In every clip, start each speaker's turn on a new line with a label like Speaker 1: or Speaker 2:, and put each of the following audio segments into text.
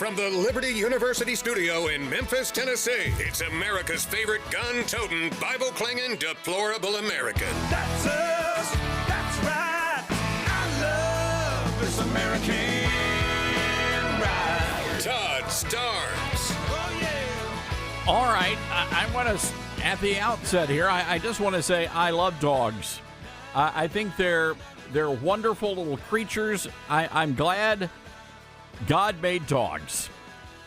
Speaker 1: from the Liberty University studio in Memphis, Tennessee, it's America's favorite gun-toting, Bible-clanging, deplorable American.
Speaker 2: That's us. That's right. I love this American ride.
Speaker 1: Todd Starnes.
Speaker 2: Oh, yeah.
Speaker 3: All right, I want to, at the outset here, I just want to say I love dogs. I think they're wonderful little creatures. I'm glad God made dogs.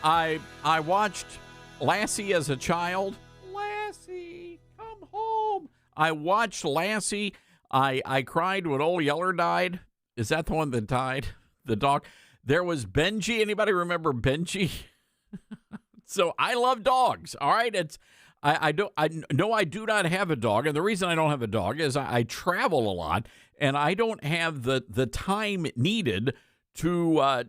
Speaker 3: I watched Lassie as a child. Lassie, come home. I watched Lassie. I cried when Old Yeller died. Is that the one that died? The dog. There was Benji. Anybody remember Benji? So I love dogs. All right. I do not have a dog, and the reason I don't have a dog is I travel a lot, and I don't have the time needed to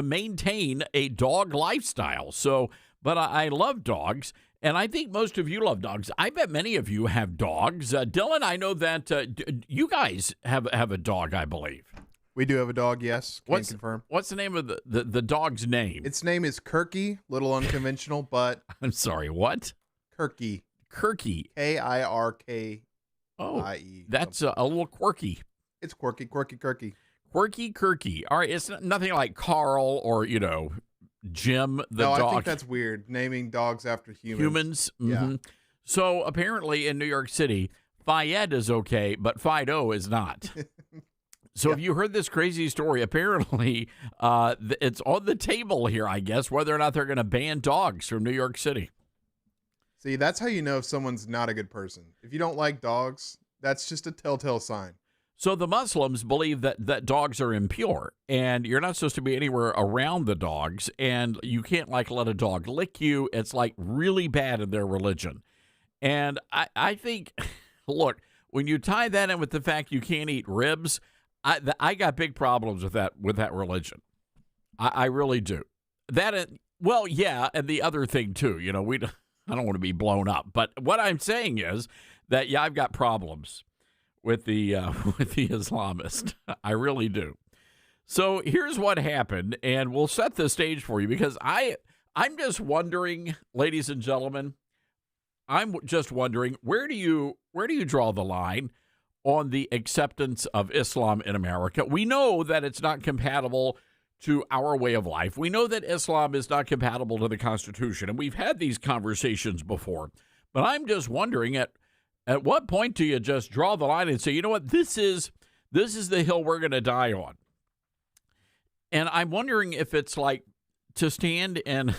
Speaker 3: maintain a dog lifestyle. So, but I love dogs, and I think most of you love dogs. I bet many of you have dogs. Dylan, I know that you guys have a dog, I believe.
Speaker 4: We do have a dog, yes. Can confirm.
Speaker 3: What's the name of the dog's name?
Speaker 4: Its name is Kirky. Little unconventional, but
Speaker 3: I'm sorry, what?
Speaker 4: Kirky.
Speaker 3: Kirky.
Speaker 4: Kirkie.
Speaker 3: Oh, that's a little quirky.
Speaker 4: It's quirky.
Speaker 3: Quirky Kirky. All right, it's nothing like Carl or, Jim the dog.
Speaker 4: No, I think that's weird, naming dogs after humans.
Speaker 3: Mm-hmm.
Speaker 4: Yeah.
Speaker 3: So apparently in New York City, Fayed is okay, but Fido is not. So Have you heard this crazy story? Apparently, it's on the table here, I guess, whether or not they're going to ban dogs from New York City.
Speaker 4: See, that's how you know if someone's not a good person. If you don't like dogs, that's just a telltale sign.
Speaker 3: So the Muslims believe that dogs are impure, and you're not supposed to be anywhere around the dogs, and you can't, let a dog lick you. It's, really bad in their religion. And I think, look, when you tie that in with the fact you can't eat ribs, I got big problems with that religion. I really do. And the other thing too. I don't want to be blown up, but what I'm saying is that I've got problems with the Islamist. I really do. So here's what happened, and we'll set the stage for you because I'm just wondering, ladies and gentlemen, I'm just wondering where do you draw the line on the acceptance of Islam in America? We know that it's not compatible to our way of life. We know that Islam is not compatible to the Constitution, and we've had these conversations before. But I'm just wondering, at what point do you just draw the line and say, you know what, this is the hill we're going to die on? And I'm wondering if it's to stand in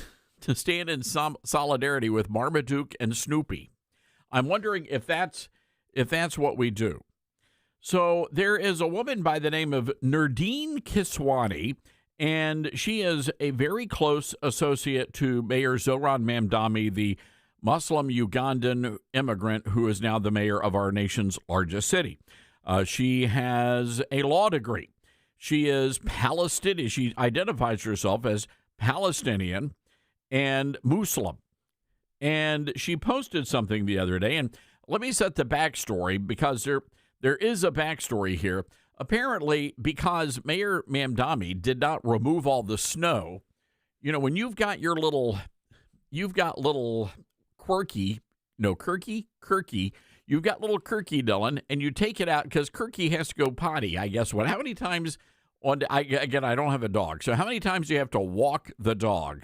Speaker 3: some solidarity with Marmaduke and Snoopy. I'm wondering if that's what we do. So there is a woman by the name of Nurdeen Kiswani, and she is a very close associate to Mayor Zohran Mamdani, the Muslim Ugandan immigrant who is now the mayor of our nation's largest city. She has a law degree. She is Palestinian. She identifies herself as Palestinian and Muslim. And she posted something the other day, and let me set the backstory because there is a backstory here. Apparently, because Mayor Mamdani did not remove all the snow, when you've got little Kirky, you've got little Kirky, Dylan, and you take it out because Kirky has to go potty, I guess. How many times I don't have a dog, so how many times do you have to walk the dog?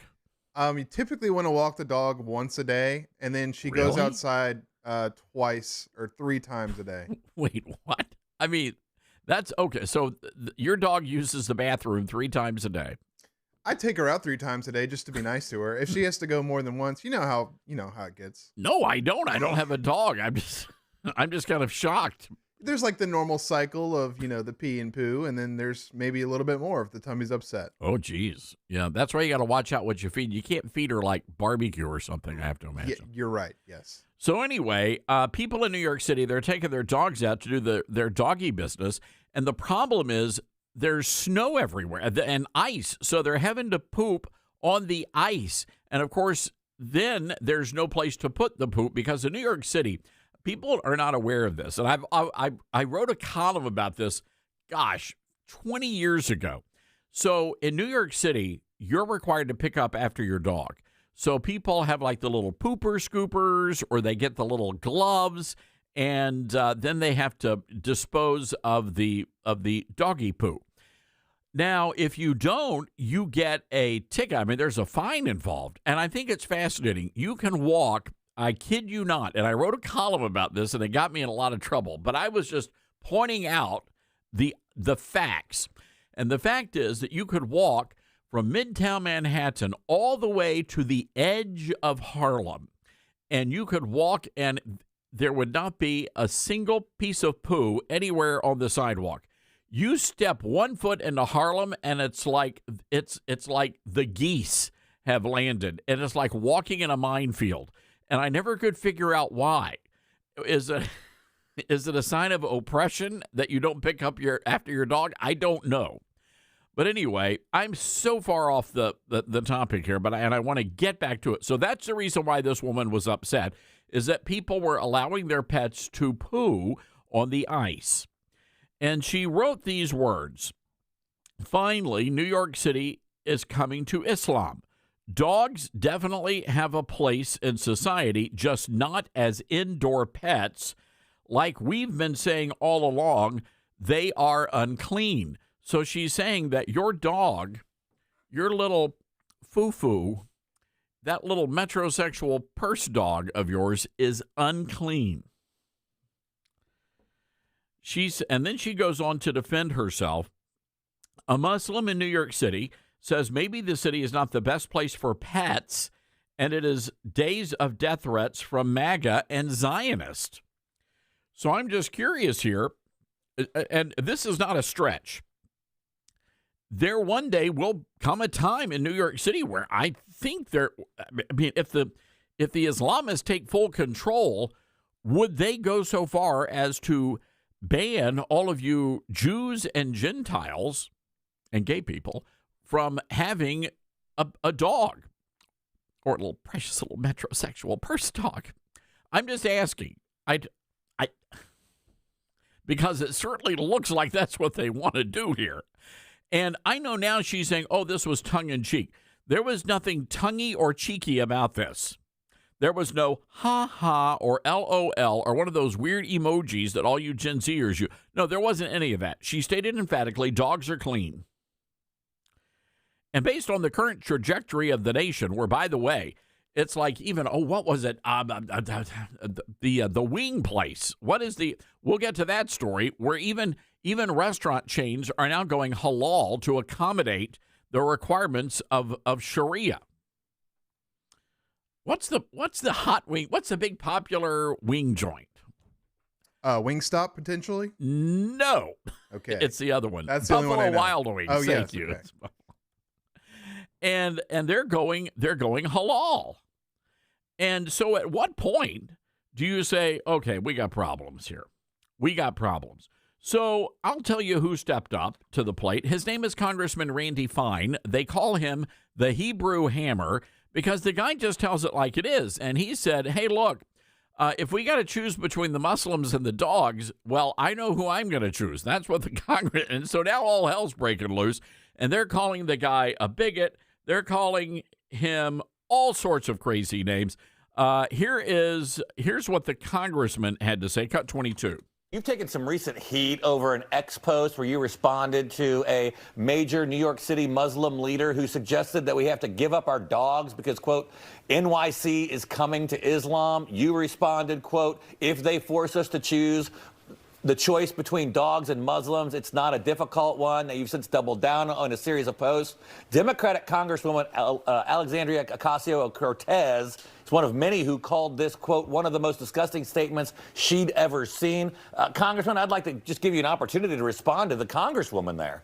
Speaker 4: You typically want to walk the dog once a day, and then she goes outside twice or 3 times a day.
Speaker 3: Wait, what? I mean, that's okay. So your dog uses the bathroom 3 times a day.
Speaker 4: I take her out 3 times a day just to be nice to her. If she has to go more than once, you know how it gets.
Speaker 3: No, I don't. I don't have a dog. I'm just kind of shocked.
Speaker 4: There's the normal cycle of, the pee and poo, and then there's maybe a little bit more if the tummy's upset.
Speaker 3: Oh, geez. Yeah, that's why you got to watch out what you feed. You can't feed her barbecue or something, I have to imagine.
Speaker 4: Yeah, you're right, yes.
Speaker 3: So anyway, people in New York City, they're taking their dogs out to do their doggy business, and the problem is there's snow everywhere and ice, so they're having to poop on the ice. And, of course, then there's no place to put the poop because in New York City, people are not aware of this. And I wrote a column about this, 20 years ago. So in New York City, you're required to pick up after your dog. So people have like the little pooper scoopers, or they get the little gloves, and then they have to dispose of the doggy poo. Now, if you don't, you get a ticket. I mean, there's a fine involved, and I think it's fascinating. You can walk, I kid you not, and I wrote a column about this, and it got me in a lot of trouble, but I was just pointing out the facts. And the fact is that you could walk from Midtown Manhattan all the way to the edge of Harlem, and you could walk, and there would not be a single piece of poo anywhere on the sidewalk. You step 1 foot into Harlem, and it's like the geese have landed, and it's like walking in a minefield. And I never could figure out why. Is it a sign of oppression that you don't pick up after your dog? I don't know. But anyway, I'm so far off the topic here, but I want to get back to it. So that's the reason why this woman was upset, is that people were allowing their pets to poo on the ice. And she wrote these words: "Finally, New York City is coming to Islam. Dogs definitely have a place in society, just not as indoor pets. Like we've been saying all along, they are unclean." So she's saying that your dog, your little foo-foo, that little metrosexual purse dog of yours is unclean. And then she goes on to defend herself. A Muslim in New York City says maybe the city is not the best place for pets, and it is days of death threats from MAGA and Zionists. So I'm just curious here, and this is not a stretch. There one day will come a time in New York City where I think if the Islamists take full control, would they go so far as to ban all of you Jews and Gentiles and gay people from having a dog, or a little precious little metrosexual purse dog? I'm just asking. Because it certainly looks like that's what they want to do here. And I know now she's saying, oh, this was tongue-in-cheek. There was nothing tonguey or cheeky about this. There was no ha-ha or LOL or one of those weird emojis that all you Gen Zers use. No, there wasn't any of that. She stated emphatically, dogs are clean. And based on the current trajectory of the nation, where, by the way, it's like even, what was it? The wing place. What is we'll get to that story, where even restaurant chains are now going halal to accommodate the requirements of Sharia. What's the hot wing? What's the big popular wing joint?
Speaker 4: Wingstop, potentially?
Speaker 3: No.
Speaker 4: Okay.
Speaker 3: It's the other one.
Speaker 4: That's the only one I know.
Speaker 3: Buffalo Wild Wings.
Speaker 4: Oh,
Speaker 3: Thank
Speaker 4: yes,
Speaker 3: you.
Speaker 4: okay.
Speaker 3: And they're going halal. And so at what point do you say, okay, we got problems here? We got problems. So I'll tell you who stepped up to the plate. His name is Congressman Randy Fine. They call him the Hebrew Hammer because the guy just tells it like it is. And he said, hey, look, if we got to choose between the Muslims and the dogs, well, I know who I'm going to choose. That's what the Congress. And so now all hell's breaking loose. And they're calling the guy a bigot. They're calling him all sorts of crazy names. Here's what the congressman had to say. Cut 22.
Speaker 5: You've taken some recent heat over an X post where you responded to a major New York City Muslim leader who suggested that we have to give up our dogs because, quote, NYC is coming to Islam. You responded, quote, if they force us to choose the choice between dogs and Muslims, it's not a difficult one. Now, you've since doubled down on a series of posts. Democratic Congresswoman Alexandria Ocasio-Cortez is one of many who called this, quote, one of the most disgusting statements she'd ever seen. Congressman, I'd like to just give you an opportunity to respond to the Congresswoman there.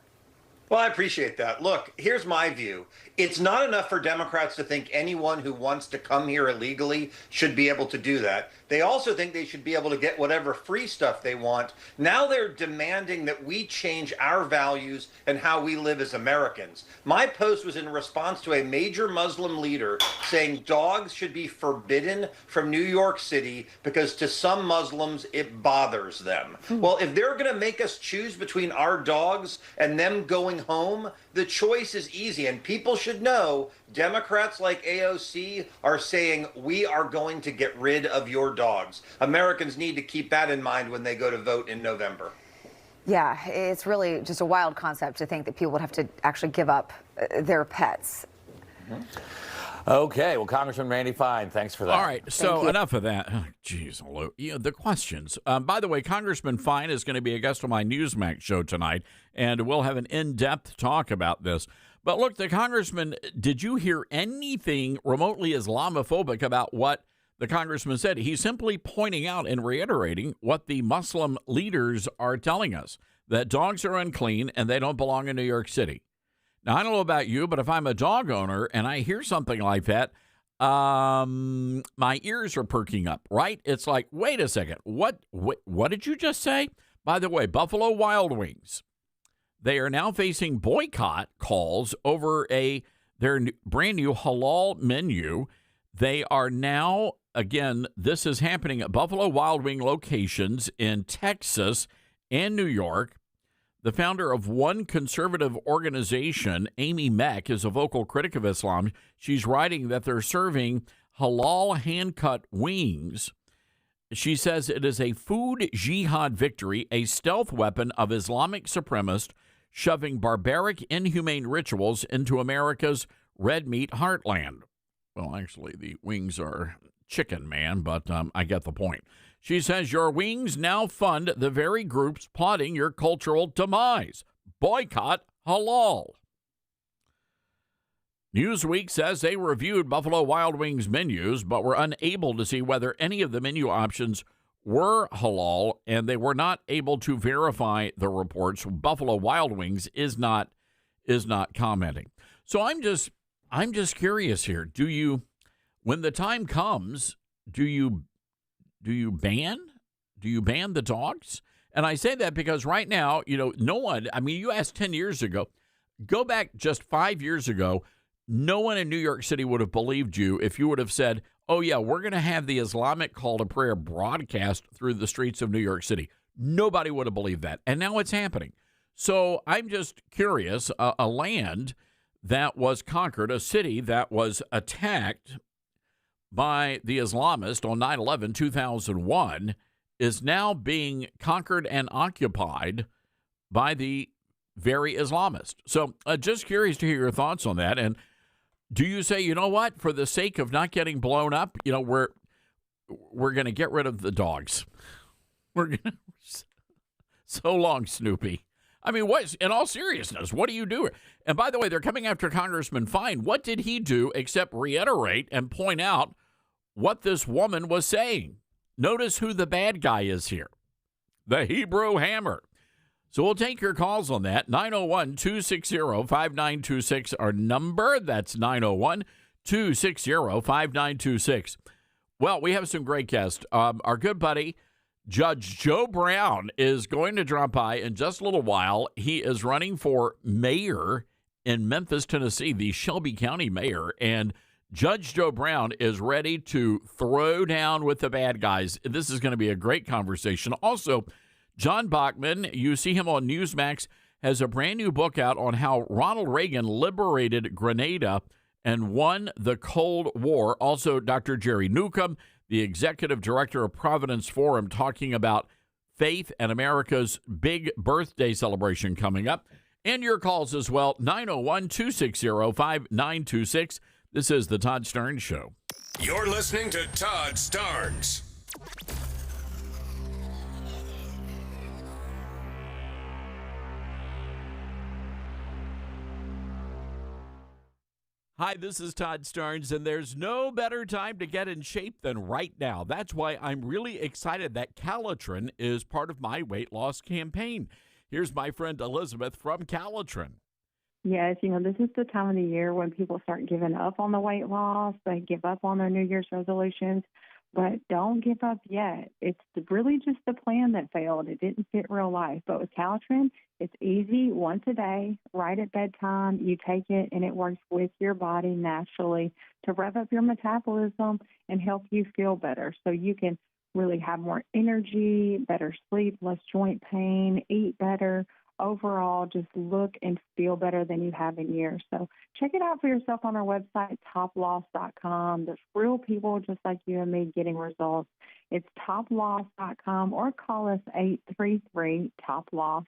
Speaker 6: Well, I appreciate that. Look, here's my view. It's not enough for Democrats to think anyone who wants to come here illegally should be able to do that. They also think they should be able to get whatever free stuff they want. Now they're demanding that we change our values and how we live as Americans. My post was in response to a major Muslim leader saying dogs should be forbidden from New York City because to some Muslims it bothers them. Well, if they're going to make us choose between our dogs and them going home, the choice is easy. And people should know Democrats like AOC are saying we are going to get rid of your dogs. Americans need to keep that in mind when they go to vote in November.
Speaker 7: Yeah, it's really just a wild concept to think that people would have to actually give up their pets.
Speaker 5: Okay, well, Congressman Randy Fine, thanks for that.
Speaker 3: All right, so enough of that. Jeez, Lou. The questions. By the way, Congressman Fine is going to be a guest on my Newsmax show tonight, and we'll have an in-depth talk about this. But look, the congressman, did you hear anything remotely Islamophobic about what the congressman said? He's simply pointing out and reiterating what the Muslim leaders are telling us, that dogs are unclean and they don't belong in New York City. Now, I don't know about you, but if I'm a dog owner and I hear something like that, my ears are perking up, right? It's like, wait a second, what did you just say? By the way, Buffalo Wild Wings, they are now facing boycott calls over their brand new halal menu. They are now, again, this is happening at Buffalo Wild Wing locations in Texas and New York. The founder of one conservative organization, Amy Meck, is a vocal critic of Islam. She's writing that they're serving halal hand-cut wings. She says it is a food jihad victory, a stealth weapon of Islamic supremacists shoving barbaric, inhumane rituals into America's red meat heartland. Well, actually, the wings are chicken, man, but I get the point. She says your wings now fund the very groups plotting your cultural demise. Boycott halal. Newsweek says they reviewed Buffalo Wild Wings menus, but were unable to see whether any of the menu options were halal, and they were not able to verify the reports. Buffalo Wild Wings is not commenting. So I'm just curious here. Do you, when the time comes, do you ban the dogs? And I say that because right now, no one, you asked 10 years ago, go back just 5 years ago, no one in New York City would have believed you if you would have said, oh yeah, we're going to have the Islamic call to prayer broadcast through the streets of New York City. Nobody would have believed that. And now it's happening. So I'm just curious, a land that was conquered, a city that was attacked by the Islamists on 9/11, 2001, is now being conquered and occupied by the very Islamists. So just curious to hear your thoughts on that. And do you say, you know what, for the sake of not getting blown up, we're going to get rid of the dogs? So long, Snoopy. What, in all seriousness, what do you do? And by the way, they're coming after Congressman Fine. What did he do except reiterate and point out what this woman was saying? Notice who the bad guy is here. The Hebrew Hammer. So we'll take your calls on that. 901-260-5926, our number. That's 901-260-5926. Well, we have some great guests. Our good buddy, Judge Joe Brown, is going to drop by in just a little while. He is running for mayor in Memphis, Tennessee, the Shelby County mayor. And Judge Joe Brown is ready to throw down with the bad guys. This is going to be a great conversation. Also, John Bachman, you see him on Newsmax, has a brand new book out on how Ronald Reagan liberated Grenada and won the Cold War. Also, Dr. Jerry Newcomb, the executive director of Providence Forum, talking about faith and America's big birthday celebration coming up. And your calls as well, 901-260-5926. This is the Todd Starnes Show.
Speaker 1: You're listening to Todd Starnes.
Speaker 3: Hi, this is Todd Starnes, and there's no better time to get in shape than right now. That's why I'm really excited that Calitrin is part of my weight loss campaign. Here's my friend Elizabeth from Calitrin.
Speaker 8: Yes, this is the time of the year when people start giving up on the weight loss. They give up on their New Year's resolutions. But don't give up yet. It's really just the plan that failed. It didn't fit real life. But with Caltrans, it's easy, once a day, right at bedtime. You take it, and it works with your body naturally to rev up your metabolism and help you feel better so you can really have more energy, better sleep, less joint pain, eat better. Overall, just look and feel better than you have in years. So check it out for yourself on our website, toploss.com. There's real people just like you and me getting results. It's toploss.com or call us 833-TOP-LOSS.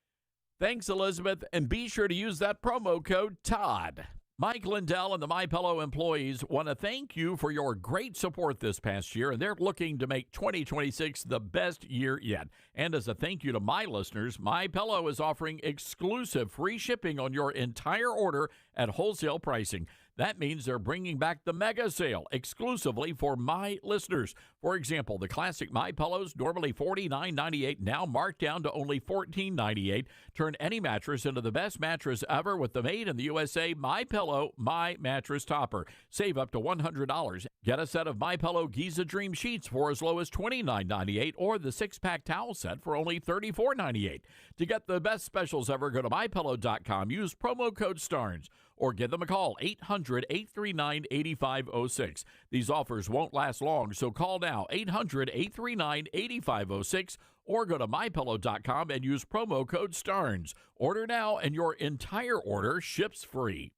Speaker 3: Thanks, Elizabeth, and be sure to use that promo code TODD. Mike Lindell and the MyPillow employees want to thank you for your great support this past year, and they're looking to make 2026 the best year yet. And as a thank you to my listeners, MyPillow is offering exclusive free shipping on your entire order at wholesale pricing. That means they're bringing back the mega sale exclusively for my listeners. For example, the classic My Pillows, normally $49.98, now marked down to only $14.98. Turn any mattress into the best mattress ever with the made in the USA My Pillow My Mattress Topper. Save up to $100. Get a set of My Pillow Giza Dream Sheets for as low as $29.98 or the 6-pack towel set for only $34.98. To get the best specials ever, go to MyPillow.com. Use promo code STARNS or give them a call, 800-839-8506. These offers won't last long, so call now, 800-839-8506, or go to MyPillow.com and use promo code STARNS. Order now, and your entire order ships free.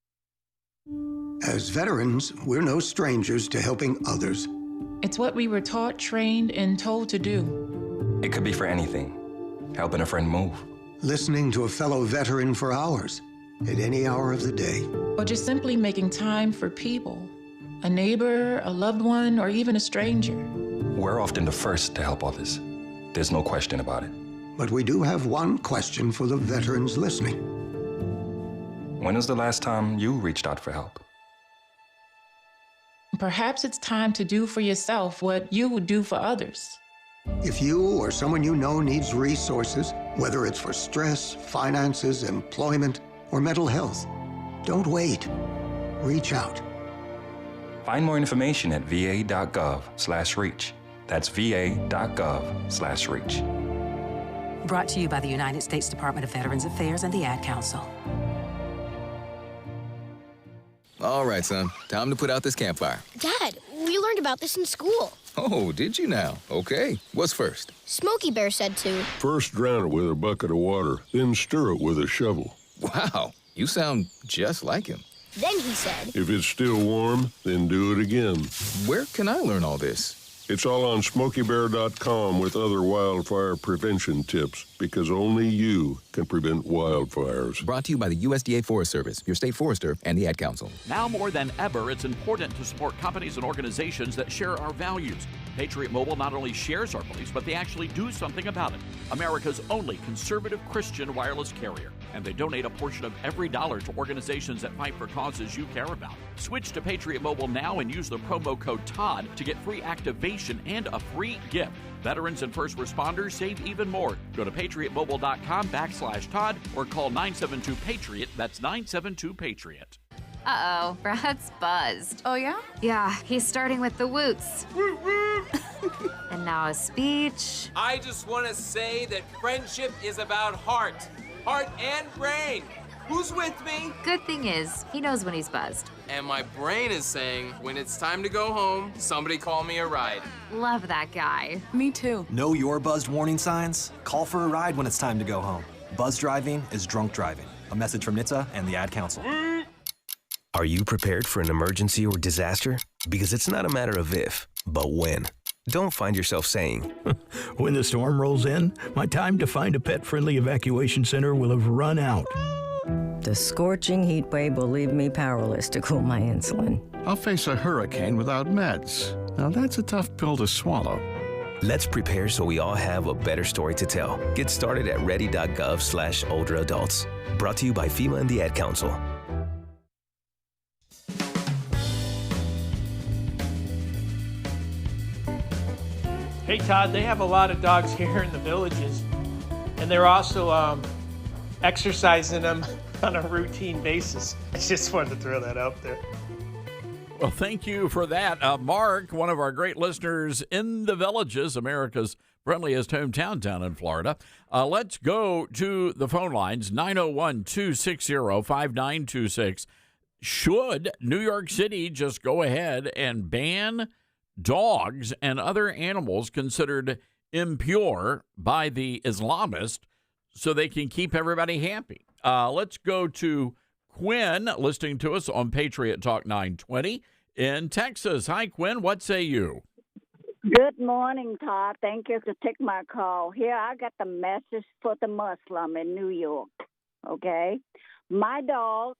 Speaker 9: As veterans, we're no strangers to helping others.
Speaker 10: It's what we were taught, trained, and told to do.
Speaker 11: It could be for anything. Helping a friend move.
Speaker 9: Listening to a fellow veteran for hours. At any hour of the day.
Speaker 10: Or just simply making time for people. A neighbor, a loved one, or even a stranger.
Speaker 11: We're often the first to help others. There's no question about it.
Speaker 9: But we do have one question for the veterans listening.
Speaker 11: When was the last time you reached out for help?
Speaker 10: Perhaps it's time to do for yourself what you would do for others.
Speaker 9: If you or someone you know needs resources, whether it's for stress, finances, employment, or mental health, don't wait. Reach out.
Speaker 11: Find more information at va.gov/reach. That's va.gov/reach.
Speaker 12: Brought to you by the United States Department of Veterans Affairs and the Ad Council.
Speaker 13: All right, son. Time to put out this campfire.
Speaker 14: Dad, we learned about this in school.
Speaker 13: Oh, did you now? Okay. What's first?
Speaker 14: Smokey Bear said to.
Speaker 15: First drown it with a bucket of water, then stir it with a shovel.
Speaker 13: Wow, you sound just like him.
Speaker 14: Then he said,
Speaker 15: if it's still warm, then do it again.
Speaker 13: Where can I learn all this?
Speaker 15: It's all on SmokeyBear.com with other wildfire prevention tips, because only you can prevent wildfires.
Speaker 13: Brought to you by the USDA Forest Service, your state forester, and the Ad Council.
Speaker 3: Now more than ever, it's important to support companies and organizations that share our values. Patriot Mobile not only shares our beliefs, but they actually do something about it. America's only conservative Christian wireless carrier. And they donate a portion of every dollar to organizations that fight for causes you care about. Switch to Patriot Mobile now and use the promo code TODD to get free activation and a free gift. Veterans and first responders save even more. Go to patriotmobile.com/Todd or call 972-PATRIOT. That's 972-PATRIOT.
Speaker 16: Uh-oh, Brad's buzzed.
Speaker 7: Oh, yeah?
Speaker 16: Yeah, he's starting with the woots. And now a speech.
Speaker 17: I just want to say that friendship is about heart and brain. Who's with me?
Speaker 16: Good thing is, he knows when he's buzzed.
Speaker 17: And my brain is saying, when it's time to go home, somebody call me a ride.
Speaker 16: Love that guy.
Speaker 18: Me too.
Speaker 19: Know your buzzed warning signs? Call for a ride when it's time to go home. Buzz driving is drunk driving. A message from NHTSA and the Ad Council.
Speaker 20: Are you prepared for an emergency or disaster? Because it's not a matter of if, but when. Don't find yourself saying,
Speaker 21: when the storm rolls in, my time to find a pet-friendly evacuation center will have run out.
Speaker 22: The scorching heat wave will leave me powerless to cool my insulin.
Speaker 23: I'll face a hurricane without meds. Now that's a tough pill to swallow.
Speaker 20: Let's prepare so we all have a better story to tell. Get started at ready.gov/older adults. Brought to you by FEMA and the Ad Council.
Speaker 24: Hey, Todd, they have a lot of dogs here in the villages, and they're also exercising them on a routine basis. I just wanted to throw that out there.
Speaker 3: Well, thank you for that. Mark, one of our great listeners in the Villages, America's friendliest hometown down in Florida. Let's go to the phone lines, 901-260-5926. Should New York City just go ahead and ban dogs and other animals considered impure by the Islamists so they can keep everybody happy? Let's go to Quinn, listening to us on Patriot Talk 920 in Texas. Hi, Quinn. What say you?
Speaker 2: Good morning, Todd. Thank you for taking my call. Here, I got the message for the Muslim in New York, okay? My dog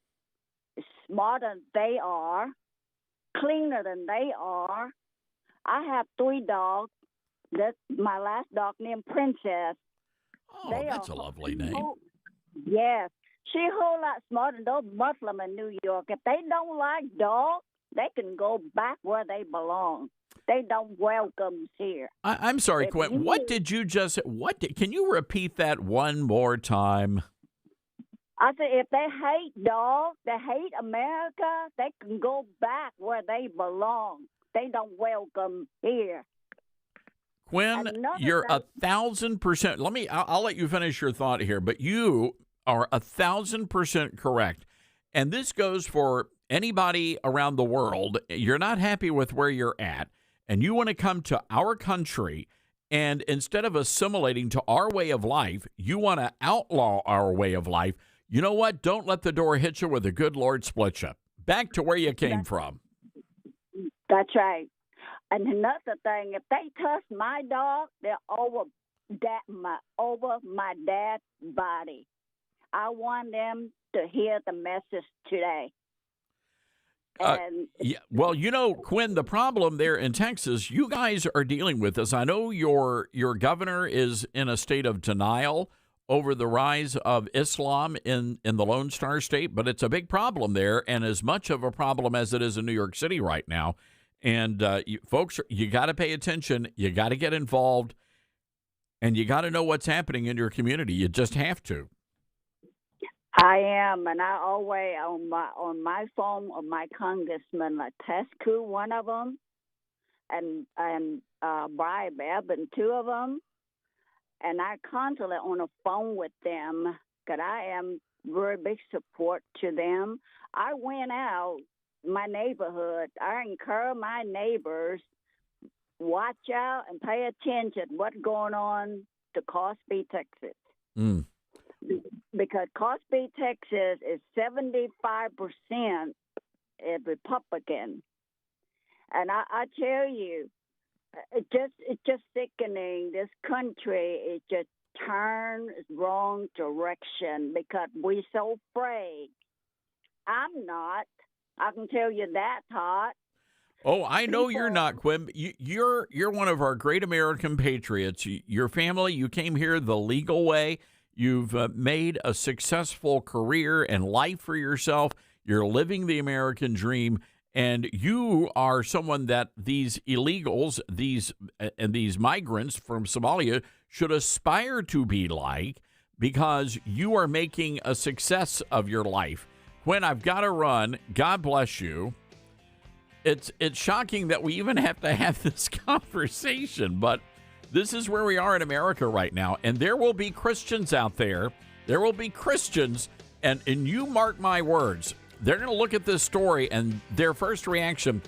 Speaker 2: is smarter than they are, cleaner than they are. I have 3 dogs. That's my last dog named Princess.
Speaker 3: Oh, that's a lovely name.
Speaker 2: Yes. She a whole lot smarter than those Muslims in New York. If they don't like dogs, they can go back where they belong. They don't welcome here.
Speaker 3: I'm sorry, Quinn. What did you just? Can you repeat that one more time?
Speaker 2: I said, if they hate dogs, they hate America, they can go back where they belong. They don't welcome here.
Speaker 3: Quinn, you're 1,000%. I'll let you finish your thought here, but you are 1,000% correct. And this goes for anybody around the world. You're not happy with where you're at, and you want to come to our country, and instead of assimilating to our way of life, you want to outlaw our way of life. You know what? Don't let the door hit you where the good Lord split you. Back to where you came from.
Speaker 2: That's right. And another thing, if they touch my dog, they're over my dad's body. I want them to hear the message today.
Speaker 3: Well, you know, Quinn, the problem there in Texas, you guys are dealing with this. I know your governor is in a state of denial over the rise of Islam in the Lone Star State, but it's a big problem there, and as much of a problem as it is in New York City right now. And folks, you got to pay attention. You got to get involved, and you got to know what's happening in your community. You just have to.
Speaker 2: I am, and I always on my phone of my congressman, like Tescu, one of them, and Brian Bevan, 2 of them, and I constantly on the phone with them because I am very big support to them. I went out my neighborhood. I encourage my neighbors, watch out and pay attention what's going on to Cosby, Texas. Because Cosby, Texas is 75% Republican. And I tell you, it's just sickening. This country is just turned wrong direction because we're so afraid. I'm not. I can tell you that, Todd.
Speaker 3: Oh, I know you're not, Quinn. You're one of our great American patriots. Your family, you came here the legal way. You've made a successful career and life for yourself. You're living the American dream, and you are someone that these illegals, these migrants from Somalia should aspire to be like, because you are making a success of your life. Quinn, I've got to run. God bless you. It's shocking that we even have to have this conversation, but this is where we are in America right now, and there will be Christians out there. There will be Christians, and you mark my words, they're going to look at this story, and their first reaction,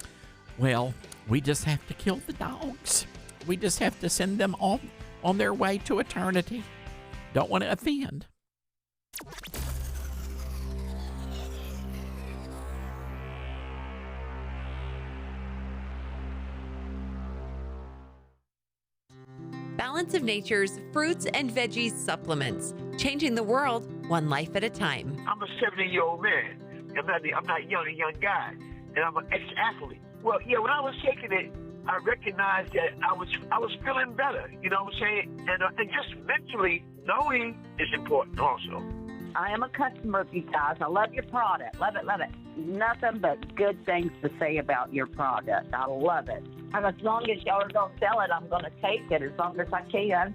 Speaker 3: well, we just have to kill the dogs. We just have to send them on their way to eternity. Don't want to offend.
Speaker 4: Balance of Nature's fruits and veggies supplements, changing the world one life at a time.
Speaker 6: I'm a 70-year-old man. I'm not a young guy, and I'm an ex-athlete. Well, yeah, when I was taking it, I recognized that I was feeling better. You know what I'm saying? And just mentally, knowing is important also.
Speaker 18: I am a customer of you guys. I love your product. Love it, love it. Nothing but good things to say about your product. I love it. And as long as y'all are going to sell it, I'm going to take it as long as I can.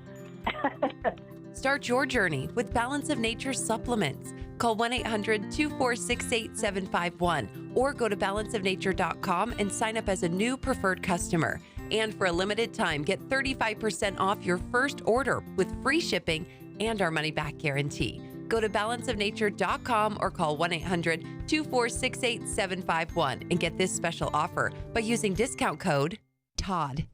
Speaker 4: Start your journey with Balance of Nature supplements. Call 1-800-246-8751 or go to balanceofnature.com and sign up as a new preferred customer. And for a limited time, get 35% off your first order with free shipping and our money-back guarantee. Go to balanceofnature.com or call 1-800-246-8751 and get this special offer by using discount code TODD.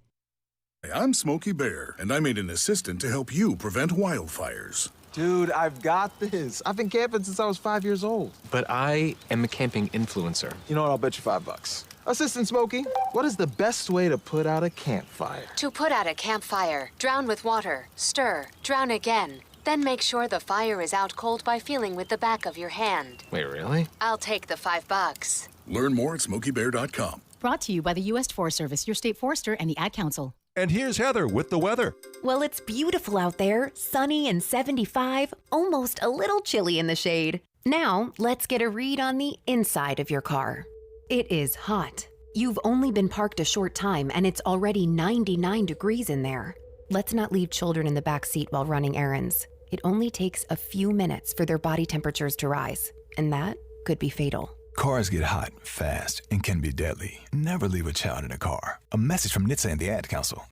Speaker 1: I'm Smokey Bear, and I made an assistant to help you prevent wildfires.
Speaker 5: Dude, I've got this. I've been camping since I was 5 years old.
Speaker 8: But I am a camping influencer.
Speaker 5: You know what? I'll bet you $5. Assistant Smokey, what is the best way to put out a campfire?
Speaker 10: To put out a campfire, drown with water, stir, drown again. Then make sure the fire is out cold by feeling with the back of your hand.
Speaker 8: Wait, really?
Speaker 10: I'll take the $5.
Speaker 1: Learn more at SmokeyBear.com.
Speaker 25: Brought to you by the U.S. Forest Service, your state forester, and the Ad Council.
Speaker 26: And here's Heather with the weather.
Speaker 27: Well, it's beautiful out there, sunny and 75, almost a little chilly in the shade. Now, let's get a read on the inside of your car. It is hot. You've only been parked a short time, and it's already 99 degrees in there. Let's not leave children in the back seat while running errands. It only takes a few minutes for their body temperatures to rise, and that could be fatal.
Speaker 28: Cars get hot, fast, and can be deadly. Never leave a child in a car. A message from NHTSA and the Ad Council.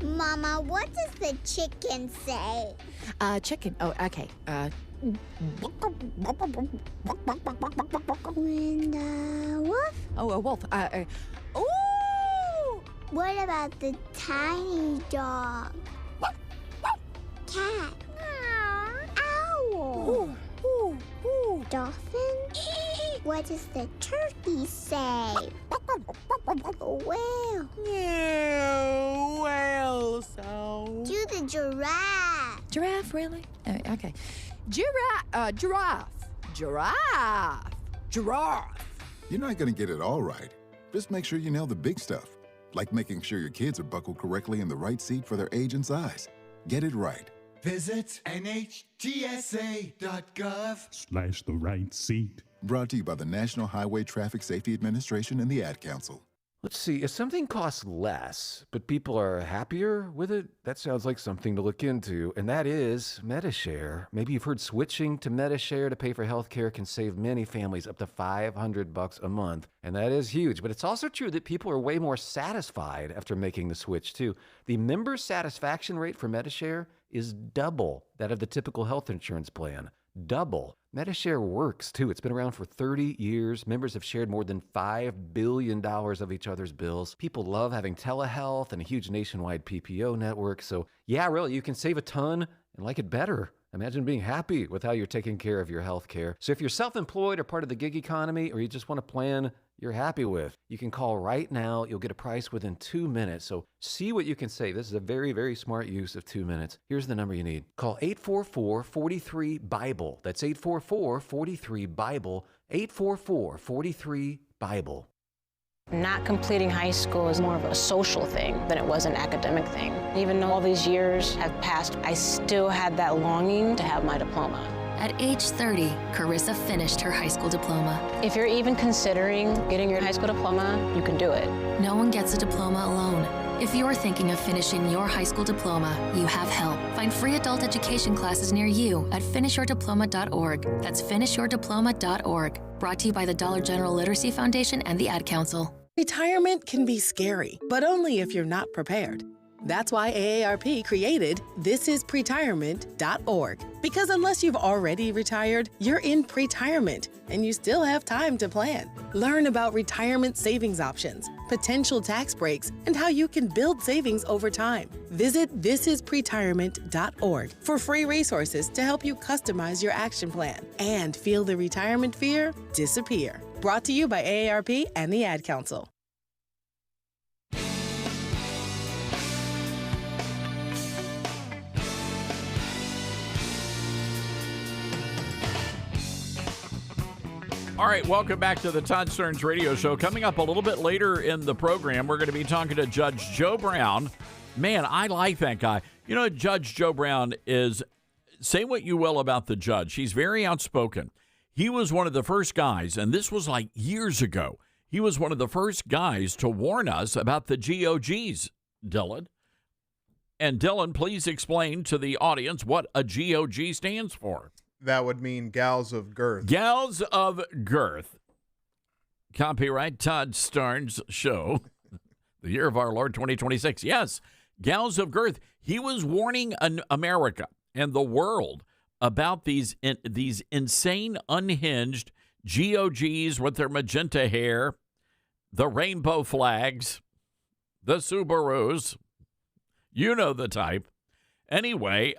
Speaker 14: Mama, what does the chicken say?
Speaker 29: Chicken. Oh, okay.
Speaker 14: When the wolf?
Speaker 29: Oh, a wolf. Ooh!
Speaker 14: What about the tiny dog? Cat. Owl.
Speaker 29: Ooh.
Speaker 14: Dolphin? What does the turkey say? Whale.
Speaker 29: Yeah, whale sound.
Speaker 14: Do the giraffe.
Speaker 29: Giraffe, really? Okay. Giraffe.
Speaker 23: You're not going to get it all right. Just make sure you nail the big stuff, like making sure your kids are buckled correctly in the right seat for their age and size. Get it right.
Speaker 30: Visit NHTSA.gov/the right seat.
Speaker 23: Brought to you by the National Highway Traffic Safety Administration and the Ad Council.
Speaker 31: Let's see, if something costs less, but people are happier with it, that sounds like something to look into, and that is MediShare. Maybe you've heard switching to MediShare to pay for health care can save many families up to $500 a month, and that is huge. But it's also true that people are way more satisfied after making the switch, too. The member satisfaction rate for MediShare is double that of the typical health insurance plan. Double. MediShare works, too. It's been around for 30 years. Members have shared more than $5 billion of each other's bills. People love having telehealth and a huge nationwide PPO network. So, yeah, really, you can save a ton and like it better. Imagine being happy with how you're taking care of your health care. So if you're self-employed or part of the gig economy, or you just want a plan you're happy with, you can call right now. You'll get a price within 2 minutes. So see what you can save. This is a very, very smart use of 2 minutes. Here's the number you need. Call 844-43-BIBLE. That's 844-43-BIBLE. 844-43-BIBLE.
Speaker 32: Not completing high school is more of a social thing than it was an academic thing. Even though all these years have passed, I still had that longing to have my diploma.
Speaker 33: At age 30, Carissa finished her high school diploma.
Speaker 32: If you're even considering getting your high school diploma, you can do it.
Speaker 33: No one gets a diploma alone. If you're thinking of finishing your high school diploma, you have help. Find free adult education classes near you at finishyourdiploma.org. That's finishyourdiploma.org. Brought to you by the Dollar General Literacy Foundation and the Ad Council.
Speaker 34: Retirement can be scary, but only if you're not prepared. That's why AARP created thisispretirement.org. Because unless you've already retired, you're in pretirement, and you still have time to plan. Learn about retirement savings options, potential tax breaks, and how you can build savings over time. Visit thisispretirement.org for free resources to help you customize your action plan and feel the retirement fear disappear. Brought to you by AARP and the Ad Council.
Speaker 3: All right, welcome back to the Todd Stearns Radio Show. Coming up a little bit later in the program, we're going to be talking to Judge Joe Brown. Man, I like that guy. You know, Judge Joe Brown is, say what you will about the judge, he's very outspoken. He was one of the first guys, and this was like years ago, he was one of the first guys to warn us about the GOGs, Dylan. And Dylan, please explain to the audience what a GOG stands for.
Speaker 2: That would mean Gals of Girth.
Speaker 3: Gals of Girth. Copyright Todd Starnes Show. The year of our Lord 2026. Yes, Gals of Girth. He was warning America and the world about these insane, unhinged GOGs with their magenta hair, the rainbow flags, the Subarus. You know the type. Anyway,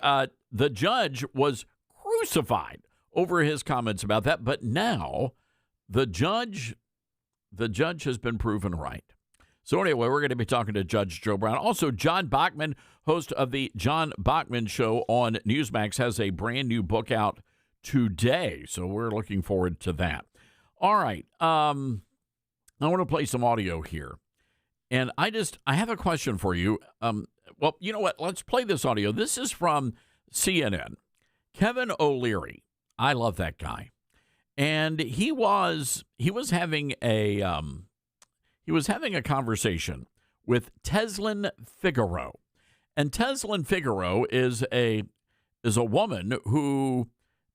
Speaker 3: the judge was crucified over his comments about that, but now the judge has been proven right. So anyway, we're going to be talking to Judge Joe Brown. Also, John Bachman, host of the John Bachman Show on Newsmax, has a brand new book out today. So we're looking forward to that. All right. I want to play some audio here. And I have a question for you. Well, you know what? Let's play this audio. This is from CNN. Kevin O'Leary. I love that guy. And he was having a conversation with Teslin Figaro. And Teslin Figaro is a woman who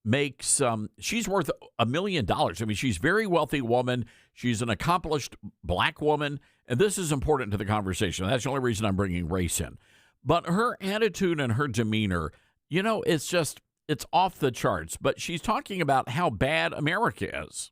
Speaker 3: makes she's worth $1 million. I mean, she's a very wealthy woman. She's an accomplished black woman, and this is important to the conversation. That's the only reason I'm bringing race in. But her attitude and her demeanor, it's off the charts. But she's talking about how bad America is.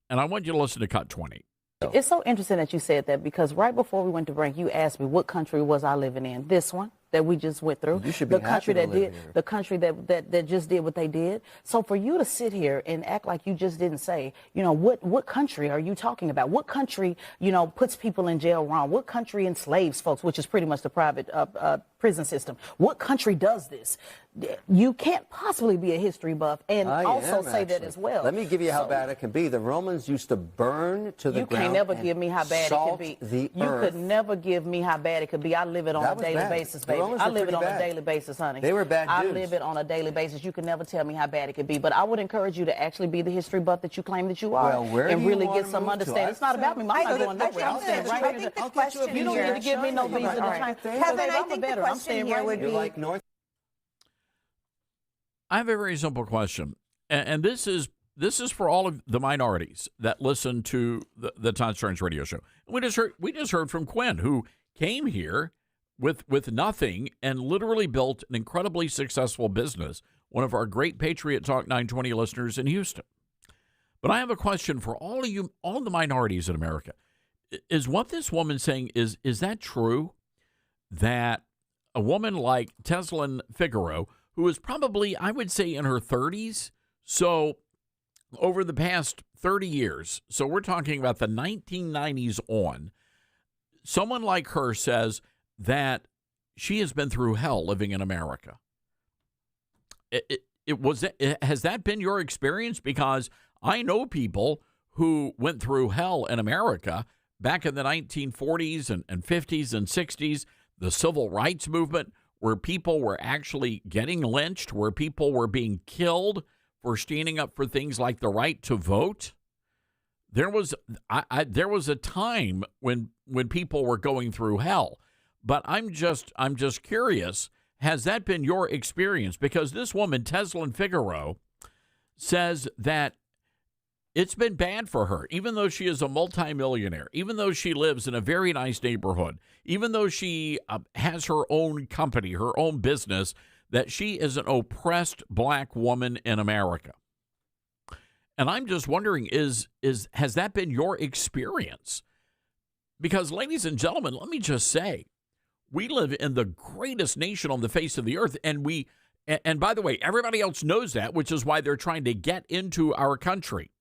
Speaker 3: And I want you to listen to Cut 20.
Speaker 7: It's so interesting that you said that, because right before we went to break, you asked me what country was I living in. This one that we just went through.
Speaker 9: You should be happy to live here.
Speaker 7: The country that just did what they did. So for you to sit here and act like you just didn't say, what country are you talking about? What country, puts people in jail wrong? What country enslaves folks, which is pretty much the private prison system? What country does this? You can't possibly be a history buff and also say that as well.
Speaker 9: Let me give you how bad it can be. The Romans used to burn to the ground.
Speaker 7: You can't never give me how bad it could be. You could never give me how bad it could be. I live it on a daily basis, baby. I live it on a daily basis, honey.
Speaker 9: They were bad dudes.
Speaker 7: I live it on a daily basis. You can never tell me how bad it could be. But I would encourage you to actually be the history buff that you claim that you are, and really get some understanding. It's not about me. I'm not going nowhere. I'm staying right here. You don't need to give me no visa to China.
Speaker 11: Kevin, I think the question here would be.
Speaker 3: I have a very simple question, and this is for all of the minorities that listen to the Todd Starnes radio show. We just heard from Quinn, who came here with nothing and literally built an incredibly successful business, one of our great Patriot Talk 920 listeners in Houston. But I have a question for all of you, all the minorities in America. Is what this woman's saying, is that true? That a woman like Teslin Figaro, who is probably, I would say, in her 30s, so over the past 30 years, so we're talking about the 1990s on, someone like her says that she has been through hell living in America. Has that been your experience? Because I know people who went through hell in America back in the 1940s and 50s and 60s, the civil rights movement, where people were actually getting lynched, where people were being killed for standing up for things like the right to vote. There was a time when people were going through hell. But I'm just curious, has that been your experience? Because this woman, Teslin Figaro, says that it's been bad for her, even though she is a multimillionaire, even though she lives in a very nice neighborhood, even though she has her own company, her own business, that she is an oppressed black woman in America. And I'm just wondering, has that been your experience? Because, ladies and gentlemen, let me just say, we live in the greatest nation on the face of the earth, and by the way, everybody else knows that, which is why they're trying to get into our country.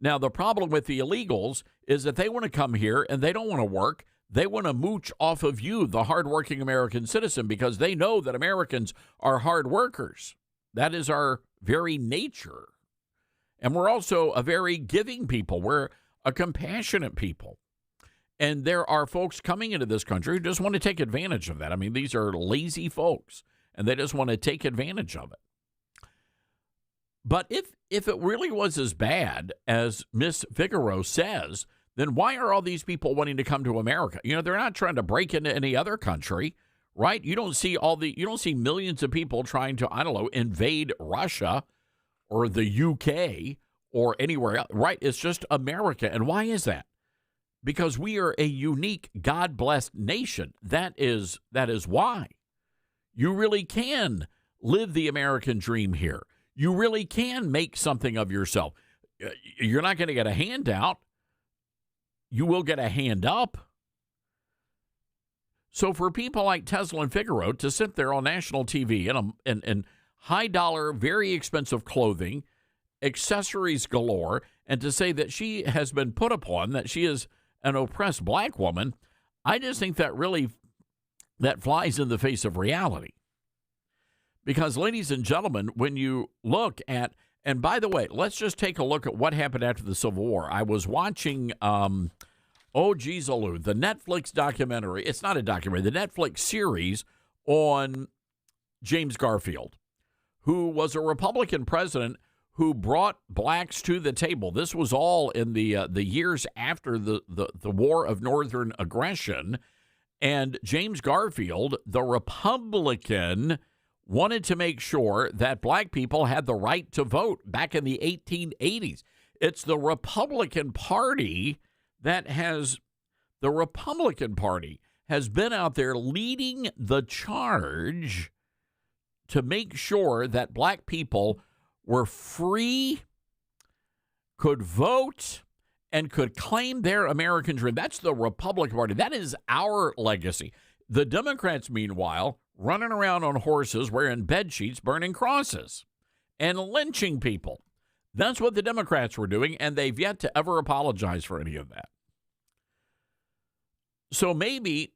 Speaker 3: Now, the problem with the illegals is that they want to come here and they don't want to work. They want to mooch off of you, the hardworking American citizen, because they know that Americans are hard workers. That is our very nature. And we're also a very giving people. We're a compassionate people. And there are folks coming into this country who just want to take advantage of that. I mean, these are lazy folks, and they just want to take advantage of it. But if it really was as bad as Miss Figaro says, then why are all these people wanting to come to America? They're not trying to break into any other country, right? You don't see millions of people trying to, I don't know, invade Russia or the UK or anywhere else, right? It's just America. And why is that? Because we are a unique, God-blessed nation. That is why. You really can live the American dream here. You really can make something of yourself. You're not going to get a handout. You will get a hand up. So for people like Tesla and Figaro to sit there on national TV in high-dollar, very expensive clothing, accessories galore, and to say that she has been put upon, that she is an oppressed black woman, I just think that flies in the face of reality. Because, ladies and gentlemen, when you look at, and by the way, let's just take a look at what happened after the Civil War. I was watching, the Netflix documentary. It's not a documentary, the Netflix series on James Garfield, who was a Republican president who brought blacks to the table. This was all in the years after the War of Northern Aggression. And James Garfield, the Republican, wanted to make sure that black people had the right to vote back in the 1880s. It's the Republican Party has been out there leading the charge to make sure that black people were free, could vote, and could claim their American dream. That's the Republican Party. That is our legacy. The Democrats, meanwhile, running around on horses, wearing bed sheets, burning crosses, and lynching people. That's what the Democrats were doing, and they've yet to ever apologize for any of that. So maybe,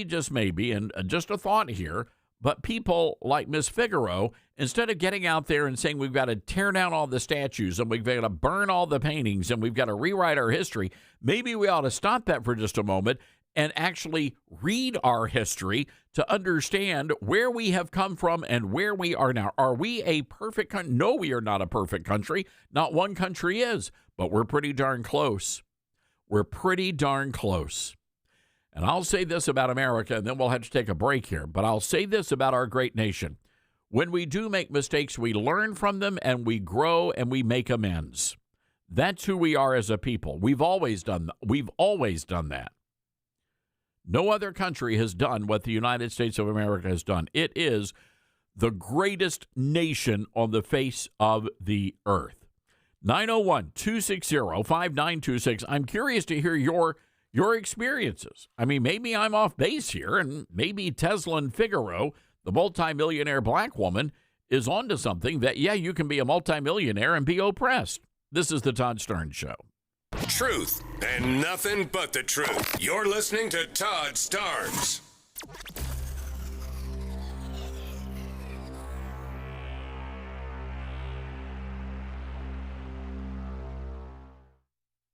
Speaker 3: just maybe, and just a thought here, but people like Miss Figaro, instead of getting out there and saying we've got to tear down all the statues and we've got to burn all the paintings and we've got to rewrite our history, maybe we ought to stop that for just a moment and actually read our history to understand where we have come from and where we are now. Are we a perfect country? No, we are not a perfect country. Not one country is, but we're pretty darn close. We're pretty darn close. And I'll say this about America, and then we'll have to take a break here, but I'll say this about our great nation. When we do make mistakes, we learn from them, and we grow, and we make amends. That's who we are as a people. We've always done that. No other country has done what the United States of America has done. It is the greatest nation on the face of the earth. 901-260-5926. I'm curious to hear your experiences. I mean, maybe I'm off base here, and maybe Tesla and Figaro, the multimillionaire black woman, is onto something that, yeah, you can be a multimillionaire and be oppressed. This is the Todd Stern Show.
Speaker 4: Truth and nothing but the truth. You're listening to Todd Starnes.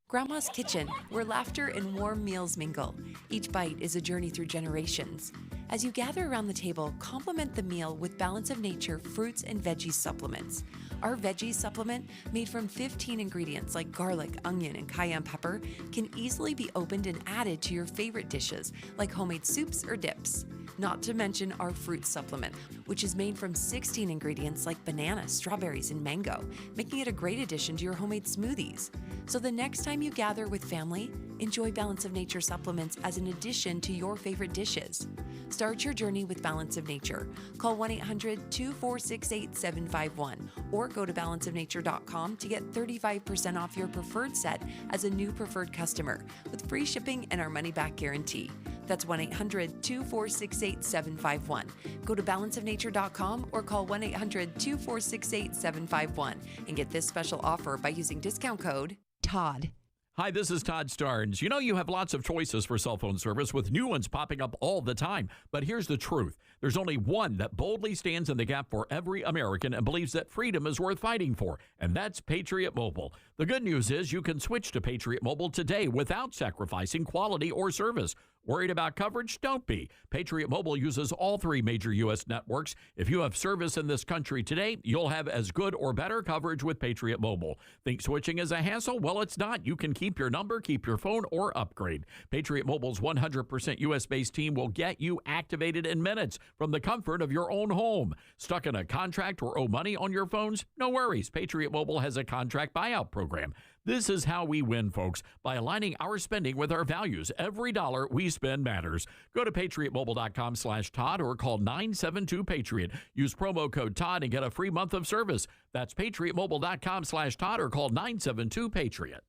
Speaker 5: Grandma's Kitchen, where laughter and warm meals mingle. Each bite is a journey through generations. As you gather around the table, complement the meal with Balance of Nature fruits and veggie supplements. Our veggie supplement, made from 15 ingredients like garlic, onion, and cayenne pepper, can easily be opened and added to your favorite dishes, like homemade soups or dips. Not to mention our fruit supplement, which is made from 16 ingredients like banana, strawberries, and mango, making it a great addition to your homemade smoothies. So the next time you gather with family, enjoy Balance of Nature supplements as an addition to your favorite dishes. Start your journey with Balance of Nature. Call 1-800-246-8751 or go to balanceofnature.com to get 35% off your preferred set as a new preferred customer with free shipping and our money-back guarantee. That's 1-800-246-8751. Go to balanceofnature.com or call 1-800-246-8751 and get this special offer by using discount code TODD.
Speaker 3: Hi, this is Todd Starnes. You know, you have lots of choices for cell phone service with new ones popping up all the time. But here's the truth. There's only one that boldly stands in the gap for every American and believes that freedom is worth fighting for, and that's Patriot Mobile. The good news is you can switch to Patriot Mobile today without sacrificing quality or service. Worried about coverage? Don't be. Patriot Mobile uses all 3 major U.S. networks. If you have service in this country today, you'll have as good or better coverage with Patriot Mobile. Think switching is a hassle? Well, it's not. You can keep your number, keep your phone, or upgrade. Patriot Mobile's 100% U.S.-based team will get you activated in minutes from the comfort of your own home. Stuck in a contract or owe money on your phones? No worries. Patriot Mobile has a contract buyout program. This is how we win, folks, by aligning our spending with our values. Every dollar we spend matters. Go to patriotmobile.com/Todd or call 972-PATRIOT. Use promo code Todd and get a free month of service. That's patriotmobile.com/Todd or call 972-PATRIOT.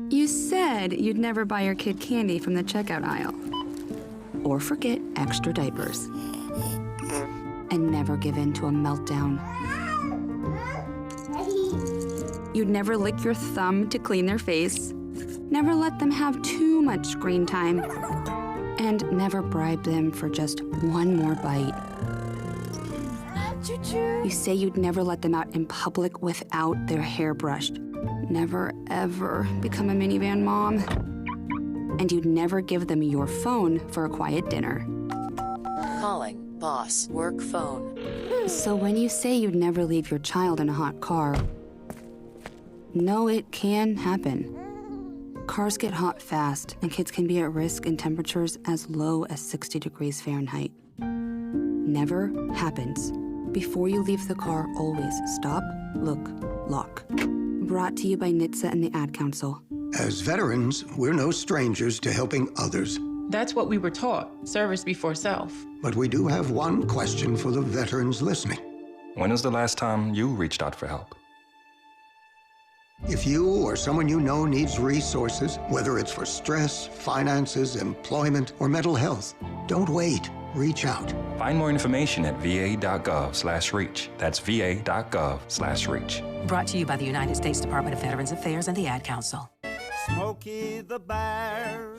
Speaker 6: You said you'd never buy your kid candy from the checkout aisle. Or forget extra diapers. And never give in to a meltdown. You'd never lick your thumb to clean their face, never let them have too much screen time, and never bribe them for just one more bite. You say you'd never let them out in public without their hair brushed, never ever become a minivan mom, and you'd never give them your phone for a quiet dinner.
Speaker 8: Calling boss work phone.
Speaker 6: So when you say you'd never leave your child in a hot car, no, it can happen. Cars get hot fast, and kids can be at risk in temperatures as low as 60 degrees Fahrenheit. Never happens. Before you leave the car, always stop, look, lock. Brought to you by NHTSA and the Ad Council.
Speaker 10: As veterans, we're no strangers to helping others.
Speaker 12: That's what we were taught, service before self.
Speaker 10: But we do have one question for the veterans listening.
Speaker 26: When was the last time you reached out for help?
Speaker 10: If you or someone you know needs resources, whether it's for stress, finances, employment, or mental health, don't wait. Reach out.
Speaker 26: Find more information at va.gov/reach. That's va.gov/reach.
Speaker 13: Brought to you by the United States Department of Veterans Affairs and the Ad Council.
Speaker 15: Smokey the Bear.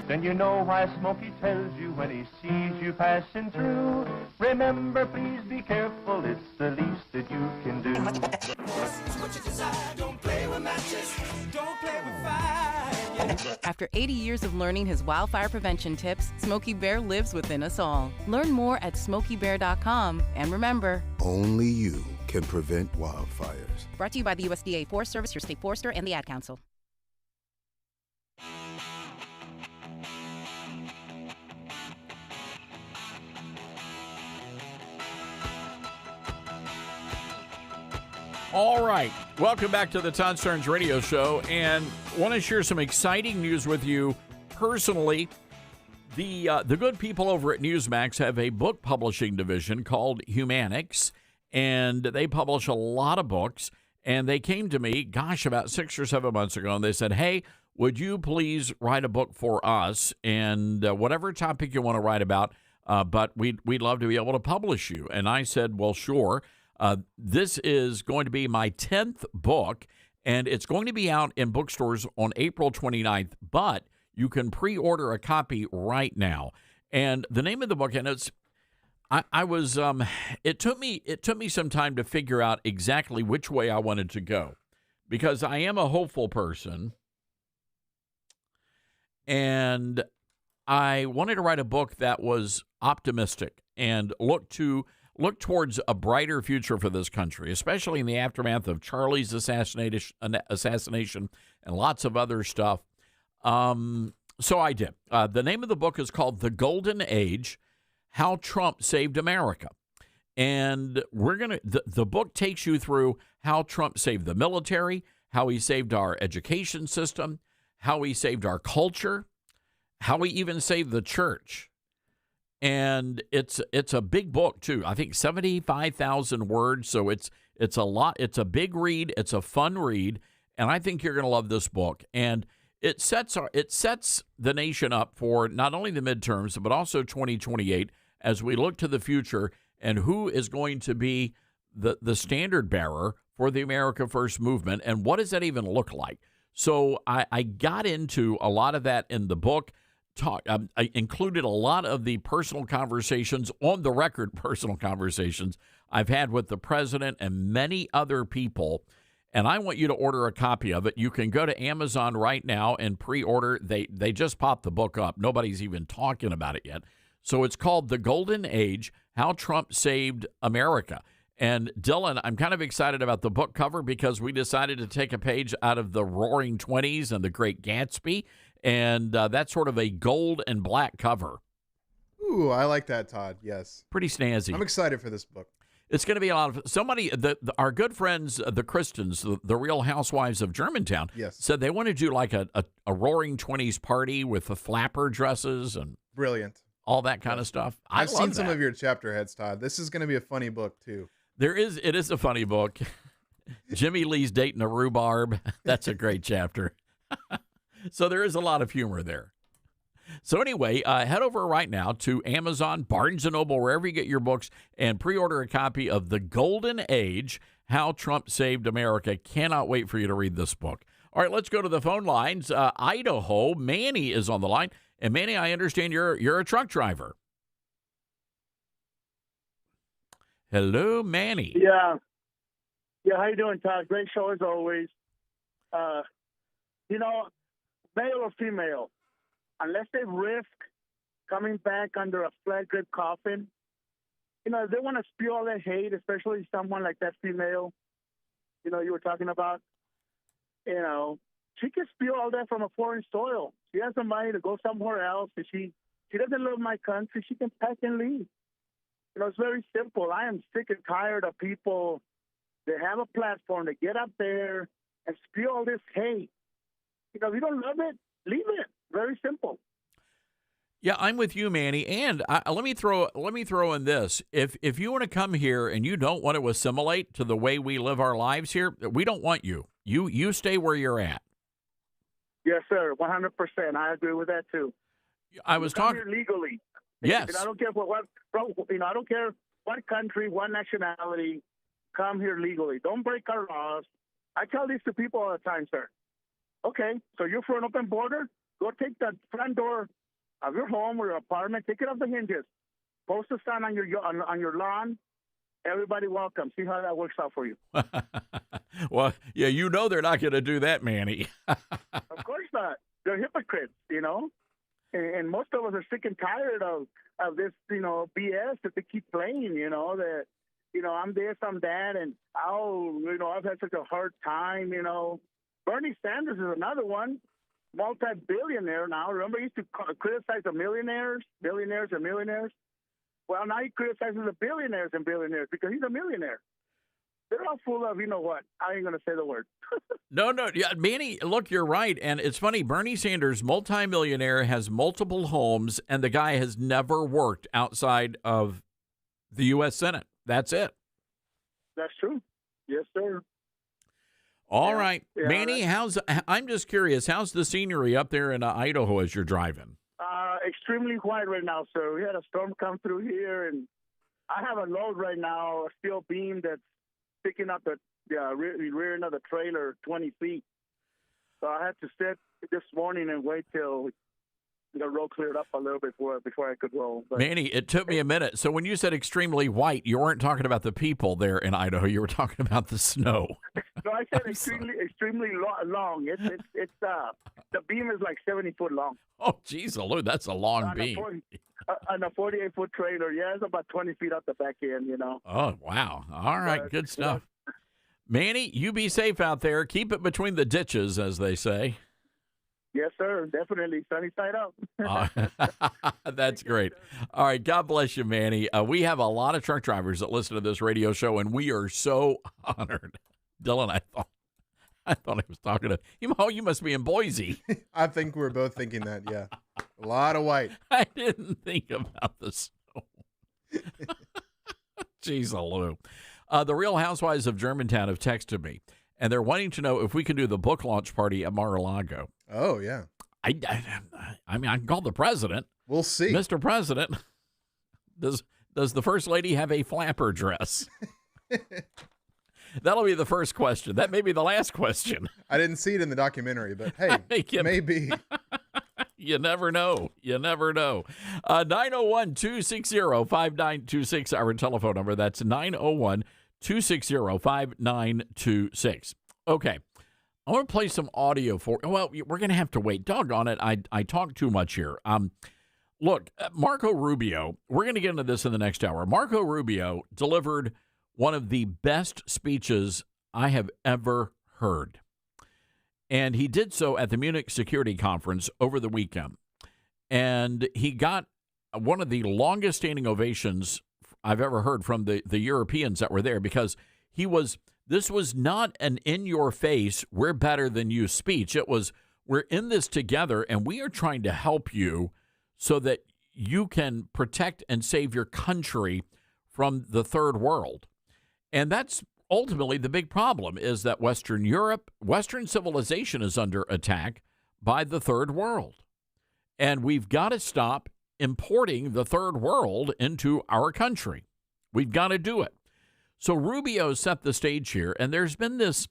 Speaker 16: Then you know why Smokey tells you when he sees you passing through. Remember, please be careful, it's the least that you can do.
Speaker 15: What you desire, don't play with matches, don't play with fire.
Speaker 17: After 80 years of learning his wildfire prevention tips, Smokey Bear lives within us all. Learn more at smokeybear.com. And remember,
Speaker 10: only you can prevent wildfires.
Speaker 32: Brought to you by the USDA Forest Service, your state forester, and the Ad Council.
Speaker 3: All right. Welcome back to the Todd Starnes Radio Show, and want to share some exciting news with you personally. The good people over at Newsmax have a book publishing division called Humanics, and they publish a lot of books. And they came to me, about 6 or 7 months ago, and they said, hey, would you please write a book for us? And whatever topic you want to write about, but we'd love to be able to publish you. And I said, well, sure. This is going to be my 10th book, and it's going to be out in bookstores on April 29th, but you can pre-order a copy right now. And the name of the book, and it took me some time to figure out exactly which way I wanted to go, because I am a hopeful person, and I wanted to write a book that was optimistic and look towards a brighter future for this country, especially in the aftermath of Charlie's assassination and lots of other stuff. So I did. The name of the book is called The Golden Age: How Trump Saved America. And the book takes you through how Trump saved the military, how he saved our education system, how he saved our culture, how he even saved the church. And it's a big book too. I think 75,000 words, so it's a lot. It's a big read. It's a fun read, and I think you're going to love this book. And it sets the nation up for not only the midterms but also 2028 as we look to the future and who is going to be the standard bearer for the America First movement, and what does that even look like? So I got into a lot of that in the book. I included a lot of the personal conversations, on the record personal conversations I've had with the president and many other people. and I want you to order a copy of it. You can go to Amazon right now and pre-order. They just popped the book up. Nobody's even talking about it yet. So it's called The Golden Age, How Trump Saved America. And Dylan, I'm kind of excited about the book cover because we decided to take a page out of the Roaring Twenties and The Great Gatsby, and that's sort of a gold and black cover.
Speaker 2: Ooh, I like that, Todd. Yes.
Speaker 3: Pretty snazzy.
Speaker 2: I'm excited for this book.
Speaker 3: It's going to be a lot of somebody. Our good friends, the Christians, the Real Housewives of Germantown,
Speaker 2: yes,
Speaker 3: said they want to do like a Roaring Twenties party with the flapper dresses and
Speaker 2: brilliant,
Speaker 3: all that kind of stuff.
Speaker 2: I've seen some of your chapter heads, Todd. This is going to be a funny book too.
Speaker 3: It is a funny book. Jimmy Lee's dating a rhubarb. That's a great chapter. So there is a lot of humor there. So anyway, head over right now to Amazon, Barnes & Noble, wherever you get your books, and pre-order a copy of The Golden Age, How Trump Saved America. Cannot wait for you to read this book. All right, let's go to the phone lines. Idaho, Manny is on the line. And Manny, I understand you're a truck driver. Hello, Manny.
Speaker 1: Yeah. How you doing, Todd? Great show as always. Male or female, unless they risk coming back under a flat grip coffin, if they want to spew all that hate, especially someone like that female, you were talking about, she can spew all that from a foreign soil. She has the money to go somewhere else. If she doesn't love my country, she can pack and leave. It's very simple. I am sick and tired of people that have a platform to get up there and spew all this hate. If you don't love it, leave it. Very simple.
Speaker 3: Yeah, I'm with you, Manny. And let me throw in this: if you want to come here and you don't want to assimilate to the way we live our lives here, we don't want you. You stay where you're at.
Speaker 1: Yes, sir. 100%. I agree with that too.
Speaker 3: I was talking
Speaker 1: legally.
Speaker 3: Yes.
Speaker 1: I don't care I don't care what country, what nationality. Come here legally. Don't break our laws. I tell this to people all the time, sir. Okay, so you're for an open border? Go take the front door of your home or your apartment, take it off the hinges, post a sign on your lawn. Everybody welcome. See how that works out for you.
Speaker 3: Well, yeah, they're not going to do that, Manny.
Speaker 1: Of course not. They're hypocrites, And most of us are sick and tired of this, BS that they keep playing, that, I'm this, I'm that, and, I've had such a hard time, Bernie Sanders is another one, multi-billionaire now. Remember, he used to criticize the billionaires and millionaires. Well, now he criticizes the billionaires and billionaires because he's a millionaire. They're all full of, I ain't going to say the word.
Speaker 3: No. Yeah, Manny, look, you're right. And it's funny, Bernie Sanders, multimillionaire, has multiple homes, and the guy has never worked outside of the U.S. Senate. That's it.
Speaker 1: That's true. Yes, sir.
Speaker 3: All right. Manny, I'm just curious, how's the scenery up there in Idaho as you're driving?
Speaker 1: Extremely quiet right now, sir. We had a storm come through here, and I have a load right now, a steel beam that's sticking up the rear end of the trailer 20 feet. So I had to sit this morning and wait till the road cleared up a little bit before I could roll. But
Speaker 3: Manny, it took me a minute. So when you said extremely white, you weren't talking about the people there in Idaho. You were talking about the snow.
Speaker 1: No, I said extremely long. It's the beam is like 70 foot long.
Speaker 3: Oh, geez, Lou, that's a long beam.
Speaker 1: On a 48-foot trailer, it's about 20 feet up the back end,
Speaker 3: Oh, wow. All right, good stuff. Manny, you be safe out there. Keep it between the ditches, as they say.
Speaker 1: Yes, sir. Definitely. Sunny side up.
Speaker 3: That's great. All right. God bless you, Manny. We have a lot of truck drivers that listen to this radio show, and we are so honored. Dylan, I thought I was talking to you. You must be in Boise.
Speaker 2: I think we're both thinking that, yeah. A lot of white.
Speaker 3: I didn't think about the snow. Jeez, Lou. The Real Housewives of Germantown have texted me, and they're wanting to know if we can do the book launch party at Mar-a-Lago.
Speaker 2: Oh, yeah.
Speaker 3: I mean, I can call the president.
Speaker 2: We'll see.
Speaker 3: Mr. President, does the First Lady have a flapper dress? That'll be the first question. That may be the last question.
Speaker 2: I didn't see it in the documentary, but hey, maybe.
Speaker 3: You never know. You never know. 901-260-5926, our telephone number. That's 901-260-5926. Okay. I want to play some audio for. Well, we're going to have to wait. Doggone it. I talk too much here. Look, Marco Rubio, we're going to get into this in the next hour. Marco Rubio delivered one of the best speeches I have ever heard. And he did so at the Munich Security Conference over the weekend. And he got one of the longest standing ovations I've ever heard from the Europeans that were there, because this was not an in-your-face, we're better than you speech. It was, we're in this together, and we are trying to help you so that you can protect and save your country from the third world. And that's ultimately the big problem, is that Western Europe, Western civilization is under attack by the third world. And we've got to stop importing the third world into our country. We've got to do it. So Rubio set the stage here, and there's been this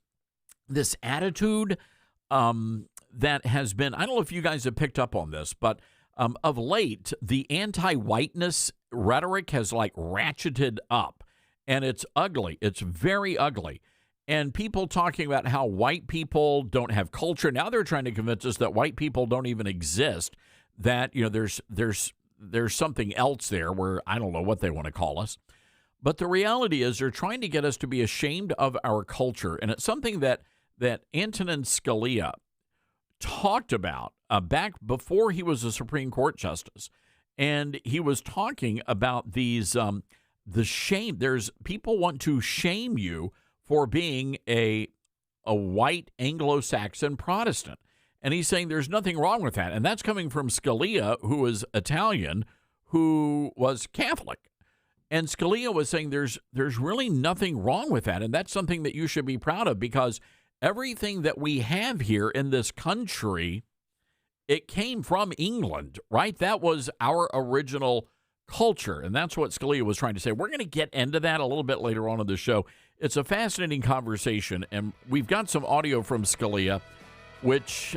Speaker 3: attitude that has been, I don't know if you guys have picked up on this, but of late, the anti-whiteness rhetoric has like ratcheted up, and it's ugly. It's very ugly. And people talking about how white people don't have culture. Now they're trying to convince us that white people don't even exist, that, you know, there's something else there where I don't know what they want to call us. But the reality is they're trying to get us to be ashamed of our culture. And it's something that Antonin Scalia talked about back before he was a Supreme Court justice. And he was talking about these, the shame. There's people want to shame you for being a white Anglo-Saxon Protestant. And he's saying there's nothing wrong with that. And that's coming from Scalia, who is Italian, who was Catholic. And Scalia was saying there's really nothing wrong with that. And that's something that you should be proud of, because everything that we have here in this country, it came from England, right? That was our original culture. And that's what Scalia was trying to say. We're going to get into that a little bit later on in the show. It's a fascinating conversation. And we've got some audio from Scalia, which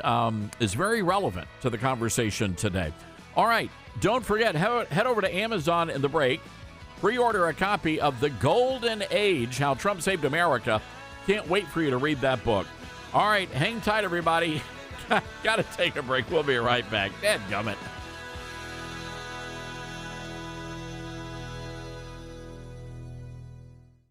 Speaker 3: is very relevant to the conversation today. All right. Don't forget, head over to Amazon in the break. Pre-order a copy of The Golden Age, How Trump Saved America. Can't wait for you to read that book. All right, hang tight, everybody. Got to take a break. We'll be right back. Dadgummit.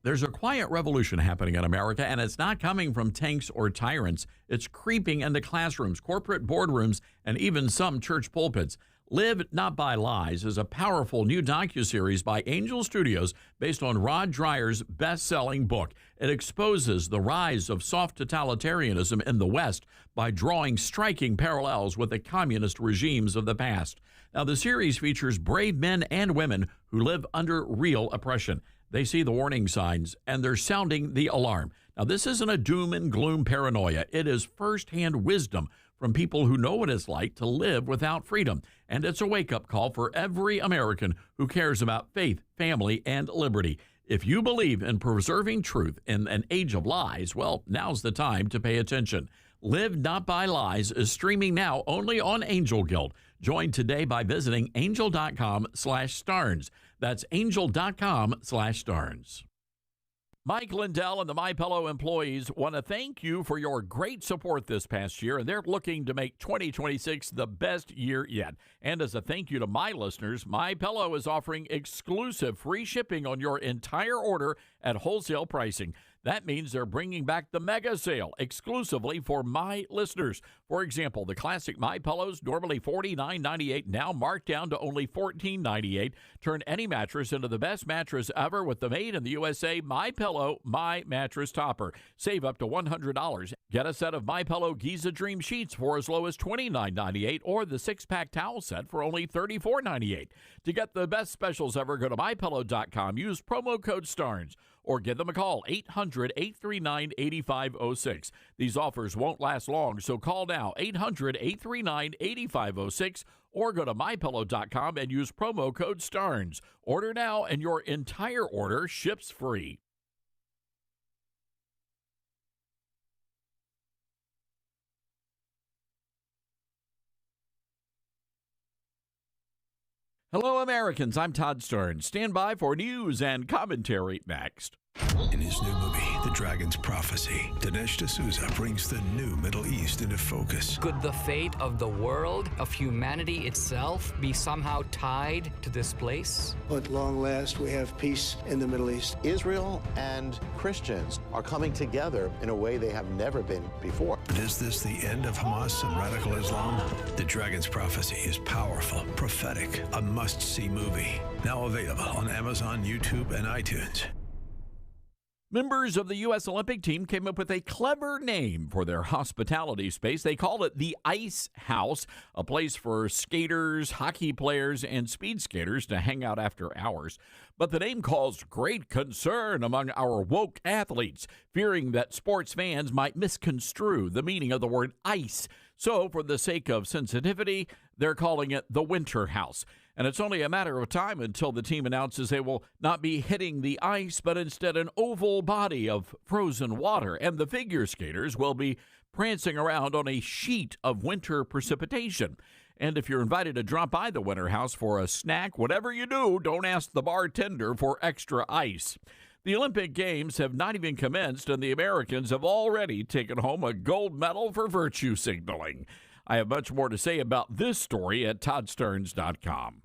Speaker 3: There's a quiet revolution happening in America, and it's not coming from tanks or tyrants. It's creeping into classrooms, corporate boardrooms, and even some church pulpits. Live Not by Lies is a powerful new docuseries by Angel Studios based on Rod Dreier's best-selling book. It exposes the rise of soft totalitarianism in the West by drawing striking parallels with the communist regimes of the past. Now, the series features brave men and women who live under real oppression. They see the warning signs, and they're sounding the alarm. Now, this isn't a doom and gloom paranoia. It is firsthand wisdom from people who know what it's like to live without freedom. And it's a wake-up call for every American who cares about faith, family, and liberty. If you believe in preserving truth in an age of lies, well, now's the time to pay attention. Live Not by Lies is streaming now only on Angel Guild. Join today by visiting angel.com/Starnes. That's angel.com/Starnes. Mike Lindell and the MyPillow employees want to thank you for your great support this past year, and they're looking to make 2026 the best year yet. And as a thank you to my listeners, MyPillow is offering exclusive free shipping on your entire order at wholesale pricing. That means they're bringing back the mega sale exclusively for my listeners. For example, the classic My Pillows, normally $49.98, now marked down to only $14.98. Turn any mattress into the best mattress ever with the made in the USA My Pillow My Mattress Topper. Save up to $100. Get a set of My Pillow Giza Dream Sheets for as low as $29.98, or the 6-pack towel set for only $34.98. To get the best specials ever, go to MyPillow.com. Use promo code STARNS. Or give them a call, 800-839-8506. These offers won't last long, so call now, 800-839-8506, or go to MyPillow.com and use promo code STARNS. Order now, and your entire order ships free. Hello, Americans. I'm Todd Starnes. Stand by for news and commentary next.
Speaker 14: In his new movie, The Dragon's Prophecy, Dinesh D'Souza brings the new Middle East into focus.
Speaker 18: Could the fate of the world, of humanity itself, be somehow tied to this place?
Speaker 19: At long last, we have peace in the Middle East.
Speaker 20: Israel and Christians are coming together in a way they have never been before.
Speaker 14: But is this the end of Hamas and radical Islam? The Dragon's Prophecy is powerful, prophetic, a must-see movie. Now available on Amazon, YouTube, and iTunes.
Speaker 3: Members of the U.S. Olympic team came up with a clever name for their hospitality space. They called it the Ice House, a place for skaters, hockey players, and speed skaters to hang out after hours. But the name caused great concern among our woke athletes, fearing that sports fans might misconstrue the meaning of the word ice. So, for the sake of sensitivity, they're calling it the Winter House. And it's only a matter of time until the team announces they will not be hitting the ice, but instead an oval body of frozen water. And the figure skaters will be prancing around on a sheet of winter precipitation. And if you're invited to drop by the Winter House for a snack, whatever you do, don't ask the bartender for extra ice. The Olympic Games have not even commenced, and the Americans have already taken home a gold medal for virtue signaling. I have much more to say about this story at toddsterns.com.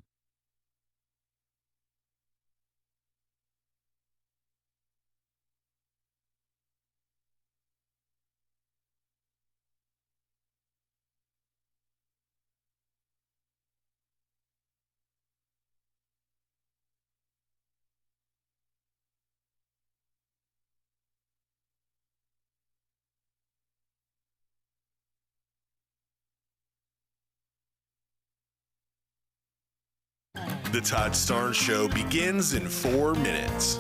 Speaker 21: The Todd Starnes Show begins in 4 minutes.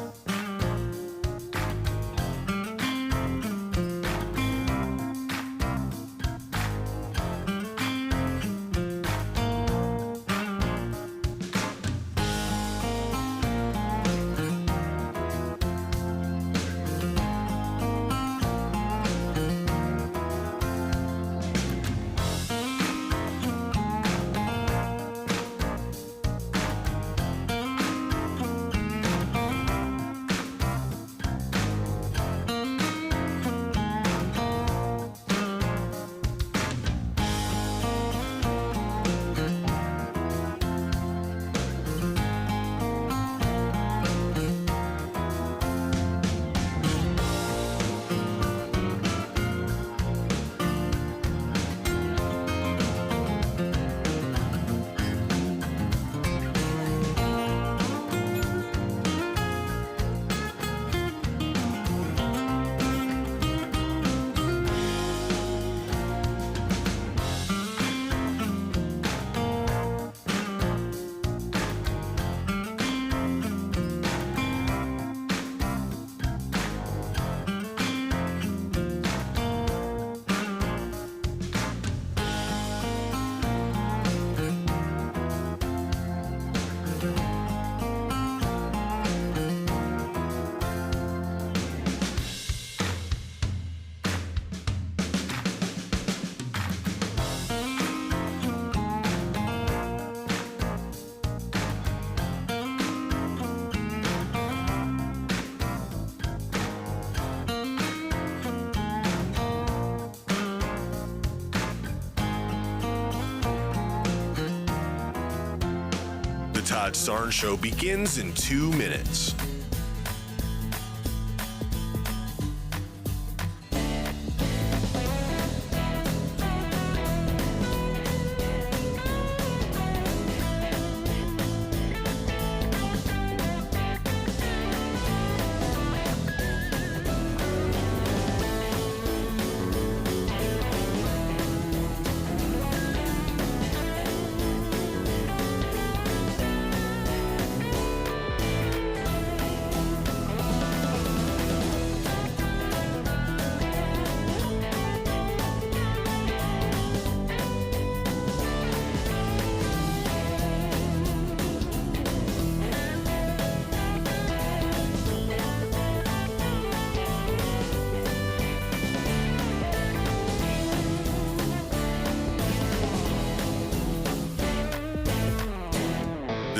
Speaker 21: Todd Starnes Show begins in 2 minutes.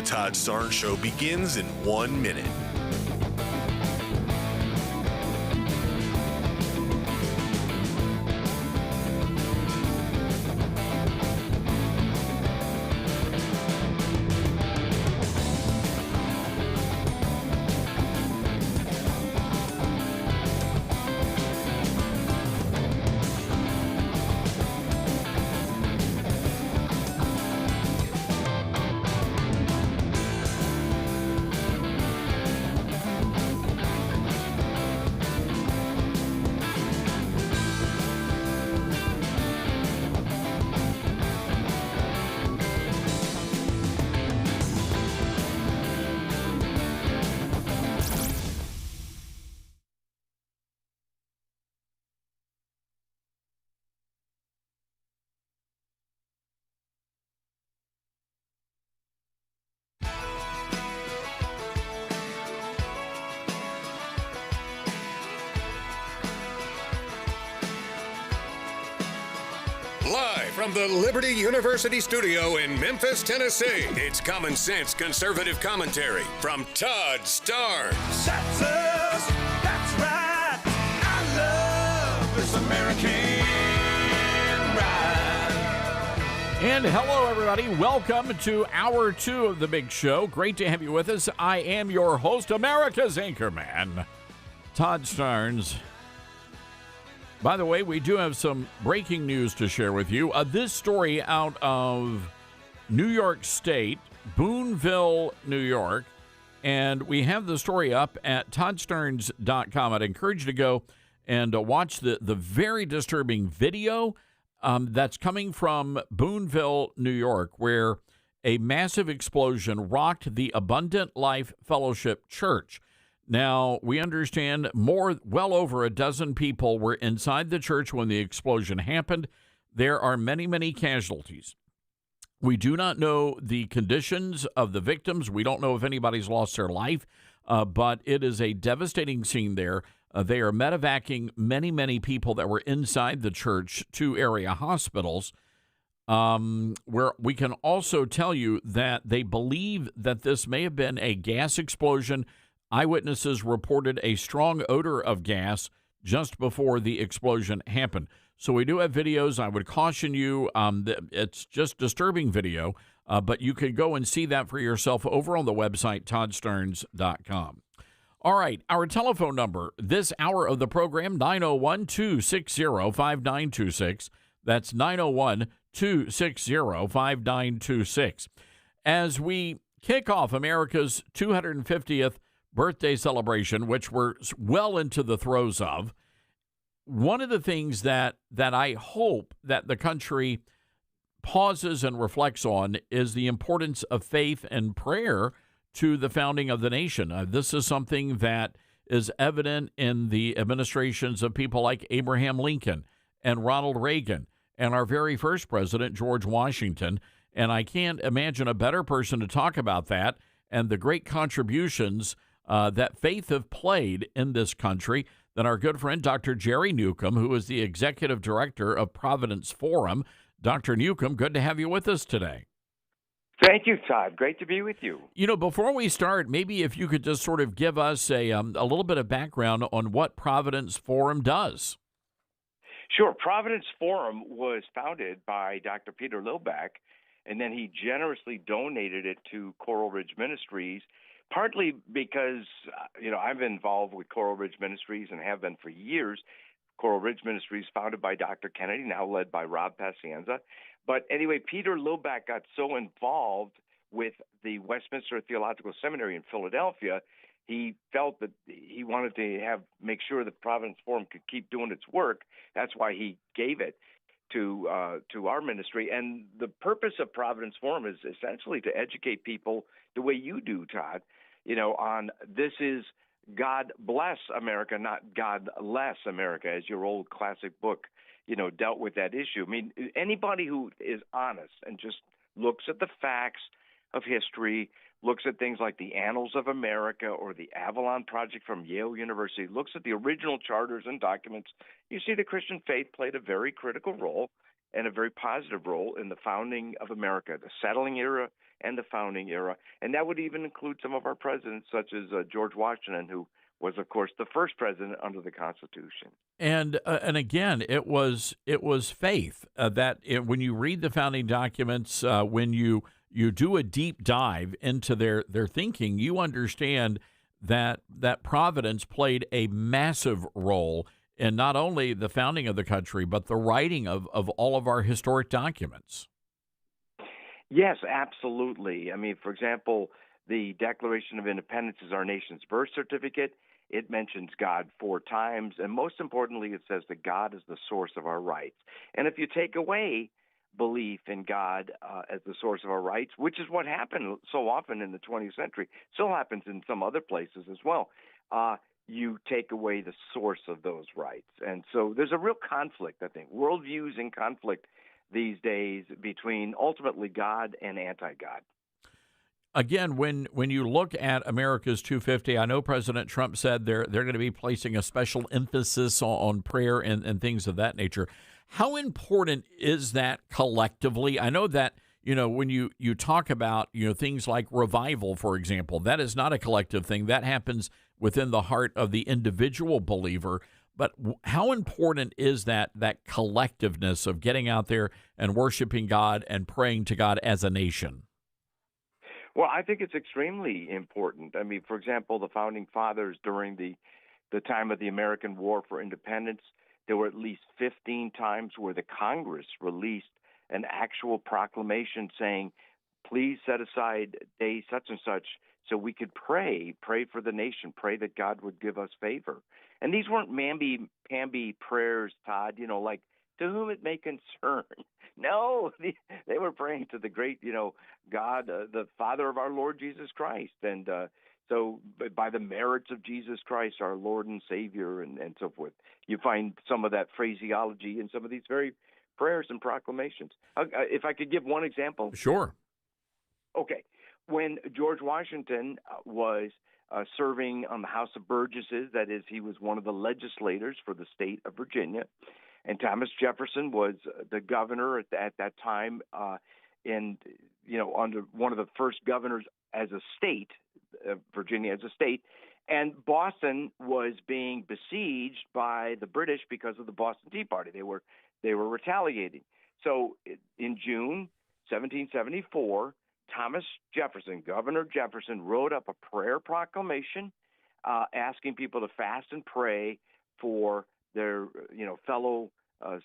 Speaker 21: Todd Starnes Show begins in 1 minute.
Speaker 4: Live from the Liberty University studio in Memphis, Tennessee, it's common sense conservative commentary from Todd Starnes.
Speaker 15: That's us. That's right. I love this American ride.
Speaker 3: And hello, everybody. Welcome to Hour 2 of The Big Show. Great to have you with us. I am your host, America's Anchorman, Todd Starnes. By the way, we do have some breaking news to share with you. This story out of New York State, Boonville, New York. And we have the story up at ToddStarnes.com. I'd encourage you to go and watch the very disturbing video that's coming from Boonville, New York, where a massive explosion rocked the Abundant Life Fellowship Church. Now, we understand well over a dozen people were inside the church when the explosion happened. There are many, many casualties. We do not know the conditions of the victims. We don't know if anybody's lost their life, but it is a devastating scene there. They are medevacing many, many people that were inside the church to area hospitals, where we can also tell you that they believe that this may have been a gas explosion. Eyewitnesses reported a strong odor of gas just before the explosion happened. So we do have videos. I would caution you, it's just disturbing video, but you can go and see that for yourself over on the website, ToddStarnes.com. All right, our telephone number this hour of the program, 901-260-5926. That's 901-260-5926. As we kick off America's 250th birthday celebration, which we're well into the throes of, one of the things that I hope that the country pauses and reflects on is the importance of faith and prayer to the founding of the nation. This is something that is evident in the administrations of people like Abraham Lincoln and Ronald Reagan and our very first president, George Washington. And I can't imagine a better person to talk about that and the great contributions that faith have played in this country than our good friend, Dr. Jerry Newcomb, who is the executive director of Providence Forum. Dr. Newcomb, good to have you with us today.
Speaker 7: Thank you, Todd. Great to be with you.
Speaker 3: You know, before we start, maybe if you could just sort of give us a little bit of background on what Providence Forum does.
Speaker 7: Sure. Providence Forum was founded by Dr. Peter Lillback, and then he generously donated it to Coral Ridge Ministries, partly because, I'm involved with Coral Ridge Ministries and have been for years. Coral Ridge Ministries, founded by Dr. Kennedy, now led by Rob Pacienza. But anyway, Peter Lillback got so involved with the Westminster Theological Seminary in Philadelphia, he felt that he wanted to make sure that Providence Forum could keep doing its work. That's why he gave it to our ministry. And the purpose of Providence Forum is essentially to educate people the way you do, Todd, on this is God bless America, not God less America, as your old classic book, dealt with that issue. I mean, anybody who is honest and just looks at the facts of history, looks at things like the Annals of America or the Avalon Project from Yale University, looks at the original charters and documents, you see the Christian faith played a very critical role and a very positive role in the founding of America, the settling era and the founding era. And that would even include some of our presidents, such as George Washington, who was, of course, the first president under the Constitution.
Speaker 3: And again, it was faith when you read the founding documents, when you do a deep dive into their thinking, you understand that Providence played a massive role in not only the founding of the country, but the writing of all of our historic documents.
Speaker 7: Yes, absolutely. I mean, for example, the Declaration of Independence is our nation's birth certificate. It mentions God 4 times, and most importantly, it says that God is the source of our rights. And if you take away belief in God as the source of our rights, which is what happened so often in the 20th century, still happens in some other places as well, you take away the source of those rights. And so there's a real conflict, I think, worldviews in conflict these days between ultimately God and anti-God.
Speaker 3: Again, when you look at America's 250, I know President Trump said they're going to be placing a special emphasis on prayer and things of that nature. How important is that collectively? I know that, when you talk about, things like revival, for example, that is not a collective thing. That happens within the heart of the individual believer. But how important is that collectiveness of getting out there and worshiping God and praying to God as a nation?
Speaker 7: Well, I think it's extremely important. I mean, for example, the founding fathers during the time of the American War for Independence, there were at least 15 times where the Congress released an actual proclamation saying, please set aside day such and such so we could pray for the nation, pray that God would give us favor. And these weren't mamby-pamby prayers, Todd, like, to whom it may concern. No, they were praying to the great, God, the Father of our Lord Jesus Christ. And so by the merits of Jesus Christ, our Lord and Savior, and so forth, you find some of that phraseology in some of these very prayers and proclamations. If I could give one example.
Speaker 3: Sure.
Speaker 7: Okay. When George Washington was serving on the House of Burgesses, that is, he was one of the legislators for the state of Virginia, and Thomas Jefferson was the governor at that time, under one of the first governors as a state, Virginia as a state, and Boston was being besieged by the British because of the Boston Tea Party. They were retaliating. So in June 1774, Thomas Jefferson, Governor Jefferson, wrote up a prayer proclamation asking people to fast and pray for their, fellow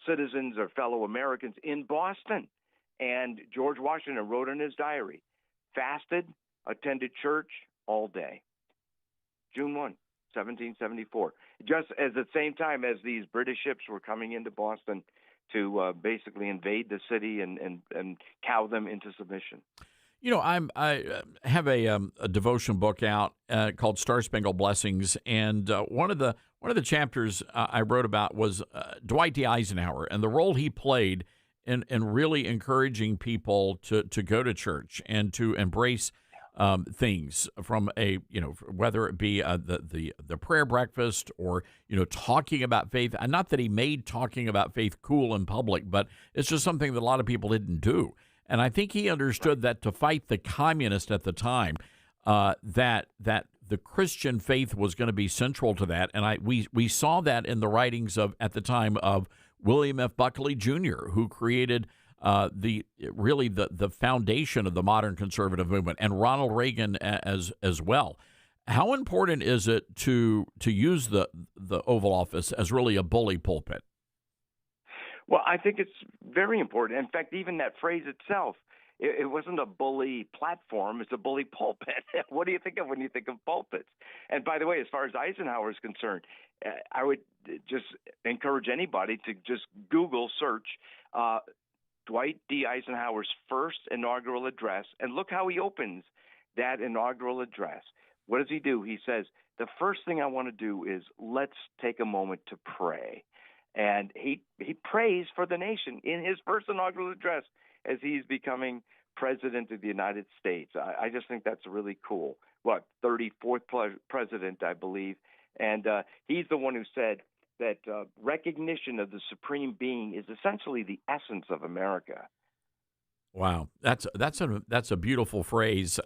Speaker 7: citizens or fellow Americans in Boston. And George Washington wrote in his diary, fasted, attended church all day. June 1, 1774. Just at the same time as these British ships were coming into Boston to basically invade the city and cow them into submission.
Speaker 3: I have a devotion book out called Star Spangled Blessings, and one of the chapters I wrote about was Dwight D. Eisenhower and the role he played in really encouraging people to go to church and to embrace things from whether it be the prayer breakfast or talking about faith. And not that he made talking about faith cool in public, but it's just something that a lot of people didn't do. And I think he understood that to fight the communists at the time, that the Christian faith was going to be central to that. And we saw that in the writings at the time of William F. Buckley Jr., who created the foundation of the modern conservative movement, and Ronald Reagan as well. How important is it to use the Oval Office as really a bully pulpit?
Speaker 7: Well, I think it's very important. In fact, even that phrase itself, it wasn't a bully platform, it's a bully pulpit. What do you think of when you think of pulpits? And by the way, as far as Eisenhower is concerned, I would just encourage anybody to just Google search Dwight D. Eisenhower's first inaugural address and look how he opens that inaugural address. What does he do? He says, the first thing I want to do is let's take a moment to pray. And he prays for the nation in his first inaugural address as he's becoming president of the United States. I just think that's really cool. 34th president, I believe. And he's the one who said that recognition of the supreme being is essentially the essence of America.
Speaker 3: Wow, that's a beautiful phrase.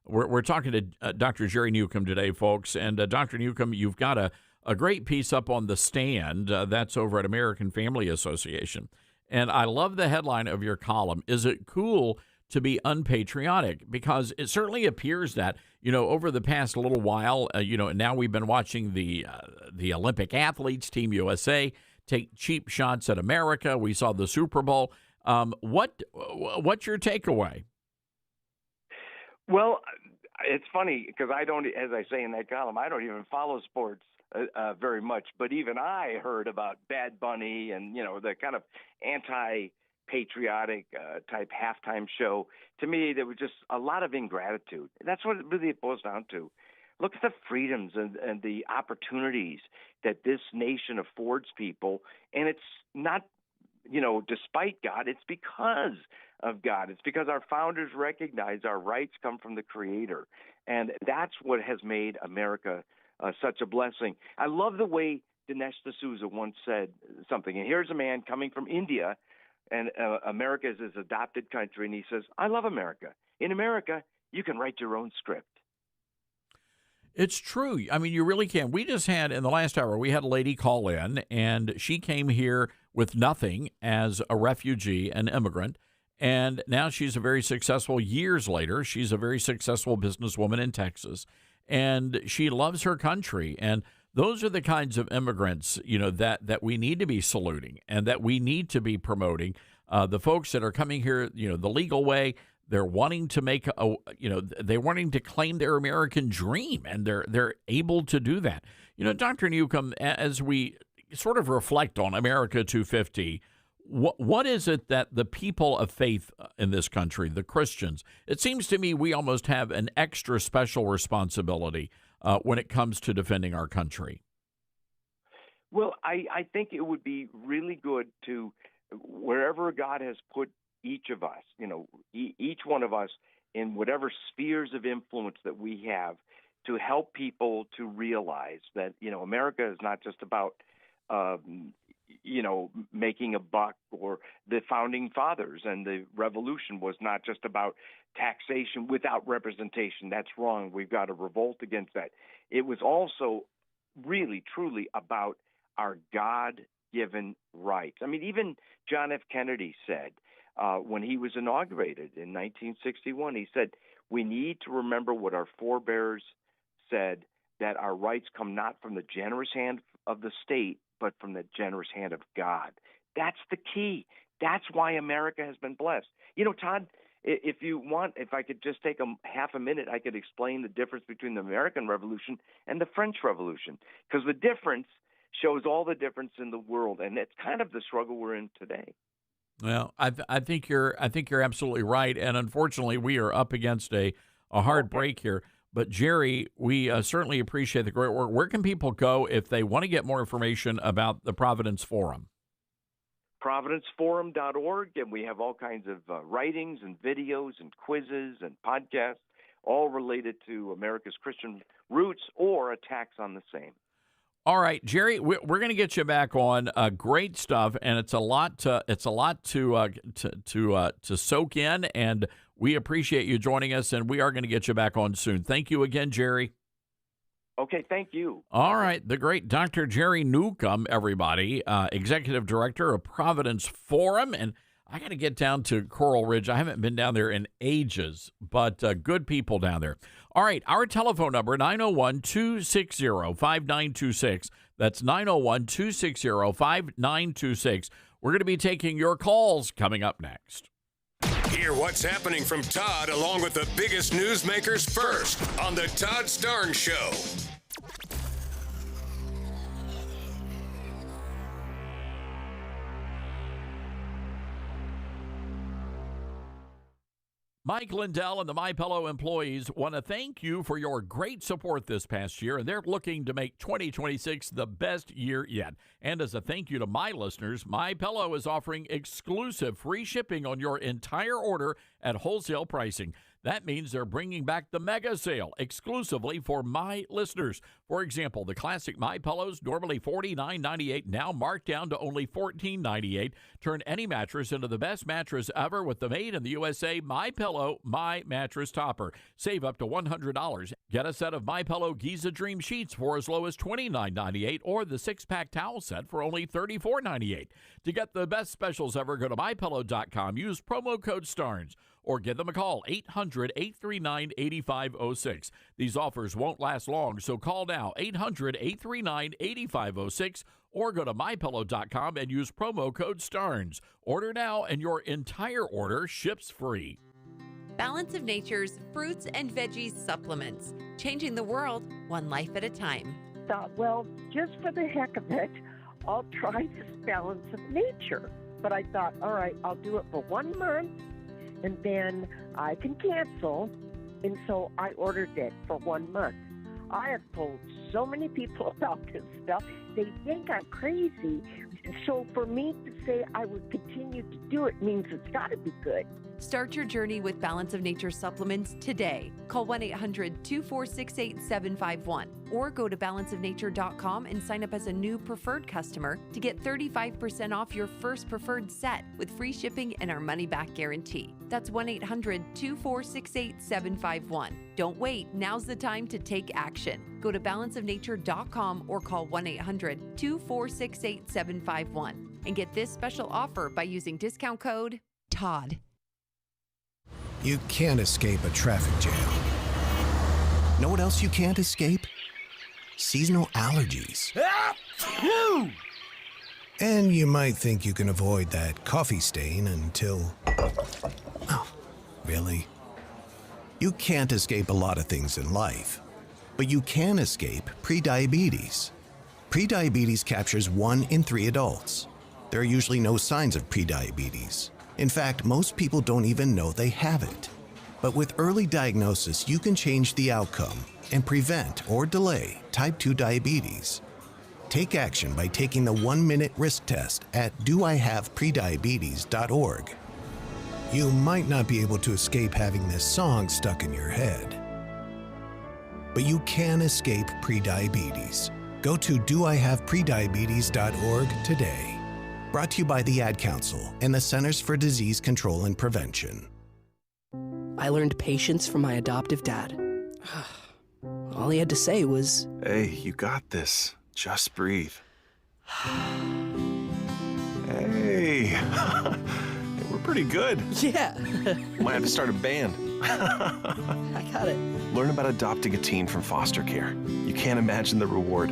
Speaker 3: We're talking to Dr. Jerry Newcomb today, folks. And Dr. Newcomb, you've got a great piece up on The Stand. That's over at American Family Association. And I love the headline of your column. Is it cool to be unpatriotic? Because it certainly appears that, over the past little while, now we've been watching the Olympic athletes, Team USA, take cheap shots at America. We saw the Super Bowl. What's your takeaway?
Speaker 7: Well, it's funny because I don't, as I say in that column, I don't even follow sports very much. But even I heard about Bad Bunny and, the kind of anti-patriotic type halftime show. To me, there was just a lot of ingratitude. That's what it really boils down to. Look at the freedoms and the opportunities that this nation affords people. And it's not, despite God, it's because of God. It's because our founders recognize our rights come from the Creator. And that's what has made America such a blessing. I love the way Dinesh D'Souza once said something, and here's a man coming from India, and America is his adopted country, and he says, I love America. In America, you can write your own script.
Speaker 3: It's true. I mean, you really can. We just had, in the last hour, we had a lady call in, and she came here with nothing as a refugee, an immigrant, and now she's a very successful, years later, she's a very successful businesswoman in Texas, and she loves her country. And those are the kinds of immigrants, that we need to be saluting and that we need to be promoting. The folks that are coming here, the legal way, they're wanting to make they're wanting to claim their American dream, and they're able to do that. Dr. Newcomb, as we sort of reflect on America 250, what is it that the people of faith in this country, the Christians, it seems to me we almost have an extra special responsibility when it comes to defending our country?
Speaker 7: Well, I think it would be really good to, wherever God has put each of us, each one of us in whatever spheres of influence that we have, to help people to realize that, America is not just about, making a buck, or the founding fathers and the revolution was not just about taxation without representation. That's wrong. We've got to revolt against that. It was also really, truly about our God-given rights. I mean, even John F. Kennedy said, when he was inaugurated in 1961, he said, we need to remember what our forebears said, that our rights come not from the generous hand of the state, but from the generous hand of God. That's the key. That's why America has been blessed. Todd, if I could just take half a minute, I could explain the difference between the American Revolution and the French Revolution, because the difference shows all the difference in the world, and it's kind of the struggle we're in today.
Speaker 3: Well, I think you're absolutely right, and unfortunately, we are up against a hard break here. But Jerry, we certainly appreciate the great work. Where can people go if they want to get more information about the Providence Forum?
Speaker 7: ProvidenceForum.org, and we have all kinds of writings and videos and quizzes and podcasts, all related to America's Christian roots or attacks on the same.
Speaker 3: All right, Jerry, we're going to get you back on. Great stuff, and it's a lot to soak in, and we appreciate you joining us, and we are going to get you back on soon. Thank you again, Jerry.
Speaker 7: Okay, thank you.
Speaker 3: All right, the great Dr. Jerry Newcomb, everybody, Executive Director of Providence Forum, and I got to get down to Coral Ridge. I haven't been down there in ages, but good people down there. All right, our telephone number, 901-260-5926. That's 901-260-5926. We're going to be taking your calls coming up next.
Speaker 4: Hear what's happening from Todd along with the biggest newsmakers first on the Todd Starnes Show.
Speaker 3: Mike Lindell and the MyPillow employees want to thank you for your great support this past year, and they're looking to make 2026 the best year yet. And as a thank you to my listeners, MyPillow is offering exclusive free shipping on your entire order at wholesale pricing. That means they're bringing back the mega sale exclusively for my listeners. For example, the classic My Pillows, normally $49.98, now marked down to only $14.98. Turn any mattress into the best mattress ever with the made in the USA My Pillow My Mattress Topper. Save up to $100. Get a set of My Pillow Giza Dream Sheets for as low as $29.98, or the 6-pack towel set for only $34.98. To get the best specials ever, go to MyPillow.com. Use promo code STARNS. Or give them a call, 800-839-8506. These offers won't last long, so call now, 800-839-8506, or go to MyPillow.com and use promo code STARNS. Order now, and your entire order ships free.
Speaker 5: Balance of Nature's fruits and veggies supplements, changing the world one life at a time.
Speaker 9: Thought, well, just for the heck of it, I'll try this Balance of Nature. But I thought, all right, I'll do it for 1 month, and then I can cancel. And so I ordered it for 1 month. I have told so many people about this stuff. They think I'm crazy. So for me to say I would continue to do it means it's got to be good.
Speaker 5: Start your journey with Balance of Nature supplements today. Call 1-800-246-8751 or go to balanceofnature.com and sign up as a new preferred customer to get 35% off your first preferred set with free shipping and our money-back guarantee. That's 1-800-246-8751. Don't wait. Now's the time to take action. Go to balanceofnature.com or call 1-800-246-8751 and get this special offer by using discount code TODD.
Speaker 6: You can't escape a traffic jam. Know what else you can't escape? Seasonal allergies. And you might think you can avoid that coffee stain until... Oh, really? You can't escape a lot of things in life, but you can escape prediabetes. Prediabetes captures 1 in 3 adults. There are usually no signs of prediabetes. In fact, most people don't even know they have it. But with early diagnosis, you can change the outcome and prevent or delay type 2 diabetes. Take action by taking the 1-minute risk test at doihaveprediabetes.org. You might not be able to escape having this song stuck in your head, but you can escape prediabetes. Go to doihaveprediabetes.org today. Brought to you by the Ad Council and the Centers for Disease Control and Prevention.
Speaker 8: I learned patience from my adoptive dad. All he had to say was,
Speaker 11: "Hey, you got this. Just breathe." Hey, we're pretty good.
Speaker 8: Yeah.
Speaker 11: Might have to start a band.
Speaker 8: I got it.
Speaker 11: Learn about adopting a teen from foster care. You can't imagine the reward.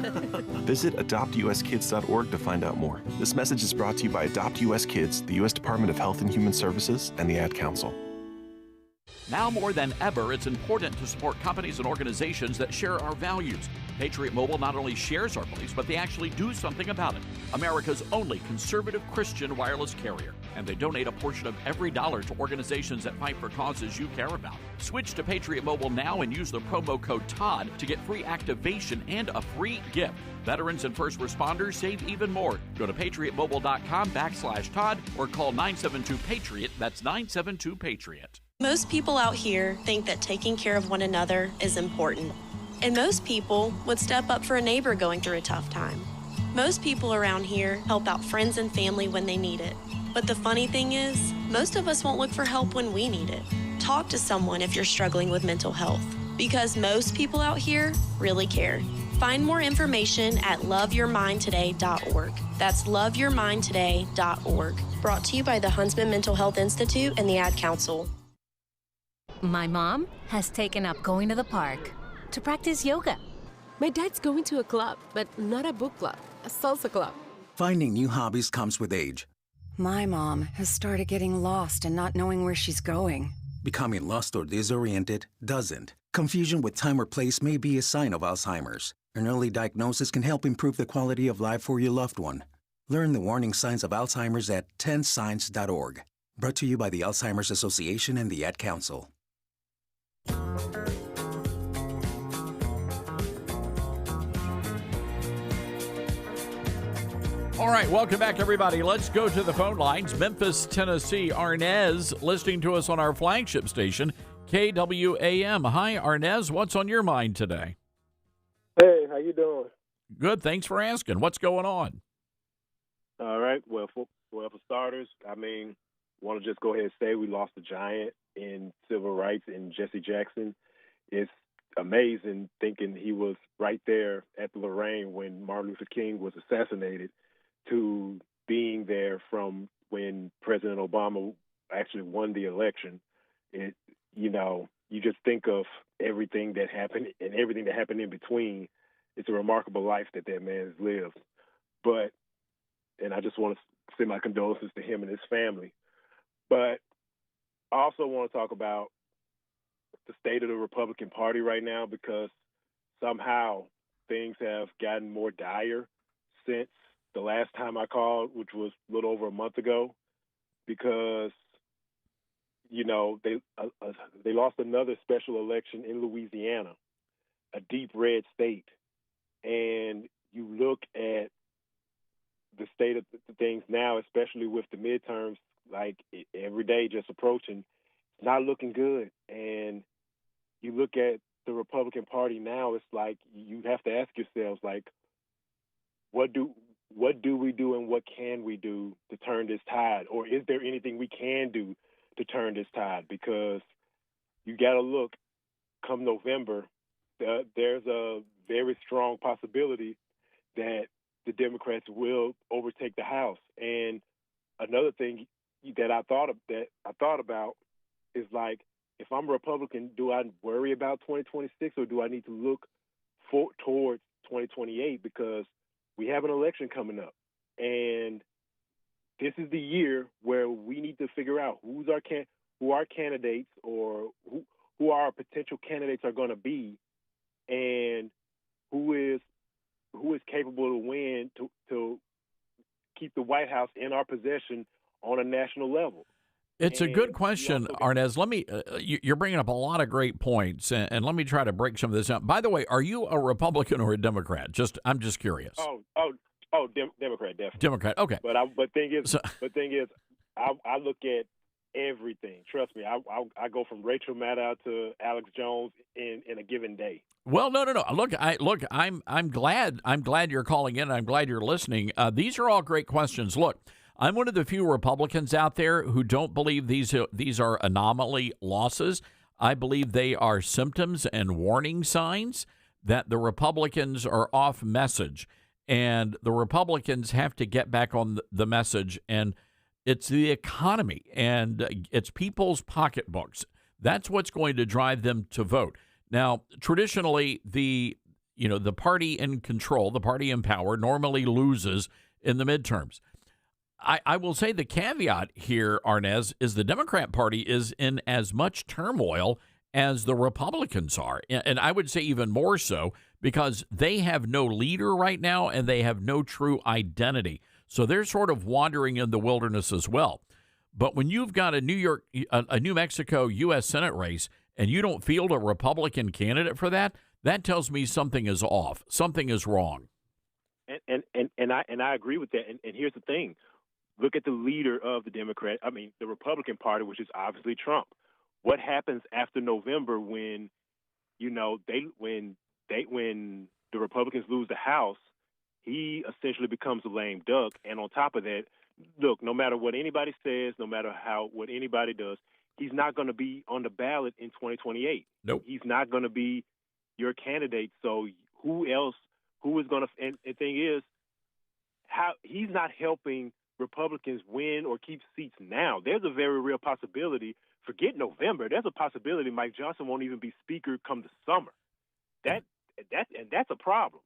Speaker 11: Visit adoptuskids.org to find out more. This message is brought to you by Adopt US Kids, the U.S. Department of Health and Human Services, and the Ad Council.
Speaker 3: Now more than ever, it's important to support companies and organizations that share our values. Patriot Mobile not only shares our beliefs, but they actually do something about it. America's only conservative Christian wireless carrier. And they donate a portion of every dollar to organizations that fight for causes you care about. Switch to Patriot Mobile now and use the promo code TODD to get free activation and a free gift. Veterans and first responders save even more. Go to patriotmobile.com/TODD or call 972-PATRIOT. That's 972-PATRIOT.
Speaker 22: Most people out here think that taking care of one another is important. And most people would step up for a neighbor going through a tough time. Most people around here help out friends and family when they need it. But the funny thing is, most of us won't look for help when we need it. Talk to someone if you're struggling with mental health, because most people out here really care. Find more information at loveyourmindtoday.org. That's loveyourmindtoday.org. Brought to you by the Huntsman Mental Health Institute and the Ad Council.
Speaker 23: My mom has taken up going to the park to practice yoga.
Speaker 24: My dad's going to a club, but not a book club, a salsa club.
Speaker 25: Finding new hobbies comes with age.
Speaker 27: My mom has started getting lost and not knowing where she's going.
Speaker 25: Becoming lost or disoriented doesn't. Confusion with time or place may be a sign of Alzheimer's. An early diagnosis can help improve the quality of life for your loved one. Learn the warning signs of Alzheimer's at 10signs.org. Brought to you by the Alzheimer's Association and the Ad Council.
Speaker 3: All right, welcome back, everybody. Let's go to the phone lines. Memphis, Tennessee. Arnez listening to us on our flagship station, KWAM. Hi, Arnez. What's on your mind today?
Speaker 28: Hey, how you doing?
Speaker 3: Good. Thanks for asking. What's going on?
Speaker 28: All right. Well, for starters, I mean, want to just go ahead and say we lost a giant in civil rights in Jesse Jackson. It's amazing thinking he was right there at the Lorraine when Martin Luther King was assassinated, to being there from when President Obama actually won the election. It, you know, you just think of everything that happened and everything that happened in between. It's a remarkable life that man has lived. But, and I just want to send my condolences to him and his family. But I also want to talk about the state of the Republican Party right now, because somehow things have gotten more dire since the last time I called, which was a little over a month ago, because, you know, they lost another special election in Louisiana, a deep red state. And you look at the state of the things now, especially with the midterms, like every day just approaching, not looking good. And you look at the Republican Party now, it's like you have to ask yourselves, like, what do we do and what can we do to turn this tide? Or is there anything we can do to turn this tide? Because you got to look, come November, there's a very strong possibility that the Democrats will overtake the House. And another thing that I thought about is, like, if I'm a Republican, do I worry about 2026 or do I need to look towards 2028? Because we have an election coming up, and this is the year where we need to figure out who our candidates or who our potential candidates are going to be, and who is capable to win to keep the White House in our possession on a national level.
Speaker 3: It's a good question, Arnez. Let me. You're bringing up a lot of great points, and let me try to break some of this up. By the way, are you a Republican or a Democrat? I'm just curious.
Speaker 28: Democrat, definitely.
Speaker 3: Democrat, okay.
Speaker 28: But thing is, I look at everything. Trust me, I go from Rachel Maddow to Alex Jones in a given day.
Speaker 3: Well, no. Look, I'm glad you're calling in. I'm glad you're listening. These are all great questions. Look, I'm one of the few Republicans out there who don't believe these are anomaly losses. I believe they are symptoms and warning signs that the Republicans are off message, and the Republicans have to get back on the message. And it's the economy and it's people's pocketbooks. That's what's going to drive them to vote. Now, traditionally, the party in control, the party in power, normally loses in the midterms. I will say the caveat here, Arnez, is the Democrat Party is in as much turmoil as the Republicans are. And I would say even more so because they have no leader right now and they have no true identity. So they're sort of wandering in the wilderness as well. But when you've got a New Mexico U.S. Senate race and you don't field a Republican candidate for that, that tells me something is off. Something is wrong.
Speaker 28: And I agree with that. And here's the thing. Look at the leader of the Republican Party, which is obviously Trump. What happens after November when the Republicans lose the House? He essentially becomes a lame duck. And on top of that, look, no matter what anybody says, no matter what anybody does, he's not going to be on the ballot in 2028.
Speaker 3: Nope.
Speaker 28: He's not going to be your candidate. So who is going to? And the thing is, he's not helping Republicans win or keep seats now. There's a very real possibility. Forget November. There's a possibility Mike Johnson won't even be speaker come the summer. That's a problem.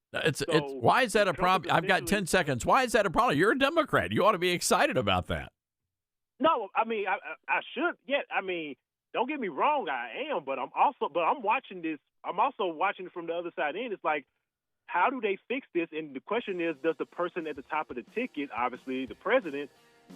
Speaker 3: Why is that a problem? I've got 10 seconds. Why is that a problem? You're a Democrat. You ought to be excited about that.
Speaker 28: No, I mean I should. Yeah, I mean, don't get me wrong, I am, but I'm watching this. I'm also watching it from the other side in. It's like, how do they fix this? And the question is, does the person at the top of the ticket, obviously the president,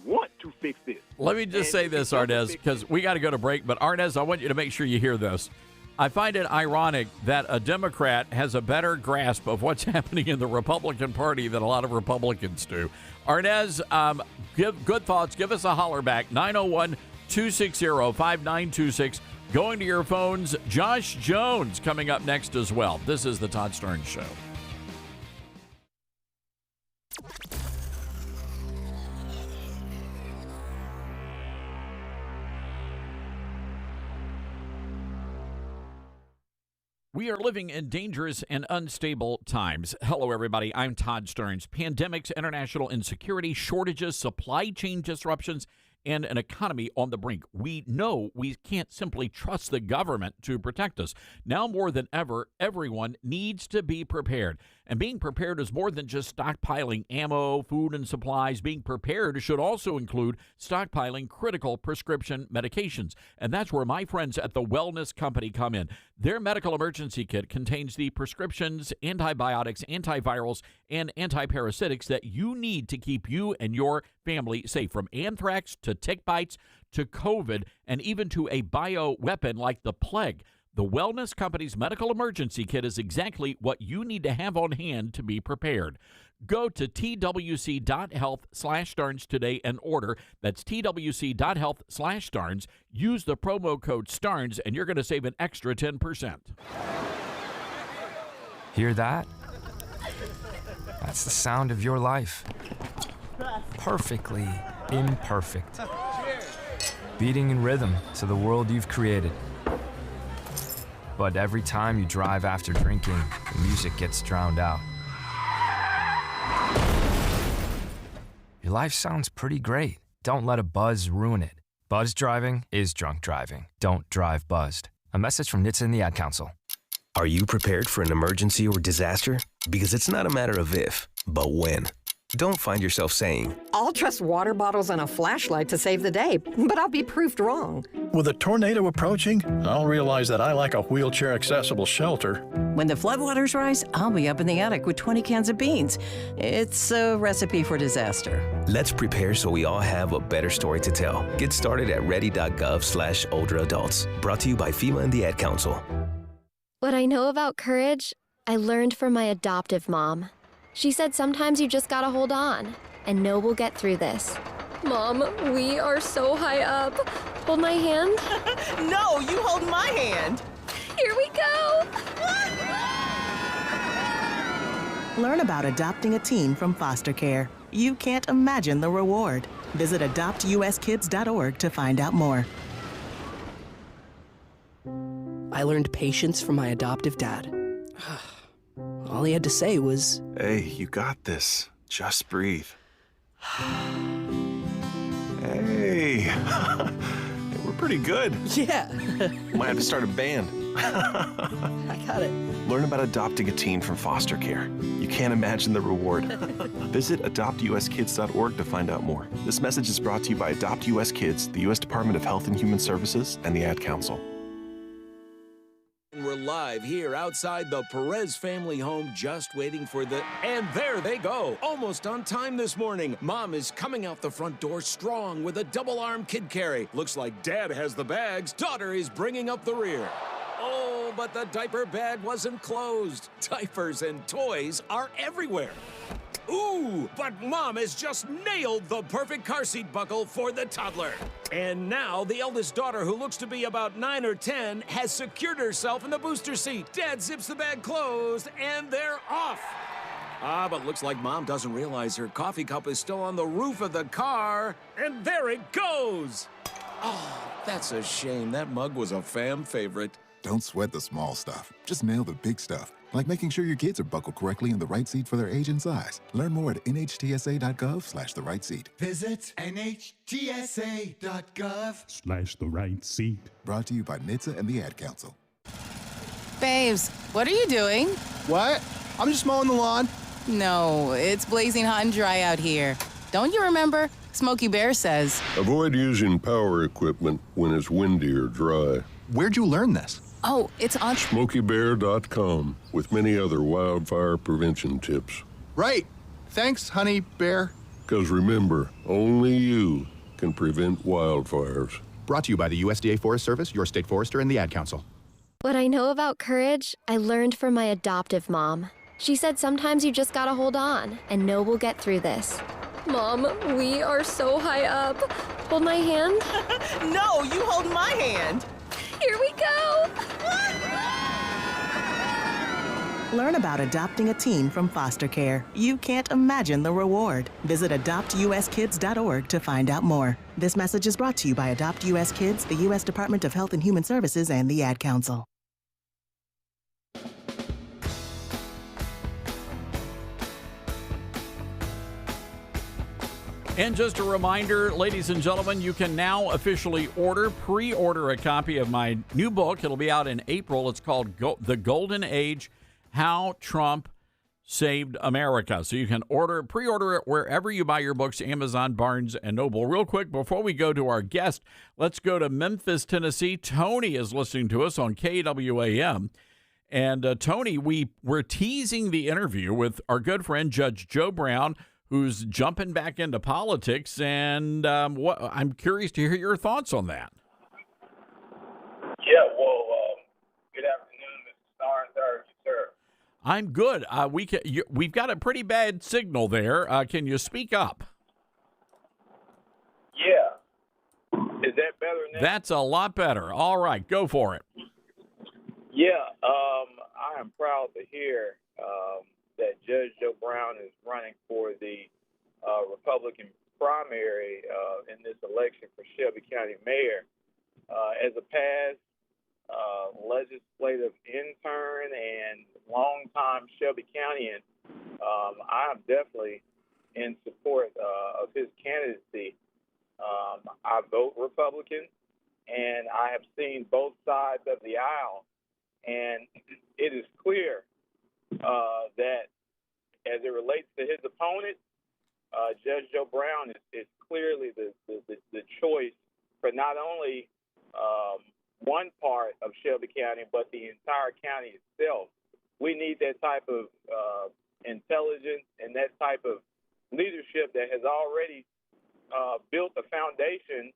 Speaker 28: want to fix this?
Speaker 3: Let me just say this, Arnez, because we got to go to break. But Arnez, I want you to make sure you hear this. I find it ironic that a Democrat has a better grasp of what's happening in the Republican Party than a lot of Republicans do. Arnez, give good thoughts. Give us a holler back. 901-260-5926. Going to your phones. Josh Jones coming up next as well. This is the Todd Starnes Show. We are living in dangerous and unstable times. Hello, everybody. I'm Todd Starnes. Pandemics, international insecurity, shortages, supply chain disruptions, and an economy on the brink. We know we can't simply trust the government to protect us. Now more than ever, everyone needs to be prepared. And being prepared is more than just stockpiling ammo, food, and supplies. Being prepared should also include stockpiling critical prescription medications. And that's where my friends at the Wellness Company come in. Their medical emergency kit contains the prescriptions, antibiotics, antivirals, and antiparasitics that you need to keep you and your family safe, from anthrax to tick bites to COVID and even to a bioweapon like the plague. The Wellness Company's medical emergency kit is exactly what you need to have on hand to be prepared. Go to twc.health/starns today and order. That's twc.health/starns. Use the promo code STARNS, and you're going to save an extra 10%.
Speaker 1: Hear that? That's the sound of your life. Perfectly imperfect. Beating in rhythm to the world you've created. But every time you drive after drinking, the music gets drowned out. Your life sounds pretty great. Don't let a buzz ruin it. Buzz driving is drunk driving. Don't drive buzzed. A message from NHTSA and the Ad Council.
Speaker 2: Are you prepared for an emergency or disaster? Because it's not a matter of if, but when. Don't find yourself saying,
Speaker 10: I'll trust water bottles and a flashlight to save the day, but I'll be proved wrong.
Speaker 14: With a tornado approaching, I'll realize that I lack a wheelchair-accessible shelter.
Speaker 12: When the floodwaters rise, I'll be up in the attic with 20 cans of beans. It's a recipe for disaster.
Speaker 2: let's prepare so we all have a better story to tell. Get started at ready.gov/older adults. Brought to you by FEMA and the Ad Council.
Speaker 13: What I know about courage, I learned from my adoptive mom. She said sometimes you just gotta hold on and know we'll get through this. Mom, we are so high up. Hold my hand.
Speaker 16: No, you hold my hand.
Speaker 13: Here we go.
Speaker 16: Learn about adopting a teen from foster care. You can't imagine the reward. Visit adoptuskids.org to find out more.
Speaker 8: I learned patience from my adoptive dad. All he had to say was,
Speaker 11: Hey, you got this. Just breathe. Hey, we're pretty good.
Speaker 8: Yeah.
Speaker 11: Might have to start a band.
Speaker 8: I got it.
Speaker 11: Learn about adopting a teen from foster care. You can't imagine the reward. Visit adoptuskids.org to find out more. This message is brought to you by Adopt US Kids, the U.S. Department of Health and Human Services, and the Ad Council.
Speaker 17: We're live here outside the Perez family home, just waiting for the... And there they go, almost on time this morning. Mom is coming out the front door strong with a double-arm kid carry. Looks like Dad has the bags. Daughter is bringing up the rear. Oh, but the diaper bag wasn't closed. Diapers and toys are everywhere. Ooh, but Mom has just nailed the perfect car seat buckle for the toddler. And now the eldest daughter, who looks to be about 9 or 10, has secured herself in the booster seat. Dad zips the bag closed, and they're off. But looks like Mom doesn't realize her coffee cup is still on the roof of the car. And there it goes. Oh, that's a shame. That mug was a fam favorite.
Speaker 26: Don't sweat the small stuff. Just nail the big stuff. Like making sure your kids are buckled correctly in the right seat for their age and size. Learn more at nhtsa.gov/the right seat.
Speaker 15: Visit nhtsa.gov/the right seat.
Speaker 26: Brought to you by NHTSA and the Ad Council.
Speaker 29: Babes, what are you doing?
Speaker 19: What? I'm just mowing the lawn.
Speaker 29: No, it's blazing hot and dry out here. Don't you remember? Smokey Bear says,
Speaker 30: avoid using power equipment when it's windy or dry.
Speaker 19: Where'd you learn this?
Speaker 29: oh, it's on...
Speaker 30: SmokeyBear.com with many other wildfire prevention tips.
Speaker 19: Right. Thanks, Honey Bear.
Speaker 30: Because remember, only you can prevent wildfires.
Speaker 19: Brought to you by the USDA Forest Service, your state forester, and the Ad Council.
Speaker 13: What I know about courage, I learned from my adoptive mom. She said sometimes you just gotta hold on and know we'll get through this. Mom, we are so high up. Hold my hand.
Speaker 16: No, you hold my hand.
Speaker 13: Here we go.
Speaker 16: Learn about adopting a teen from foster care. You can't imagine the reward. Visit adoptuskids.org to find out more. This message is brought to you by Adopt US Kids, the U.S. Department of Health and Human Services, and the Ad Council.
Speaker 3: And just a reminder, ladies and gentlemen, you can now officially pre-order a copy of my new book. It'll be out in April. It's called The Golden Age, How Trump Saved America. So you can pre-order it wherever you buy your books, Amazon, Barnes & Noble. Real quick, before we go to our guest, let's go to Memphis, Tennessee. Tony is listening to us on KWAM. And Tony, we're teasing the interview with our good friend, Judge Joe Brown, who's jumping back into politics, and I'm curious to hear your thoughts on that.
Speaker 31: Yeah, well, good afternoon, Mr. Starnes. How are you, sir?
Speaker 3: I'm good. We've got a pretty bad signal there. Can you speak up?
Speaker 4: Yeah. Is that better now?
Speaker 3: That's a lot better. All right, go for it.
Speaker 4: Yeah. I am proud to hear that Judge Joe Brown is running for the Republican primary in this election for Shelby County Mayor. As a past legislative intern and longtime Shelby Countyan, I am definitely in support of his candidacy. I vote Republican, and I have seen both sides of the aisle, and it is clear that as it relates to his opponent, Judge Joe Brown is clearly the choice for not only one part of Shelby County, but the entire county itself. We need that type of intelligence and that type of leadership that has already built a foundation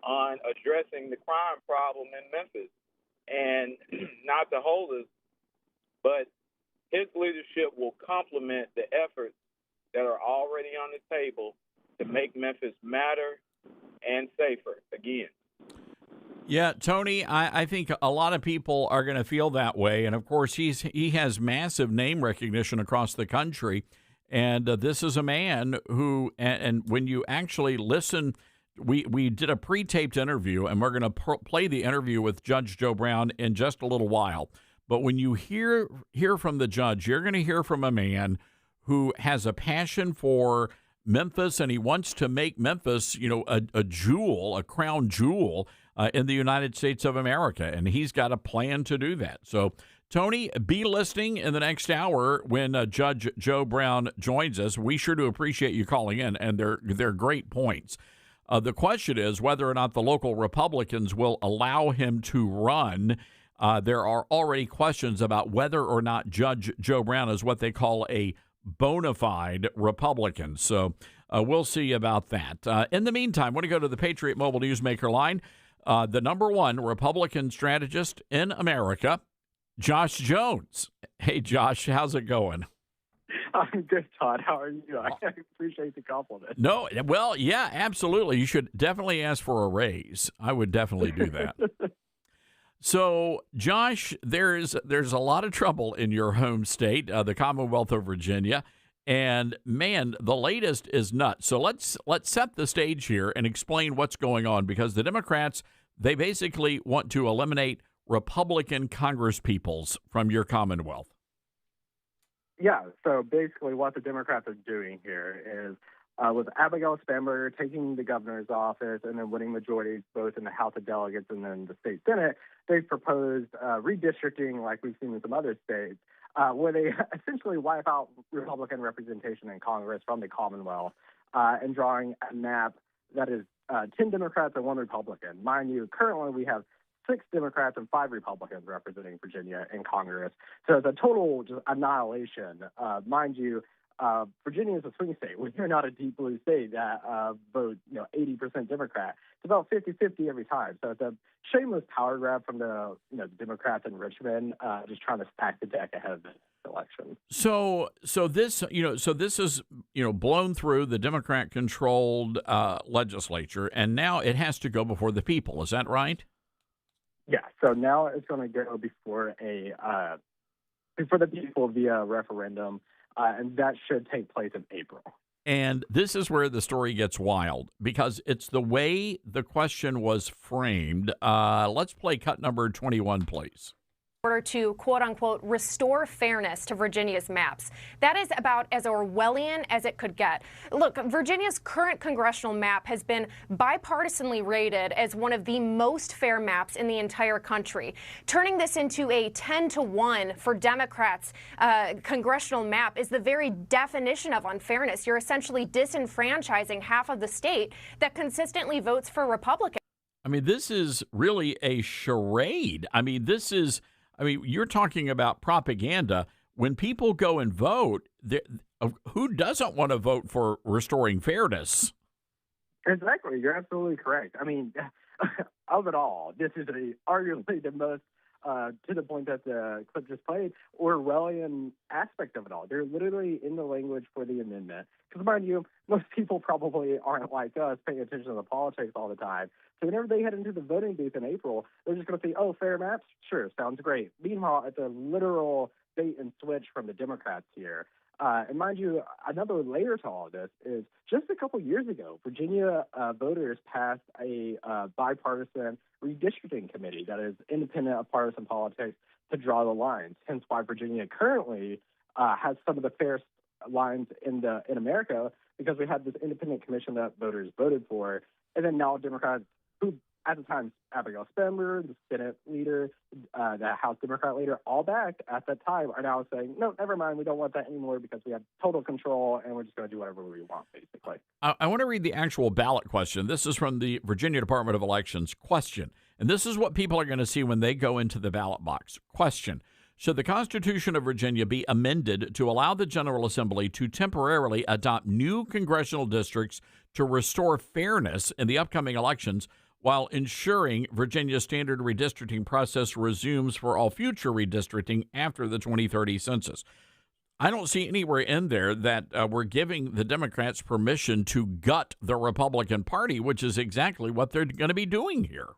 Speaker 4: on addressing the crime problem in Memphis. And not to hold us, but his leadership will complement the efforts that are already on the table to make Memphis matter and safer again.
Speaker 3: Yeah, Tony, I think a lot of people are going to feel that way. And, of course, he has massive name recognition across the country. And this is a man who, and when you actually listen, we did a pre-taped interview, and we're going to play the interview with Judge Joe Brown in just a little while. But when you hear from the judge, you're going to hear from a man who has a passion for Memphis, and he wants to make Memphis, a jewel, a crown jewel in the United States of America, and he's got a plan to do that. So, Tony, be listening in the next hour when Judge Joe Brown joins us. We sure do appreciate you calling in, and they're great points. The question is whether or not the local Republicans will allow him to run. There are already questions about whether or not Judge Joe Brown is what they call a bona fide Republican. So we'll see about that. In the meantime, I want to go to the Patriot Mobile Newsmaker line. The number one Republican strategist in America, Josh Jones. Hey, Josh, how's it going?
Speaker 5: I'm good, Todd. How are you? I appreciate the compliment.
Speaker 3: No, well, yeah, absolutely. You should definitely ask for a raise. I would definitely do that. So, Josh, there's a lot of trouble in your home state, the Commonwealth of Virginia, and man, the latest is nuts. So let's set the stage here and explain what's going on, because the Democrats, they basically want to eliminate Republican congresspeoples from your Commonwealth.
Speaker 5: Yeah, so basically what the Democrats are doing here is with Abigail Spanberger taking the governor's office and then winning majorities both in the House of Delegates and then the state Senate, they've proposed redistricting like we've seen in some other states, where they essentially wipe out Republican representation in Congress from the Commonwealth and drawing a map that is 10 Democrats and 1 Republican. Mind you, currently we have 6 Democrats and 5 Republicans representing Virginia in Congress. So it's a total just annihilation. Mind you, Virginia is a swing state. We're not a deep blue state that vote 80% Democrat. It's about 50-50 every time. So it's a shameless power grab from the Democrats in Richmond, just trying to stack the deck ahead of the election.
Speaker 3: So this is blown through the Democrat-controlled legislature, and now it has to go before the people. Is that right?
Speaker 5: Yeah, so now it's going to go before the people via referendum, and that should take place in April.
Speaker 3: And this is where the story gets wild, because it's the way the question was framed. Let's play cut number 21, please.
Speaker 6: In order to, quote unquote, restore fairness to Virginia's maps. That is about as Orwellian as it could get. Look, Virginia's current congressional map has been bipartisanly rated as one of the most fair maps in the entire country. Turning this into a 10-to-1 for Democrats congressional map is the very definition of unfairness. You're essentially disenfranchising half of the state that consistently votes for Republicans.
Speaker 3: I mean, this is really a charade. You're talking about propaganda. When people go and vote, who doesn't want to vote for restoring fairness?
Speaker 5: Exactly. You're absolutely correct. I mean, of it all, this is arguably the most to the point that the clip just played, Orwellian aspect of it all. They're literally in the language for the amendment. Because mind you, most people probably aren't like us paying attention to the politics all the time. So whenever they head into the voting booth in April, they're just going to say, oh, fair maps? Sure, sounds great. Meanwhile, it's a literal bait and switch from the Democrats here. And mind you, another layer to all of this is just a couple years ago, Virginia voters passed a bipartisan redistricting committee that is independent of partisan politics to draw the lines. Hence why Virginia currently has some of the fairest lines in America, because we had this independent commission that voters voted for. And then now Democrats, who at the time, Abigail Spanberger, the Senate leader, the House Democrat leader, all back at that time are now saying, no, never mind, we don't want that anymore because we have total control and we're just going to do whatever we want, basically.
Speaker 3: I want to read the actual ballot question. This is from the Virginia Department of Elections question. And this is what people are going to see when they go into the ballot box. Question: should the Constitution of Virginia be amended to allow the General Assembly to temporarily adopt new congressional districts to restore fairness in the upcoming elections, while ensuring Virginia's standard redistricting process resumes for all future redistricting after the 2030 census? I don't see anywhere in there that we're giving the Democrats permission to gut the Republican Party, which is exactly what they're going to be doing here.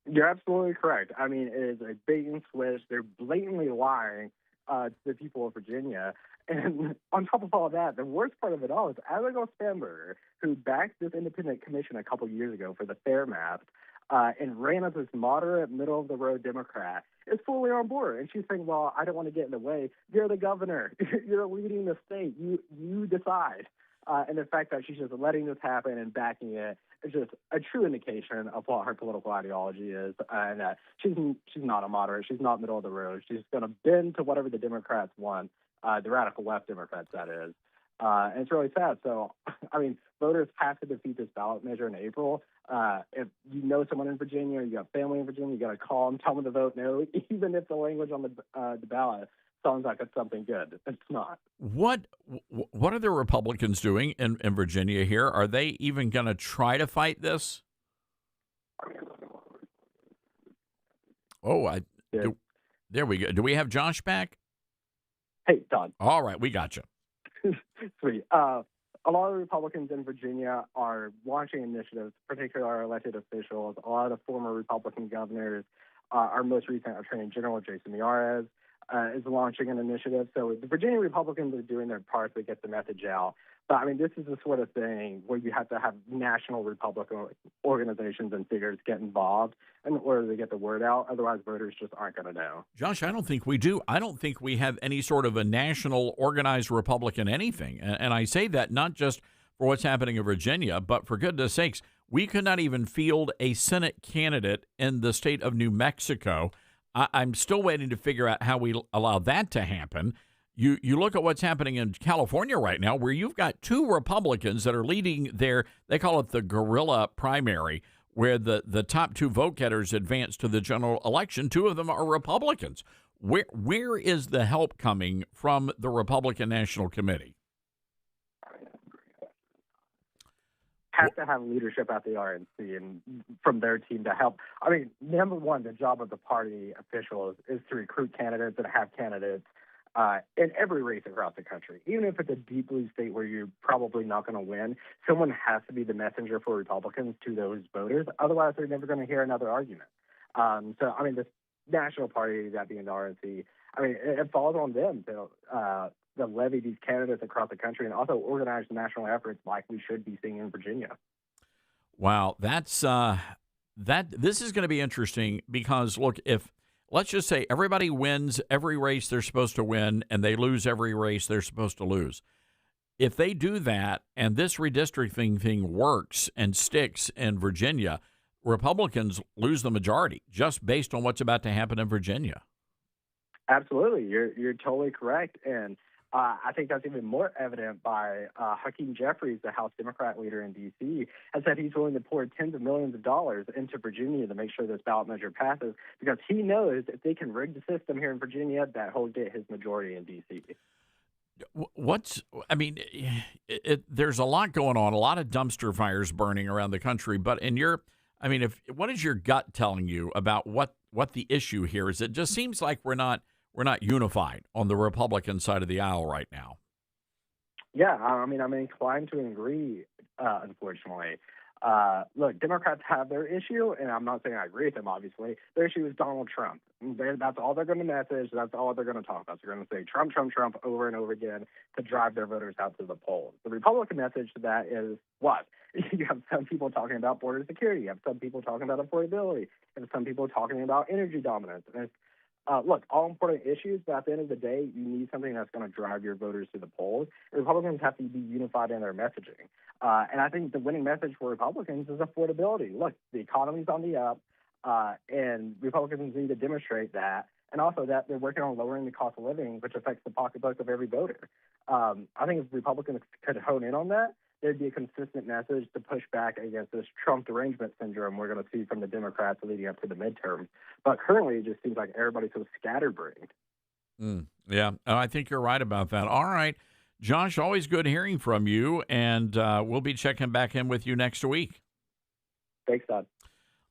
Speaker 5: You're absolutely correct. I mean, it is a bait and switch. They're blatantly lying to the people of Virginia. And on top of all that, the worst part of it all is Abigail Spanberger, who backed this independent commission a couple years ago for the fair maps and ran as this moderate, middle-of-the-road Democrat, is fully on board. And she's saying, well, I don't want to get in the way. You're the governor. You're leading the state. You decide. And the fact that she's just letting this happen and backing it is just a true indication of what her political ideology is, and that she's not a moderate. She's not middle of the road. She's going to bend to whatever the Democrats want, the radical left Democrats, that is. And it's really sad. So, I mean, voters have to defeat this ballot measure in April. If you know someone in Virginia, you got family in Virginia, you got to call them, tell them to vote no, even if the language on the ballot sounds like it's something good. It's not.
Speaker 3: What are the Republicans doing in Virginia here? Are they even going to try to fight this? Oh, there we go. Do we have Josh back?
Speaker 5: Hey, Todd.
Speaker 3: All right, we got you.
Speaker 5: Sweet. A lot of Republicans in Virginia are launching initiatives, particularly our elected officials. A lot of the former Republican governors, our most recent Attorney General, Jason Miyares, is launching an initiative. So the Virginia Republicans are doing their part to get the message out. But, I mean, this is the sort of thing where you have to have national Republican organizations and figures get involved in order to get the word out. Otherwise, voters just aren't going to know.
Speaker 3: Josh, I don't think we do. I don't think we have any sort of a national organized Republican anything. And I say that not just for what's happening in Virginia, but for goodness sakes, we could not even field a Senate candidate in the state of New Mexico. I'm still waiting to figure out how we allow that to happen. You look at what's happening in California right now, where you've got two Republicans that are leading they call it the guerrilla primary, where the top two vote getters advance to the general election. Two of them are Republicans. Where is the help coming from the Republican National Committee?
Speaker 5: Have to have leadership at the RNC and from their team to help. I mean, number one, the job of the party officials is to recruit candidates and have candidates in every race across the country. Even if it's a deep blue state where you're probably not going to win, someone has to be the messenger for Republicans to those voters. Otherwise, they're never going to hear another argument. So, I mean, this national party, that being the RNC, I mean, it falls on them to levy these candidates across the country and also organize national efforts like we should be seeing in Virginia.
Speaker 3: Wow, this is going to be interesting because, look, if let's just say everybody wins every race they're supposed to win and they lose every race they're supposed to lose. If they do that and this redistricting thing works and sticks in Virginia, Republicans lose the majority just based on what's about to happen in Virginia.
Speaker 5: Absolutely. You're totally correct. And I think that's even more evident by Hakeem Jeffries, the House Democrat leader in D.C., has said he's willing to pour tens of millions of dollars into Virginia to make sure this ballot measure passes because he knows if they can rig the system here in Virginia, that he'll get his majority in D.C.
Speaker 3: There's a lot going on, a lot of dumpster fires burning around the country, but what is your gut telling you about what what the issue here is. It just seems like we're not unified on the Republican side of the aisle right now.
Speaker 5: Yeah, I mean, I'm inclined to agree, unfortunately. Look, Democrats have their issue, and I'm not saying I agree with them, obviously. Their issue is Donald Trump. That's all they're going to message. That's all they're going to talk about. They're going to say Trump, Trump, Trump over and over again to drive their voters out to the polls. The Republican message to that is what? You have some people talking about border security. You have some people talking about affordability. You have some people talking about energy dominance. And look, all important issues, but at the end of the day, you need something that's going to drive your voters to the polls. Republicans have to be unified in their messaging. And I think the winning message for Republicans is affordability. Look, the economy's on the up, and Republicans need to demonstrate that, and also that they're working on lowering the cost of living, which affects the pocketbook of every voter. I think if Republicans could hone in on that, there'd be a consistent message to push back against this Trump derangement syndrome we're going to see from the Democrats leading up to the midterms. But currently, it just seems like everybody's so scatterbrained.
Speaker 3: Yeah, I think you're right about that. All right, Josh, always good hearing from you, and we'll be checking back in with you next week.
Speaker 5: Thanks, Todd.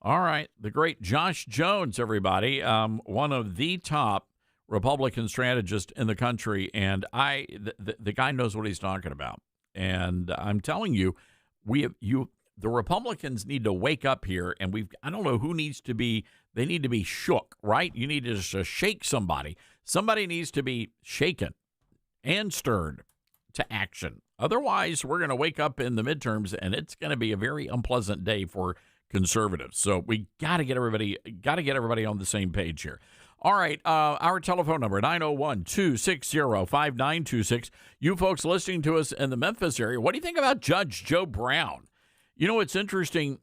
Speaker 3: All right, the great Josh Jones, everybody, one of the top Republican strategists in the country, and the guy knows what he's talking about. And I'm telling you, the Republicans need to wake up here, and I don't know who needs to be. They need to be shook, right? You need to just shake somebody. Somebody needs to be shaken and stirred to action. Otherwise, we're going to wake up in the midterms, and it's going to be a very unpleasant day for conservatives. So we got to get everybody on the same page here. All right, our telephone number, 901-260-5926. You folks listening to us in the Memphis area, what do you think about Judge Joe Brown? You know, it's interesting.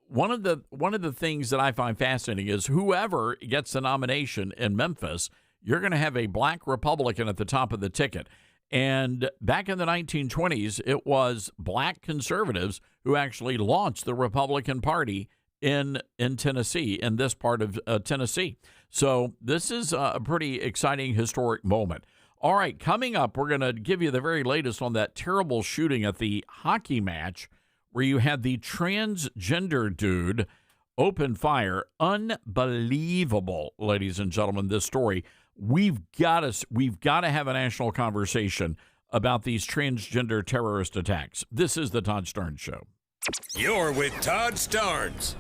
Speaker 3: One of the things that I find fascinating is whoever gets the nomination in Memphis, you're going to have a black Republican at the top of the ticket. And back in the 1920s, it was black conservatives who actually launched the Republican Party in Tennessee, in this part of Tennessee. So this is a pretty exciting historic moment. All right, coming up, we're going to give you the very latest on that terrible shooting at the hockey match where you had the transgender dude open fire. Unbelievable, ladies and gentlemen, this story. We've got to have a national conversation about these transgender terrorist attacks. This is the Todd Starnes Show.
Speaker 7: You're with Todd Starnes.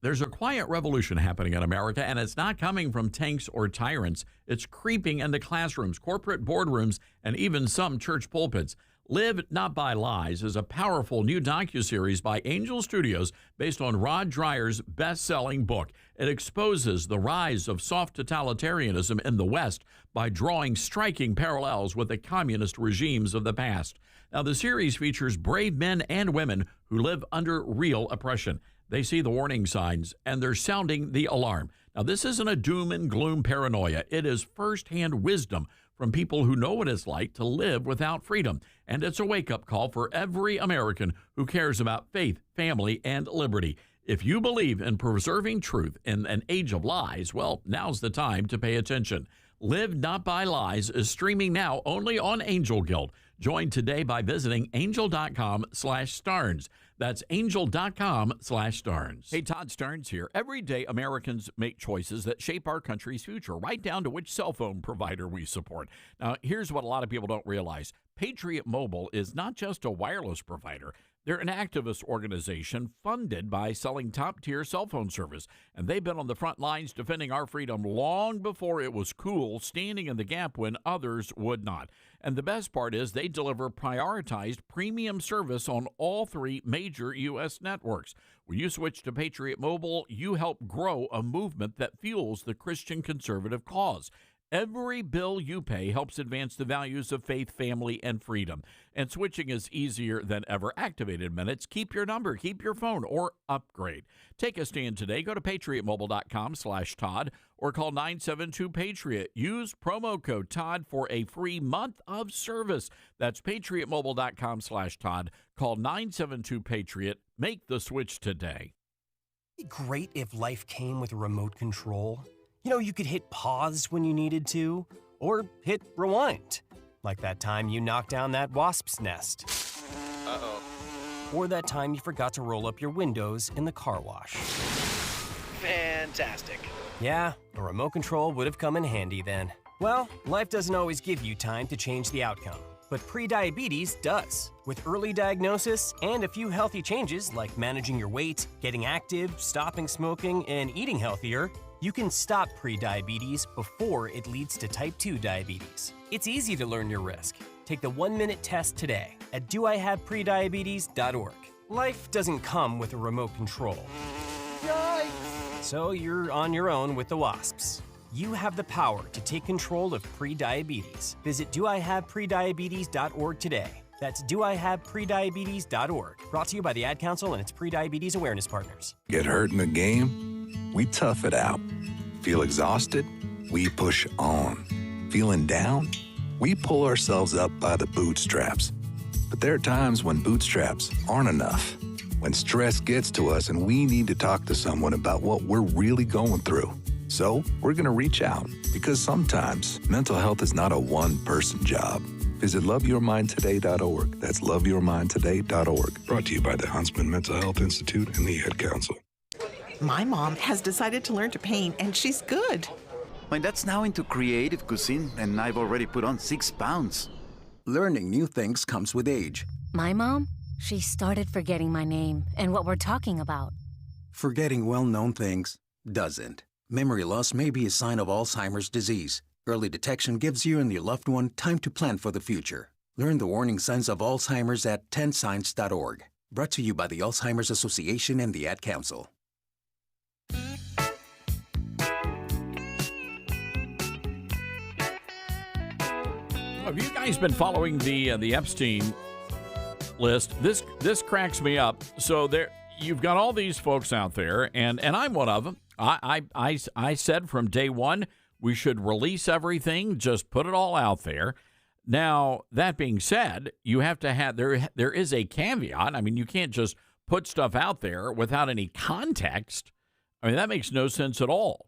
Speaker 3: There's a quiet revolution happening in America, and it's not coming from tanks or tyrants. It's creeping into classrooms, corporate boardrooms, and even some church pulpits. Live Not by Lies is a powerful new docuseries by Angel Studios based on Rod Dreier's best-selling book. It exposes the rise of soft totalitarianism in the West by drawing striking parallels with the communist regimes of the past. Now, the series features brave men and women who live under real oppression. They see the warning signs, and they're sounding the alarm. Now, this isn't a doom and gloom paranoia. It is firsthand wisdom from people who know what it's like to live without freedom. And it's a wake-up call for every American who cares about faith, family, and liberty. If you believe in preserving truth in an age of lies, well, now's the time to pay attention. Live Not by Lies is streaming now only on Angel Guild. Join today by visiting angel.com/Starnes. That's angel.com/Starnes. Hey, Todd Starnes here. Every day, Americans make choices that shape our country's future, right down to which cell phone provider we support. Now, here's what a lot of people don't realize. Patriot Mobile is not just a wireless provider. They're an activist organization funded by selling top-tier cell phone service, and they've been on the front lines defending our freedom long before it was cool, standing in the gap when others would not. And the best part is they deliver prioritized premium service on all three major U.S. networks. When you switch to Patriot Mobile, you help grow a movement that fuels the Christian conservative cause. Every bill you pay helps advance the values of faith, family, and freedom. And switching is easier than ever. Activated minutes. Keep your number, keep your phone, or upgrade. Take a stand today. Go to patriotmobile.com/Todd or call 972-PATRIOT. Use promo code Todd for a free month of service. That's patriotmobile.com/Todd. Call 972-PATRIOT. Make the switch today.
Speaker 9: It'd be great if life came with a remote control. You know, you could hit pause when you needed to, or hit rewind. Like that time you knocked down that wasp's nest.
Speaker 1: Uh-oh.
Speaker 9: Or that time you forgot to roll up your windows in the car wash.
Speaker 1: Fantastic.
Speaker 9: Yeah, a remote control would have come in handy then. Well, life doesn't always give you time to change the outcome, but prediabetes does. With early diagnosis and a few healthy changes like managing your weight, getting active, stopping smoking, and eating healthier, you can stop prediabetes before it leads to type 2 diabetes. It's easy to learn your risk. Take the 1-minute test today at doihaveprediabetes.org. Life doesn't come with a remote control. Yikes! So you're on your own with the wasps. You have the power to take control of prediabetes. Visit doihaveprediabetes.org today. That's doihaveprediabetes.org. Brought to you by the Ad Council and its Prediabetes Awareness Partners.
Speaker 18: Get hurt in the game? We tough it out. Feel exhausted? We push on. Feeling down? We pull ourselves up by the bootstraps. But there are times when bootstraps aren't enough. When stress gets to us and we need to talk to someone about what we're really going through. So we're going to reach out because sometimes mental health is not a one-person job. Visit loveyourmindtoday.org. That's loveyourmindtoday.org. Brought to you by the Huntsman Mental Health Institute and the Ad Council.
Speaker 20: My mom has decided to learn to paint, and she's good.
Speaker 21: My dad's now into creative cuisine, and I've already put on 6 pounds. Learning new things comes with age.
Speaker 22: My mom? She started forgetting my name and what we're talking about.
Speaker 21: Forgetting well-known things doesn't. Memory loss may be a sign of Alzheimer's disease. Early detection gives you and your loved one time to plan for the future. Learn the warning signs of Alzheimer's at 10signs.org. Brought to you by the Alzheimer's Association and the Ad Council.
Speaker 3: Have you guys been following the Epstein list? This cracks me up. So there, you've got all these folks out there, and I'm one of them. I said from day one we should release everything, just put it all out there. Now that being said, you have to have there is a caveat. I mean, you can't just put stuff out there without any context. I mean, that makes no sense at all.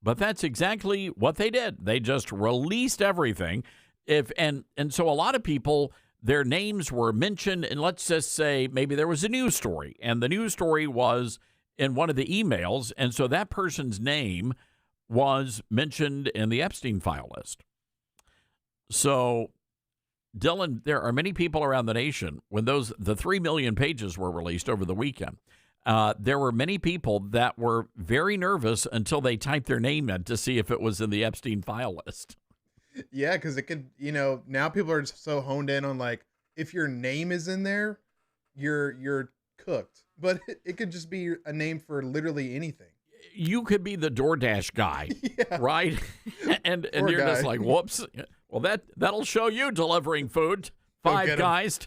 Speaker 3: But that's exactly what they did. They just released everything. And so a lot of people, their names were mentioned, and let's just say maybe there was a news story, and the news story was in one of the emails, and so that person's name was mentioned in the Epstein file list. So, Dylan, there are many people around the nation, when the 3 million pages were released over the weekend, there were many people that were very nervous until they typed their name in to see if it was in the Epstein file list.
Speaker 23: Yeah, because it could, now people are so honed in on, like, if your name is in there, you're cooked. But it could just be a name for literally anything.
Speaker 3: You could be the DoorDash guy, right? and you're just like, whoops. Well, that'll show you delivering food. 5 guys.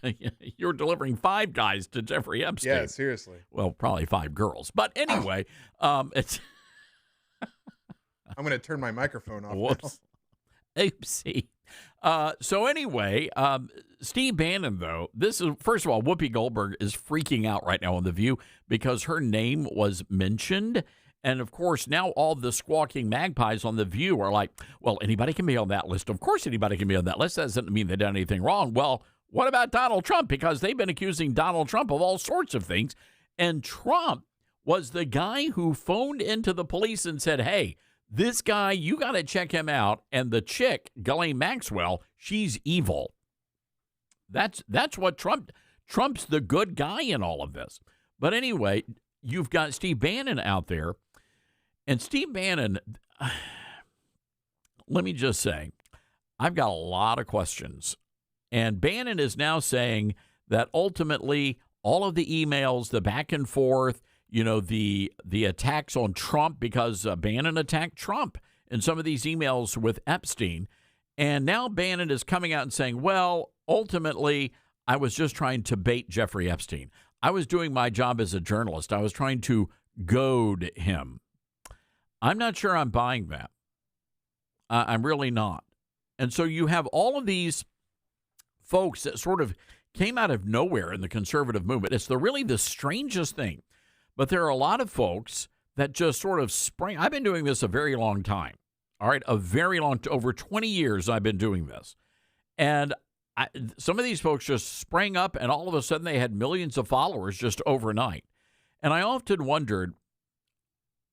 Speaker 3: You're delivering 5 guys to Jeffrey Epstein.
Speaker 23: Yeah, seriously.
Speaker 3: Well, probably 5 girls. But anyway, it's...
Speaker 23: I'm going to turn my microphone off.
Speaker 3: Whoops. Oopsie. So anyway, Steve Bannon, though, this is, first of all, Whoopi Goldberg is freaking out right now on The View because her name was mentioned. And, of course, now all the squawking magpies on The View are like, well, anybody can be on that list. Of course anybody can be on that list. That doesn't mean they've done anything wrong. Well, what about Donald Trump? Because they've been accusing Donald Trump of all sorts of things. And Trump was the guy who phoned into the police and said, hey, this guy, you got to check him out. And the chick, Ghislaine Maxwell, she's evil. That's what Trump's the good guy in all of this. But anyway, you've got Steve Bannon out there. And Steve Bannon, let me just say, I've got a lot of questions. And Bannon is now saying that ultimately all of the emails, the back and forth, the attacks on Trump, because Bannon attacked Trump in some of these emails with Epstein. And now Bannon is coming out and saying, well, ultimately, I was just trying to bait Jeffrey Epstein. I was doing my job as a journalist. I was trying to goad him. I'm not sure I'm buying that. I'm really not. And so you have all of these folks that sort of came out of nowhere in the conservative movement. It's really the strangest thing. But there are a lot of folks that just sort of spring. I've been doing this a very long time. All right, over 20 years I've been doing this. And some of these folks just sprang up, and all of a sudden they had millions of followers just overnight. And I often wondered,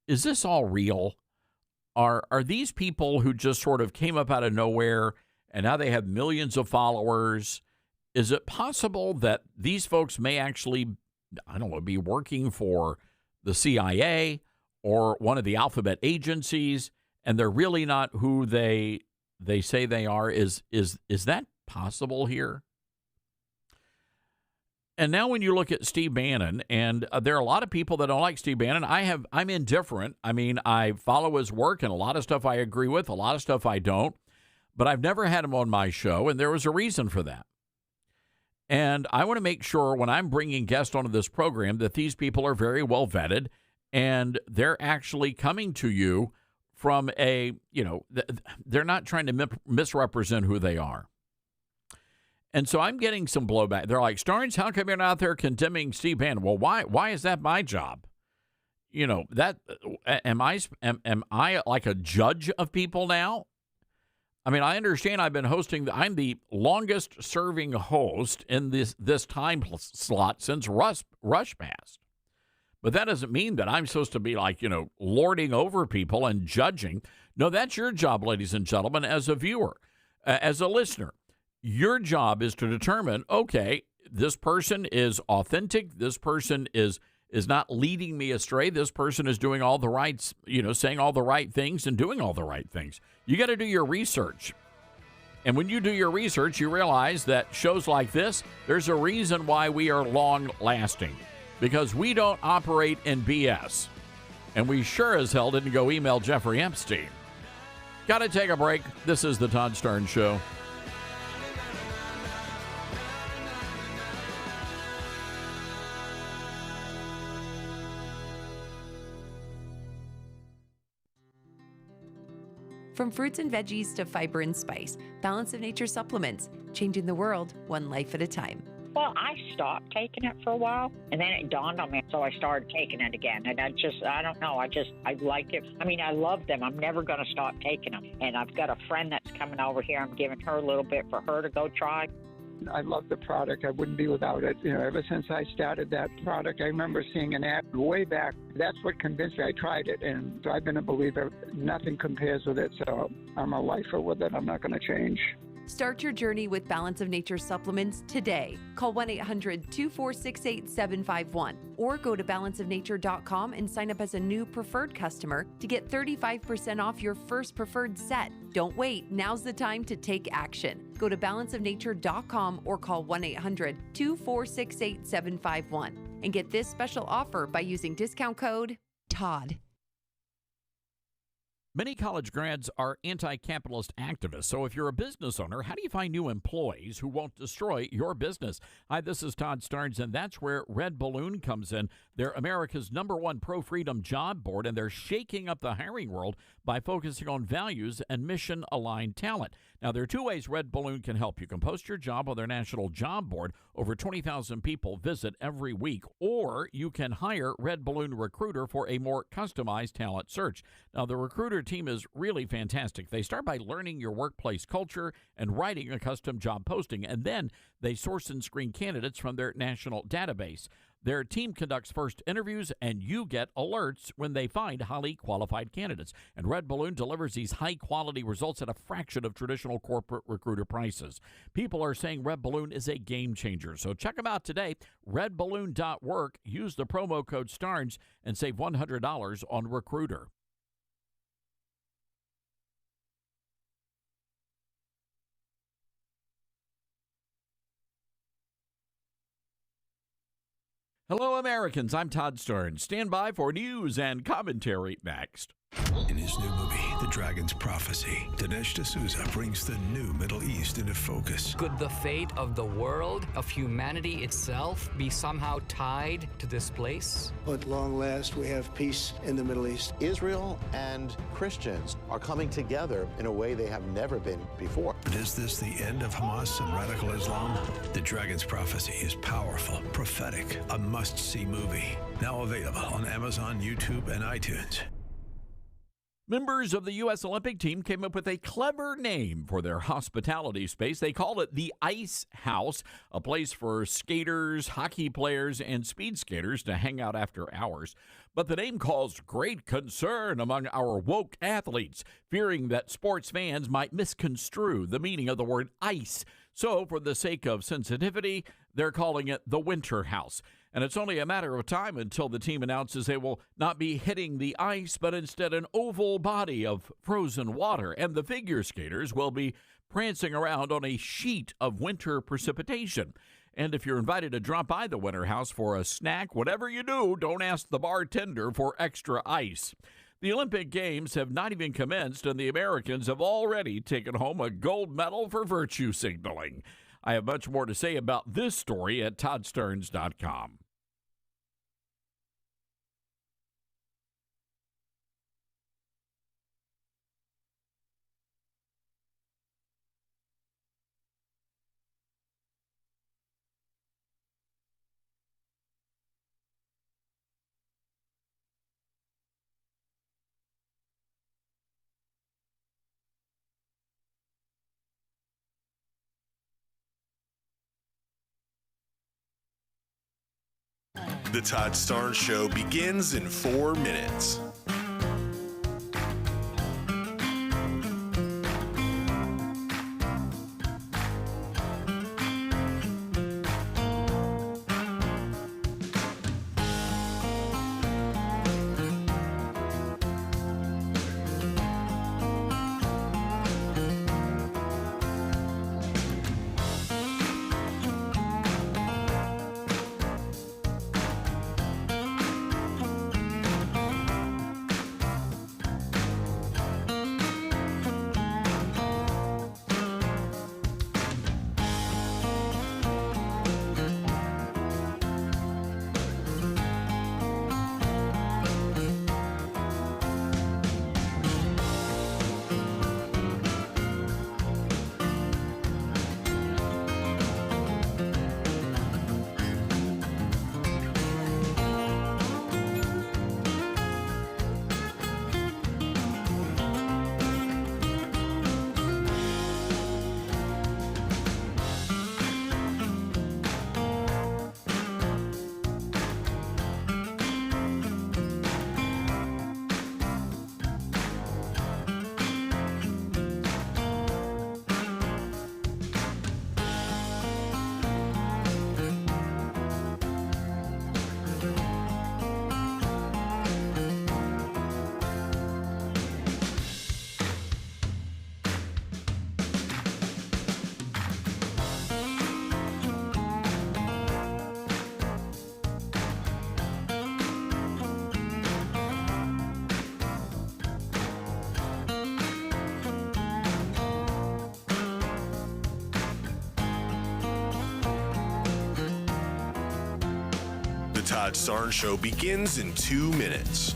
Speaker 3: is this all real? Are these people who just sort of came up out of nowhere and now they have millions of followers? Is it possible that these folks may actually, I don't know, be working for the CIA or one of the alphabet agencies, and they're really not who they say they are? Is that possible here? And now when you look at Steve Bannon, and there are a lot of people that don't like Steve Bannon. I'm indifferent. I mean, I follow his work, and a lot of stuff I agree with, a lot of stuff I don't. But I've never had him on my show, and there was a reason for that. And I want to make sure when I'm bringing guests onto this program that these people are very well vetted, and they're actually coming to you from a, they're not trying to misrepresent who they are. And so I'm getting some blowback. They're like, Starnes, how come you're not out there condemning Steve Bannon? Well, why is that my job? That am I like a judge of people now? I mean, I understand I'm the longest serving host in this time slot since Rush passed. But that doesn't mean that I'm supposed to be like, lording over people and judging. No, that's your job, ladies and gentlemen, as a viewer, as a listener. Your job is to determine, okay, this person is authentic. This person is not leading me astray. This person is doing all the right, saying all the right things and doing all the right things. You got to do your research. And when you do your research, you realize that shows like this, there's a reason why we are long lasting, because we don't operate in BS. And we sure as hell didn't go email Jeffrey Epstein. Got to take a break. This is the Todd Starnes Show.
Speaker 1: From fruits and veggies to fiber and spice, Balance of Nature supplements, changing the world one life at a time.
Speaker 2: Well, I stopped taking it for a while, and then it dawned on me, so I started taking it again. And I don't know, I like it. I mean, I love them. I'm never going to stop taking them. And I've got a friend that's coming over here. I'm giving her a little bit for her to go try.
Speaker 8: I love the product. I wouldn't be without it. Ever since I started that product, I remember seeing an ad way back. That's what convinced me. I tried it, and I've been a believer. Nothing compares with it, so I'm a lifer with it. I'm not going to change.
Speaker 1: Start your journey with Balance of Nature supplements today. Call 1-800-246-8751 or go to balanceofnature.com and sign up as a new preferred customer to get 35% off your first preferred set. Don't wait. Now's the time to take action. Go to balanceofnature.com or call 1-800-246-8751 and get this special offer by using discount code TODD.
Speaker 3: Many college grads are anti-capitalist activists. So if you're a business owner, how do you find new employees who won't destroy your business? Hi, this is Todd Starnes, and that's where Red Balloon comes in. They're America's #1 pro-freedom job board, and they're shaking up the hiring world by focusing on values and mission-aligned talent. Now, there are two ways Red Balloon can help. You can post your job on their national job board. Over 20,000 people visit every week. Or you can hire Red Balloon Recruiter for a more customized talent search. Now, the Recruiter team is really fantastic. They start by learning your workplace culture and writing a custom job posting, and then they source and screen candidates from their national database. Their team conducts first interviews, and you get alerts when they find highly qualified candidates. And Red Balloon delivers these high-quality results at a fraction of traditional corporate recruiter prices. People are saying Red Balloon is a game changer. So check them out today, redballoon.work. Use the promo code STARNS and save $100 on Recruiter. Hello, Americans. I'm Todd Starnes. Stand by for news and commentary next.
Speaker 10: In his new movie, The Dragon's Prophecy, Dinesh D'Souza brings the new Middle East into focus.
Speaker 12: Could the fate of the world, of humanity itself, be somehow tied to this place?
Speaker 14: At long last, we have peace in the Middle East.
Speaker 24: Israel and Christians are coming together in a way they have never been before.
Speaker 10: But is this the end of Hamas and radical Islam? The Dragon's Prophecy is powerful, prophetic, a must-see movie. Now available on Amazon, YouTube, and iTunes.
Speaker 3: Members of the U.S. Olympic team came up with a clever name for their hospitality space. They called it the Ice House, a place for skaters, hockey players, and speed skaters to hang out after hours. But the name caused great concern among our woke athletes, fearing that sports fans might misconstrue the meaning of the word ice. So, for the sake of sensitivity, they're calling it the Winter House. And it's only a matter of time until the team announces they will not be hitting the ice, but instead an oval body of frozen water. And the figure skaters will be prancing around on a sheet of winter precipitation. And if you're invited to drop by the Winter House for a snack, whatever you do, don't ask the bartender for extra ice. The Olympic Games have not even commenced, and the Americans have already taken home a gold medal for virtue signaling. I have much more to say about this story at toddstearns.com.
Speaker 11: The Todd Starnes Show begins in 4 minutes. Todd Starnes Show begins in 2 minutes.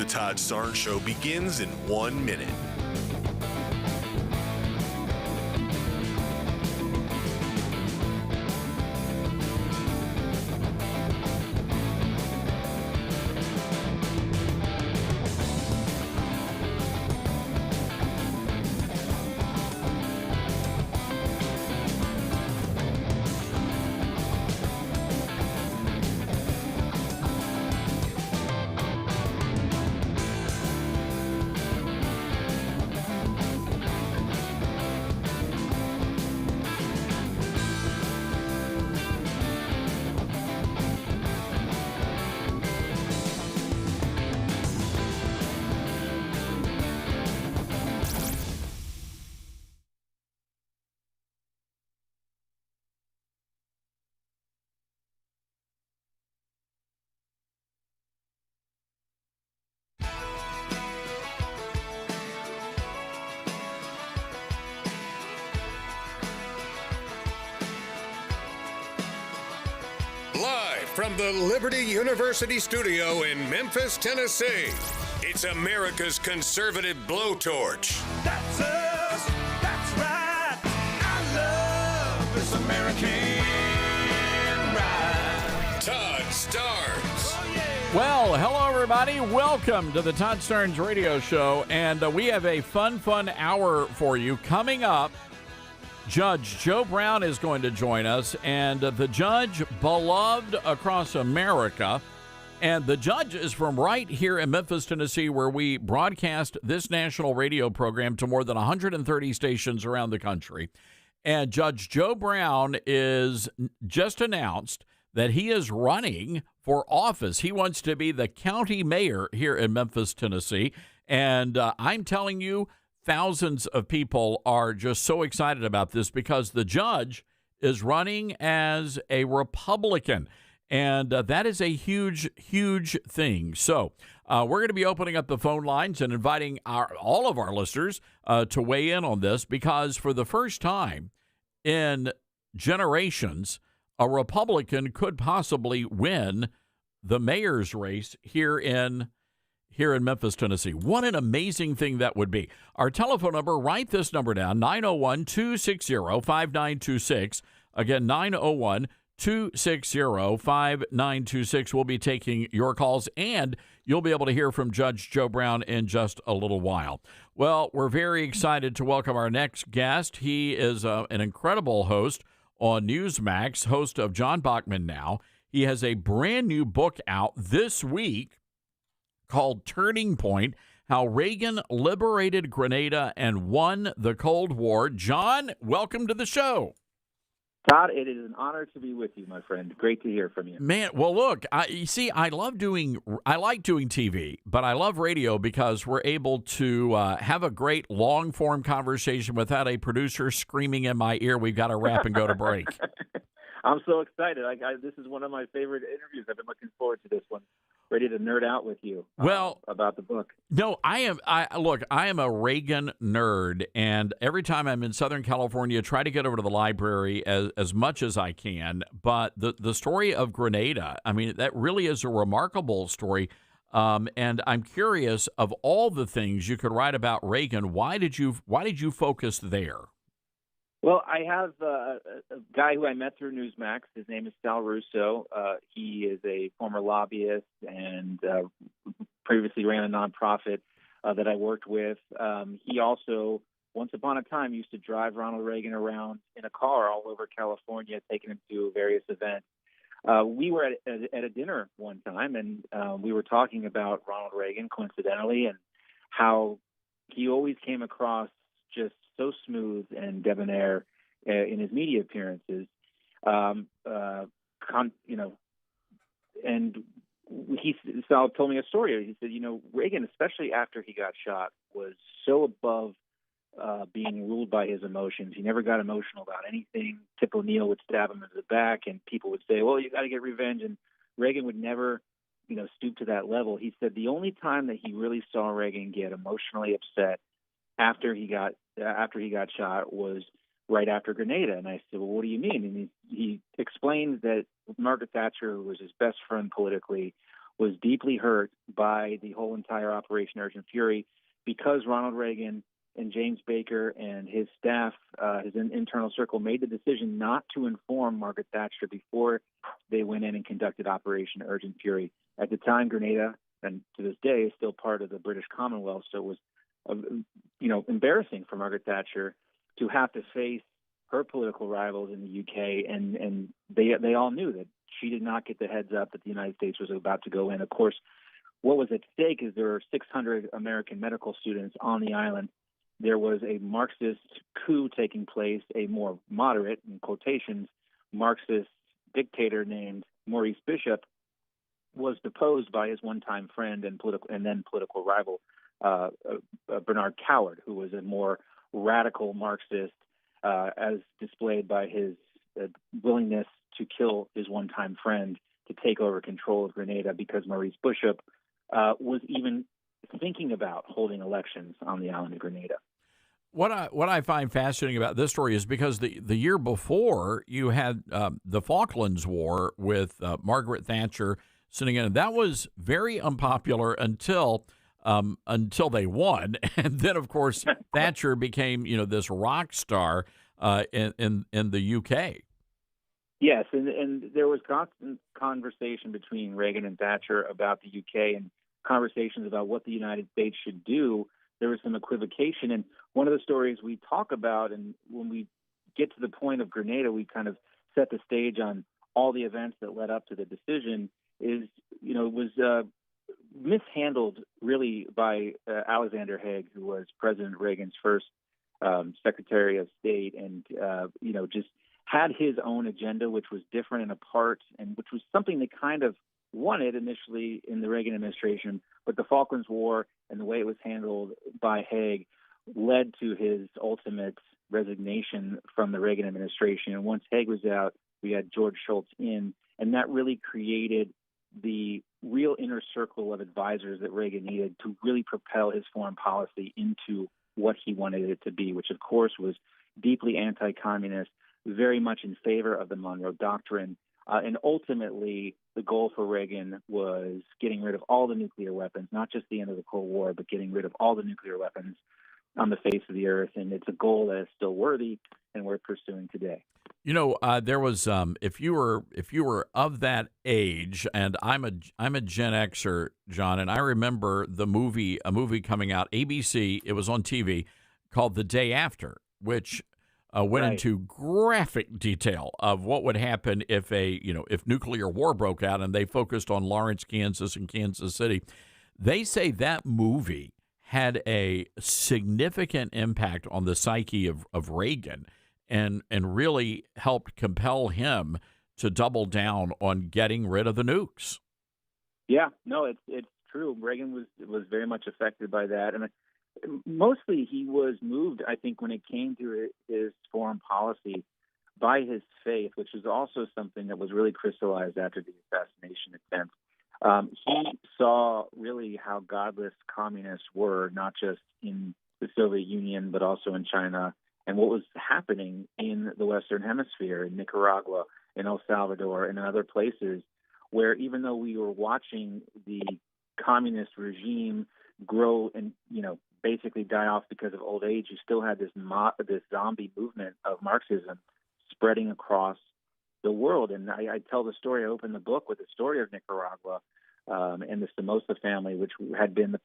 Speaker 11: Todd Starnes Show begins in 1 minute.
Speaker 7: from the Liberty University studio in Memphis, Tennessee, it's America's conservative blowtorch.
Speaker 13: That's us. That's right. I love this American ride.
Speaker 7: Todd Starnes.
Speaker 13: Oh, yeah.
Speaker 3: Well, hello, everybody. Welcome to the Todd Starnes Radio Show. And we have a fun hour for you. Coming up, Judge Joe Brown is going to join us. And the judge, beloved across America. And the judge is from right here in Memphis, Tennessee, where we broadcast this national radio program to more than 130 stations around the country. And Judge Joe Brown is just announced that he is running for office. He wants to be the county mayor here in Memphis, Tennessee. And I'm telling you, thousands of people are just so excited about this because the judge is running as a Republican. And that is a huge, huge thing. So we're going to be opening up the phone lines and inviting all of our listeners to weigh in on this because for the first time in generations, a Republican could possibly win the mayor's race here in Memphis, Tennessee. What an amazing thing that would be. Our telephone number, write this number down, 901-260-5926. Again, 901-260-5926. We'll be taking your calls, and you'll be able to hear from Judge Joe Brown in just a little while. Well, we're very excited to welcome our next guest. He is an incredible host on Newsmax, host of John Bachman Now. He has a brand new book out this week called Turning Point, How Reagan Liberated Grenada and Won the Cold War. John, welcome to the show.
Speaker 15: Todd, it is an honor to be with you, my friend. Great to hear from you.
Speaker 3: Man, well, look, you see, I like doing TV, but I love radio because we're able to have a great long-form conversation without a producer screaming in my ear, we've got to wrap and go to break.
Speaker 15: I'm so excited. This is one of my favorite interviews. I've been looking forward to this one. Ready to nerd out with you about the book.
Speaker 3: No, I am a Reagan nerd, and every time I'm in Southern California, try to get over to the library as much as I can. But the story of Grenada, I mean, that really is a remarkable story. And I'm curious, of all the things you could write about Reagan, why did you focus there?
Speaker 15: Well, I have a guy who I met through Newsmax. His name is Sal Russo. He is a former lobbyist and previously ran a nonprofit that I worked with. He also, once upon a time, used to drive Ronald Reagan around in a car all over California, taking him to various events. We were at a dinner one time, and we were talking about Ronald Reagan, coincidentally, and how he always came across just so smooth and debonair in his media appearances, and Sal told me a story. He said, Reagan, especially after he got shot, was so above being ruled by his emotions. He never got emotional about anything. Tip O'Neill would stab him in the back, and people would say, well, you got to get revenge, and Reagan would never stoop to that level. He said the only time that he really saw Reagan get emotionally upset after he got shot was right after Grenada. And I said, well, what do you mean? And he explained that Margaret Thatcher, who was his best friend politically, was deeply hurt by the whole entire Operation Urgent Fury because Ronald Reagan and James Baker and his staff, his internal circle, made the decision not to inform Margaret Thatcher before they went in and conducted Operation Urgent Fury. At the time, Grenada, and to this day, is still part of the British Commonwealth, so it was embarrassing for Margaret Thatcher to have to face her political rivals in the UK, and they all knew that she did not get the heads up that the United States was about to go in. Of course, what was at stake is there were 600 American medical students on the island. There was a Marxist coup taking place, a more moderate, in quotations, Marxist dictator named Maurice Bishop was deposed by his one-time friend and then political rival, Bernard Coward, who was a more radical Marxist, as displayed by his willingness to kill his one-time friend to take over control of Grenada because Maurice Bishop was even thinking about holding elections on the island of Grenada.
Speaker 3: What I find fascinating about this story is because the year before you had the Falklands War with Margaret Thatcher sitting in, and that was very unpopular until they won, and then of course Thatcher became this rock star in the UK.
Speaker 15: Yes, and there was constant conversation between Reagan and Thatcher about the UK and conversations about what the United States should do. There was some equivocation, and one of the stories we talk about, and when we get to the point of Grenada, we kind of set the stage on all the events that led up to the decision, is, it was mishandled really by Alexander Haig, who was President Reagan's first Secretary of State, and, just had his own agenda, which was different and apart, and which was something they kind of wanted initially in the Reagan administration. But the Falklands War and the way it was handled by Haig led to his ultimate resignation from the Reagan administration. And once Haig was out, we had George Shultz in, and that really created the real inner circle of advisors that Reagan needed to really propel his foreign policy into what he wanted it to be, which of course was deeply anti-communist, very much in favor of the Monroe Doctrine. And ultimately, the goal for Reagan was getting rid of all the nuclear weapons, not just the end of the Cold War, but getting rid of all the nuclear weapons on the face of the earth. And it's a goal that is still worthy and we're pursuing today.
Speaker 3: There was if you were of that age, and I'm a Gen Xer, John, and I remember a movie coming out, ABC, it was on TV, called The Day After, which went into graphic detail of what would happen if if nuclear war broke out, and they focused on Lawrence, Kansas, and Kansas City. They say that movie had a significant impact on the psyche of Reagan, and really helped compel him to double down on getting rid of the nukes.
Speaker 15: Yeah, no, it's true. Reagan was very much affected by that, and mostly he was moved, I think, when it came to his foreign policy by his faith, which is also something that was really crystallized after the assassination attempt. He saw really how godless communists were, not just in the Soviet Union, but also in China, and what was happening in the Western Hemisphere, in Nicaragua, in El Salvador, and in other places, where even though we were watching the communist regime grow and, basically die off because of old age, you still had this zombie movement of Marxism spreading across the world. And I tell the story, I open the book with the story of Nicaragua and the Somoza family, which had been the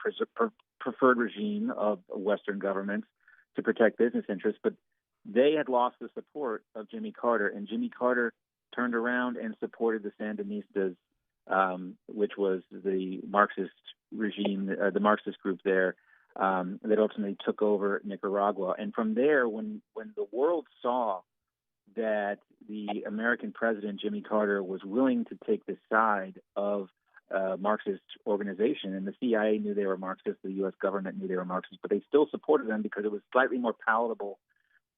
Speaker 15: preferred regime of Western governments to protect business interests. But they had lost the support of Jimmy Carter, and Jimmy Carter turned around and supported the Sandinistas, which was the Marxist regime, the Marxist group there, that ultimately took over Nicaragua. And from there, when the world saw that the American president, Jimmy Carter, was willing to take the side of a Marxist organization, and the CIA knew they were Marxist, the U.S. government knew they were Marxist, but they still supported them because it was slightly more palatable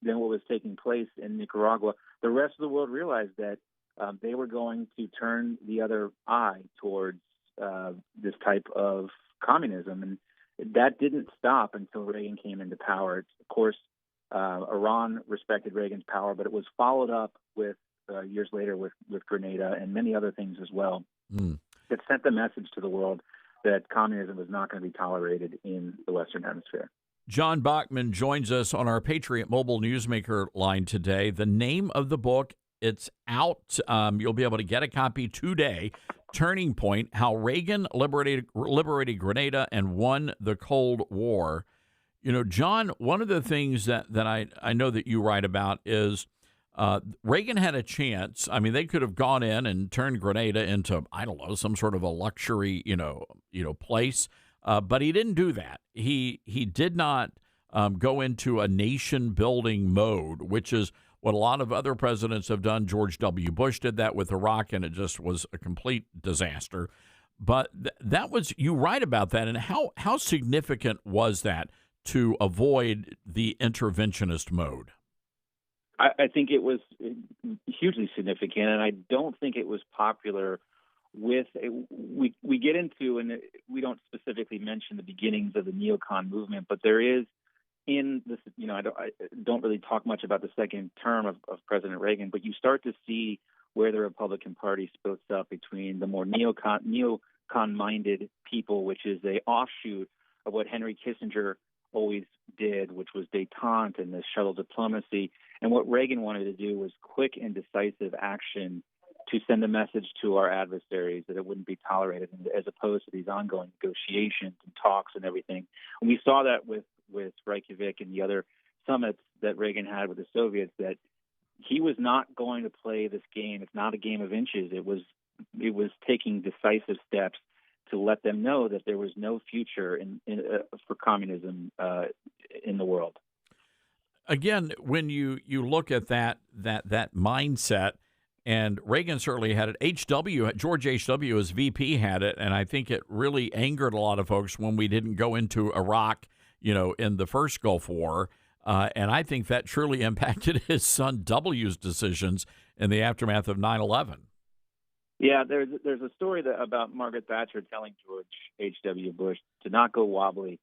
Speaker 15: than what was taking place in Nicaragua. The rest of the world realized that they were going to turn the other eye towards this type of communism, and that didn't stop until Reagan came into power. Of course, Iran respected Reagan's power, but it was followed up with years later with Grenada and many other things as well. That sent the message to the world that communism was not going to be tolerated in the Western Hemisphere.
Speaker 3: John Bachman joins us on our Patriot Mobile Newsmaker line today. The name of the book, it's out. You'll be able to get a copy today. Turning Point, How Reagan Liberated Grenada and Won the Cold War. John, one of the things that I know that you write about is Reagan had a chance. I mean, they could have gone in and turned Grenada into, I don't know, some sort of a luxury, place. But he didn't do that. He did not go into a nation-building mode, which is what a lot of other presidents have done. George W. Bush did that with Iraq, and it just was a complete disaster. But that was, you write about that, and how significant was that to avoid the interventionist mode?
Speaker 15: I think it was hugely significant, and I don't think it was popular with, we get into, and we don't specifically mention the beginnings of the neocon movement, but there is in this, I don't really talk much about the second term of President Reagan, but you start to see where the Republican Party splits up between the more neocon-minded people, which is a offshoot of what Henry Kissinger always did, which was détente and this shuttle diplomacy. And what Reagan wanted to do was quick and decisive action to send a message to our adversaries that it wouldn't be tolerated, as opposed to these ongoing negotiations and talks and everything. And we saw that with Reykjavik and the other summits that Reagan had with the Soviets, that he was not going to play this game. It's not a game of inches. It was taking decisive steps to let them know that there was no future for communism in the world.
Speaker 3: Again, when you look at that mindset, and Reagan certainly had it. George H.W. as VP had it, and I think it really angered a lot of folks when we didn't go into Iraq, in the first Gulf War. And I think that truly impacted his son W's decisions in the aftermath of 9/11.
Speaker 15: Yeah, there's a story about Margaret Thatcher telling George H.W. Bush to not go wobbly.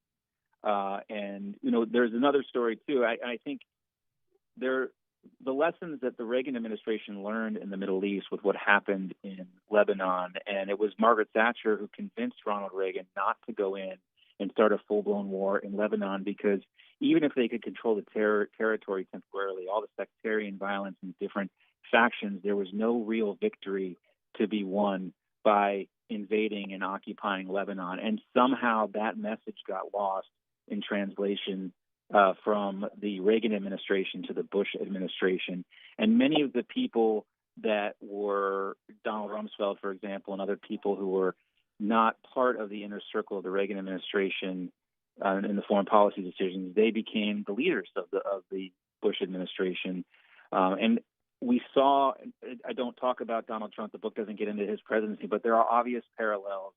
Speaker 15: And there's another story, too. I think the lessons that the Reagan administration learned in the Middle East with what happened in Lebanon, and it was Margaret Thatcher who convinced Ronald Reagan not to go in and start a full-blown war in Lebanon, because even if they could control the territory temporarily, all the sectarian violence and different factions, there was no real victory to be won by invading and occupying Lebanon. And somehow that message got lost in translation from the Reagan administration to the Bush administration. And many of the people that were Donald Rumsfeld, for example, and other people who were not part of the inner circle of the Reagan administration in the foreign policy decisions, they became the leaders of the Bush administration. And we saw, I don't talk about Donald Trump, the book doesn't get into his presidency, but there are obvious parallels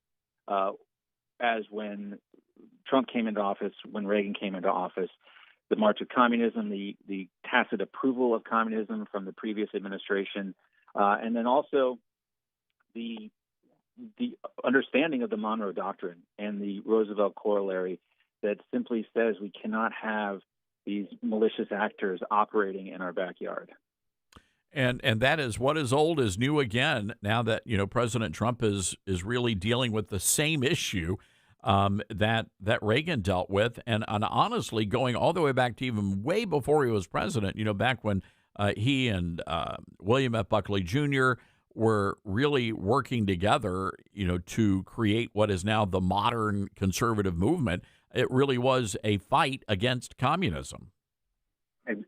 Speaker 15: as when Trump came into office, when Reagan came into office, the march of communism, the tacit approval of communism from the previous administration, and then also the understanding of the Monroe Doctrine and the Roosevelt Corollary that simply says we cannot have these malicious actors operating in our backyard.
Speaker 3: And that is what is old is new again. Now that President Trump is really dealing with the same issue that Reagan dealt with, and honestly going all the way back to even way before he was president. Back when he and William F. Buckley Jr. were really working together, to create what is now the modern conservative movement. It really was a fight against communism.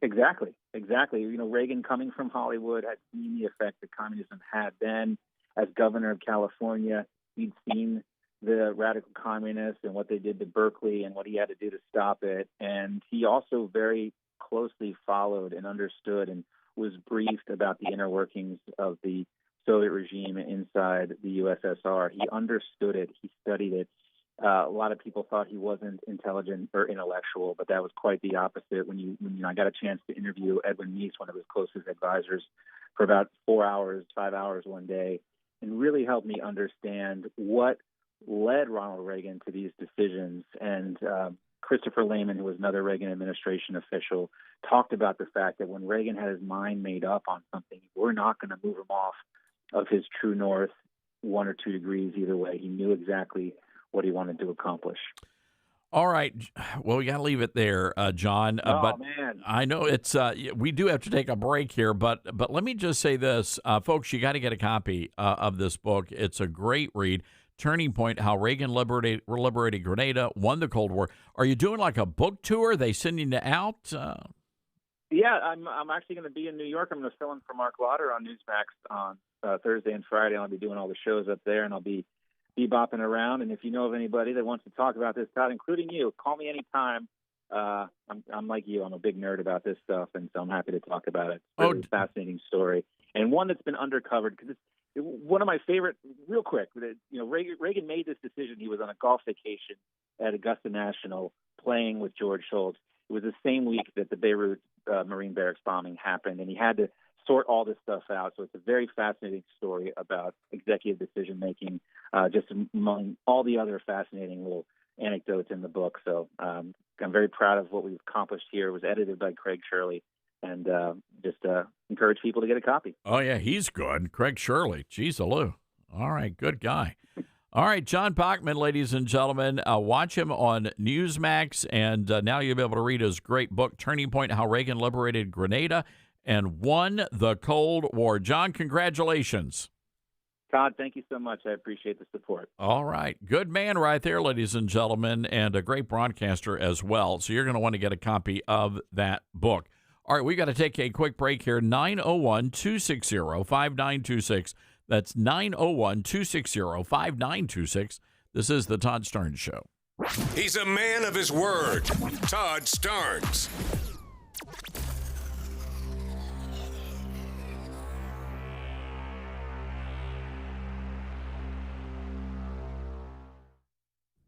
Speaker 15: Exactly. Reagan, coming from Hollywood, had seen the effect that communism had. Then, as governor of California, he'd seen the radical communists and what they did to Berkeley and what he had to do to stop it. And he also very closely followed and understood and was briefed about the inner workings of the Soviet regime inside the USSR. He understood it. He studied it. A lot of people thought he wasn't intelligent or intellectual, but that was quite the opposite. When I got a chance to interview Edwin Meese, one of his closest advisors, for about 5 hours one day, and really helped me understand what led Ronald Reagan to these decisions. And Christopher Lehman, who was another Reagan administration official, talked about the fact that when Reagan had his mind made up on something, we're not going to move him off of his true north 1 or 2 degrees either way. He knew exactly what he wanted to accomplish.
Speaker 3: All right. Well, we got to leave it there, John. But
Speaker 15: man.
Speaker 3: I know it's we do have to take a break here, but let me just say this, folks, you got to get a copy of this book. It's a great read. Turning Point: How Reagan Liberated Grenada, Won the Cold War. Are you doing like a book tour? Are they sending you out?
Speaker 15: Yeah, I'm actually going to be in New York. I'm going to fill in for Mark Lauder on Newsmax on Thursday and Friday. I'll be doing all the shows up there, and I'll be bopping around. And if you know of anybody that wants to talk about this, Todd, including you, call me anytime. I'm like you. I'm a big nerd about this stuff, and so I'm happy to talk about it. It's really a fascinating story, and one that's been undercovered because it's one of my favorite. Real quick, Reagan made this decision. He was on a golf vacation at Augusta National playing with George Shultz. It was the same week that the Beirut Marine Barracks bombing happened, and he had to sort all this stuff out. So it's a very fascinating story about executive decision-making, just among all the other fascinating little anecdotes in the book. So I'm very proud of what we've accomplished here. It was edited by Craig Shirley, and just encourage people to get a copy.
Speaker 3: Oh, yeah, he's good. Craig Shirley. Jeez, Lou. All right, good guy. All right, John Bachman, ladies and gentlemen, watch him on Newsmax, and now you'll be able to read his great book, Turning Point, How Reagan Liberated Grenada and Won the Cold War. John, congratulations.
Speaker 15: Todd, thank you so much. I appreciate the support.
Speaker 3: All right. Good man right there, ladies and gentlemen, and a great broadcaster as well. So you're going to want to get a copy of that book. All right, we got to take a quick break here. 901-260-5926. That's 901-260-5926. This is the Todd Starnes Show.
Speaker 7: He's a man of his word. Todd Starnes.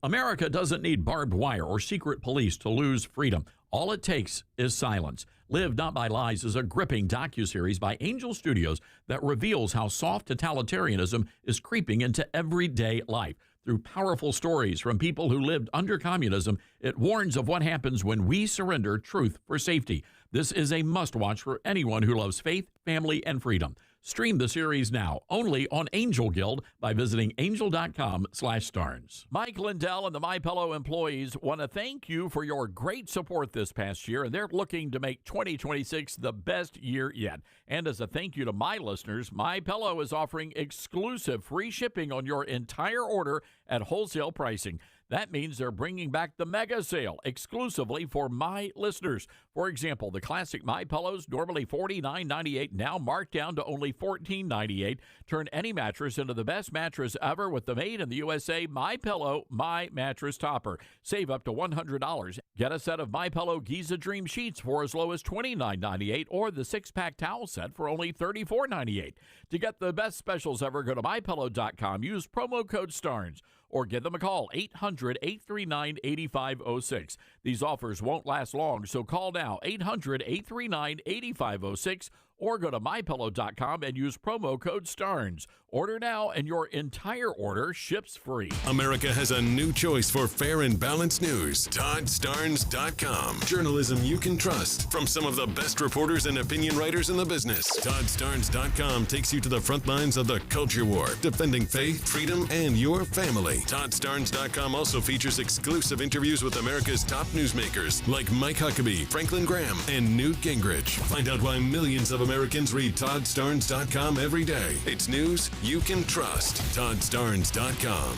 Speaker 3: America doesn't need barbed wire or secret police to lose freedom. All it takes is silence. Live Not by Lies is a gripping docuseries by Angel Studios that reveals how soft totalitarianism is creeping into everyday life. Through powerful stories from people who lived under communism, it warns of what happens when we surrender truth for safety. This is a must-watch for anyone who loves faith, family, and freedom. Stream the series now, only on Angel Guild, by visiting angel.com/Starnes. Mike Lindell and the MyPillow employees want to thank you for your great support this past year, and they're looking to make 2026 the best year yet. And as a thank you to my listeners, MyPillow is offering exclusive free shipping on your entire order at wholesale pricing. That means they're bringing back the mega sale exclusively for my listeners. For example, the classic My Pillows, normally $49.98, now marked down to only $14.98. Turn any mattress into the best mattress ever with the made in the USA My Pillow My Mattress Topper. Save up to $100. Get a set of My Pillow Giza Dream Sheets for as low as $29.98 or the 6-pack towel set for only $34.98. To get the best specials ever, go to MyPillow.com. Use promo code STARNS. Or give them a call, 800-839-8506. These offers won't last long, so call now, 800-839-8506, or go to MyPillow.com and use promo code STARNS. Order now, and your entire order ships free.
Speaker 11: America has a new choice for fair and balanced news. ToddStarnes.com. Journalism you can trust from some of the best reporters and opinion writers in the business. ToddStarnes.com takes you to the front lines of the culture war, defending faith, freedom, and your family. ToddStarnes.com also features exclusive interviews with America's top newsmakers like Mike Huckabee, Franklin Graham, and Newt Gingrich. Find out why millions of Americans read ToddStarnes.com every day. It's news you can trust. ToddStarnes.com.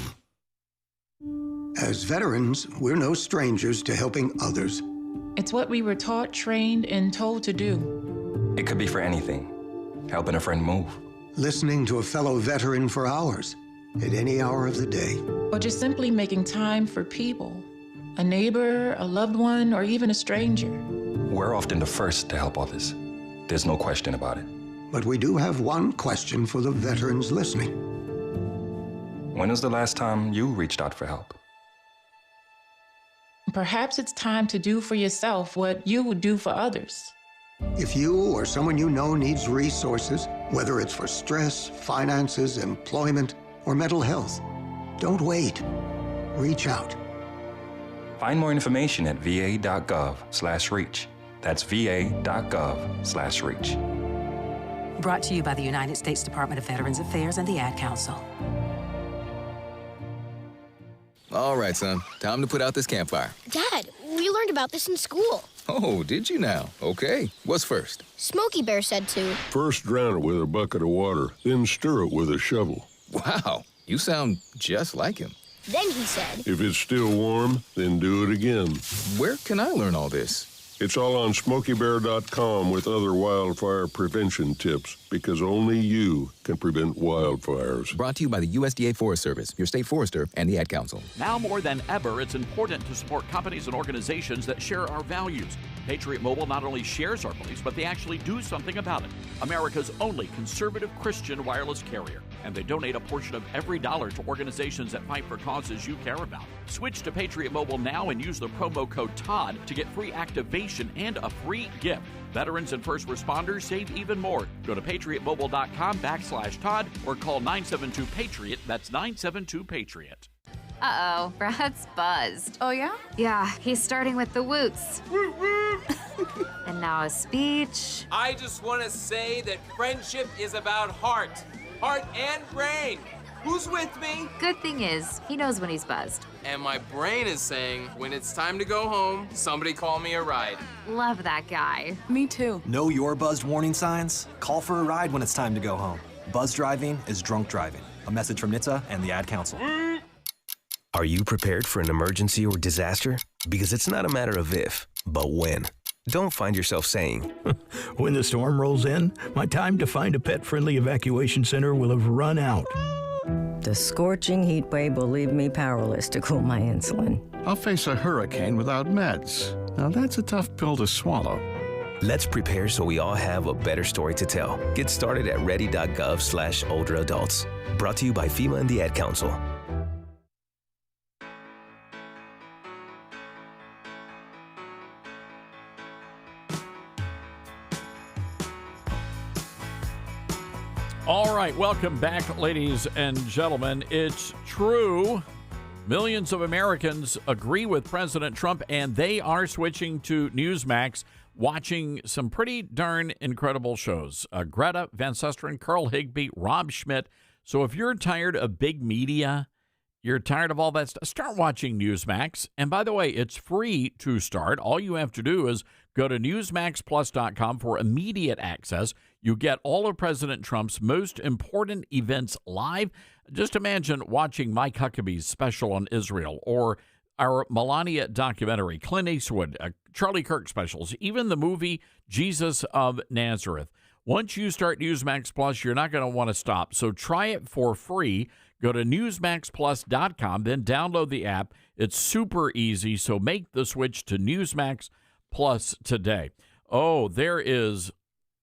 Speaker 14: As veterans, we're no strangers to helping others.
Speaker 4: It's what we were taught, trained, and told to do.
Speaker 16: It could be for anything. Helping a friend move.
Speaker 14: Listening to a fellow veteran for hours, at any hour of the day.
Speaker 4: Or just simply making time for people. A neighbor, a loved one, or even a stranger.
Speaker 16: We're often the first to help others. There's no question about it.
Speaker 14: But we do have one question for the veterans listening.
Speaker 16: When was the last time you reached out for help?
Speaker 4: Perhaps it's time to do for yourself what you would do for others.
Speaker 14: If you or someone you know needs resources, whether it's for stress, finances, employment, or mental health, don't wait. Reach out.
Speaker 16: Find more information at va.gov/reach. That's va.gov/reach.
Speaker 17: Brought to you by the United States Department of Veterans Affairs and the Ad Council.
Speaker 19: All right, son. Time to put out this campfire.
Speaker 25: Dad, we learned about this in school.
Speaker 19: Oh, did you now? Okay. What's first?
Speaker 25: Smokey Bear said to.
Speaker 26: First drown it with a bucket of water, then stir it with a shovel.
Speaker 19: Wow, you sound just like him.
Speaker 25: Then he said.
Speaker 26: If it's still warm, then do it again.
Speaker 19: Where can I learn all this?
Speaker 26: It's all on SmokeyBear.com with other wildfire prevention tips, because only you can prevent wildfires.
Speaker 19: Brought to you by the USDA Forest Service, your state forester, and the Ad Council.
Speaker 3: Now more than ever, it's important to support companies and organizations that share our values. Patriot Mobile not only shares our beliefs, but they actually do something about it. America's only conservative Christian wireless carrier. And they donate a portion of every dollar to organizations that fight for causes you care about. Switch to Patriot Mobile now and use the promo code TODD to get free activation and a free gift. Veterans and first responders save even more. Go to patriotmobile.com/Todd or call 972-PATRIOT. That's 972-PATRIOT.
Speaker 5: Uh-oh, Brad's buzzed.
Speaker 4: Oh, yeah?
Speaker 5: Yeah, he's starting with the woots. And now a speech.
Speaker 6: I just want to say that friendship is about heart and brain. Who's with me?
Speaker 5: Good thing is, he knows when he's buzzed.
Speaker 6: And my brain is saying, when it's time to go home, somebody call me a ride.
Speaker 5: Love that guy.
Speaker 4: Me too.
Speaker 9: Know your buzzed warning signs? Call for a ride when it's time to go home. Buzz driving is drunk driving. A message from NHTSA and the Ad Council.
Speaker 18: Are you prepared for an emergency or disaster? Because it's not a matter of if, but when. Don't find yourself saying,
Speaker 20: when the storm rolls in, my time to find a pet-friendly evacuation center will have run out.
Speaker 22: The scorching heat wave will leave me powerless to cool my insulin.
Speaker 27: I'll face a hurricane without meds. Now that's a tough pill to swallow.
Speaker 18: Let's prepare so we all have a better story to tell. Get started at ready.gov/older adults. Brought to you by FEMA and the Ad Council.
Speaker 3: All right, welcome back, ladies and gentlemen. It's true. Millions of Americans agree with President Trump, and they are switching to Newsmax, watching some pretty darn incredible shows. Greta Van Susteren, Carl Higbee, Rob Schmidt. So if you're tired of big media, you're tired of all that stuff, start watching Newsmax. And by the way, it's free to start. All you have to do is go to newsmaxplus.com for immediate access. You get all of President Trump's most important events live. Just imagine watching Mike Huckabee's special on Israel, or our Melania documentary, Clint Eastwood, Charlie Kirk specials, even the movie Jesus of Nazareth. Once you start Newsmax Plus, you're not going to want to stop. So try it for free. Go to newsmaxplus.com, then download the app. It's super easy, so make the switch to Newsmax Plus today. Oh, there is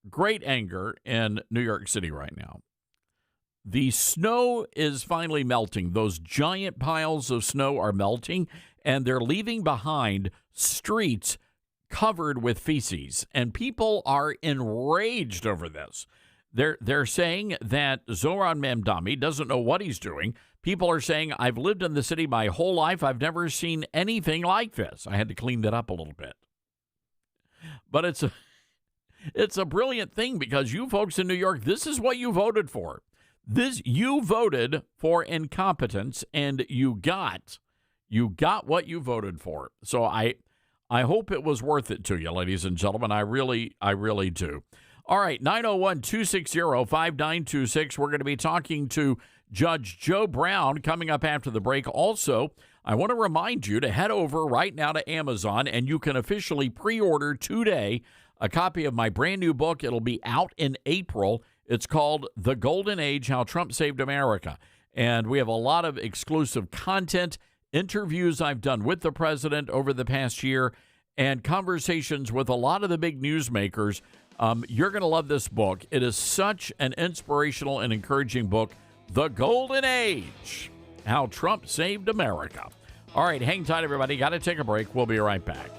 Speaker 3: great anger in New York City right now. The snow is finally melting. Those giant piles of snow are melting, and they're leaving behind streets covered with feces, and people are enraged over this. They're saying that Zohran Mamdani doesn't know what he's doing. People are saying, I've lived in the city my whole life. I've never seen anything like this. I had to clean that up a little bit. But it's a brilliant thing, because you folks in New York, this is what you voted for. You voted for incompetence, and you got what you voted for. So I hope it was worth it to you, ladies and gentlemen. I really do. All right, 901-260-5926. We're going to be talking to Judge Joe Brown coming up after the break. Also, I want to remind you to head over right now to Amazon, and you can officially pre-order today a copy of my brand new book. It'll be out in April. It's called The Golden Age, How Trump Saved America. And we have a lot of exclusive content, interviews I've done with the president over the past year, and conversations with a lot of the big newsmakers. You're going to love this book. It is such an inspirational and encouraging book, The Golden Age, How Trump Saved America. All right, hang tight, everybody. Got to take a break. We'll be right back.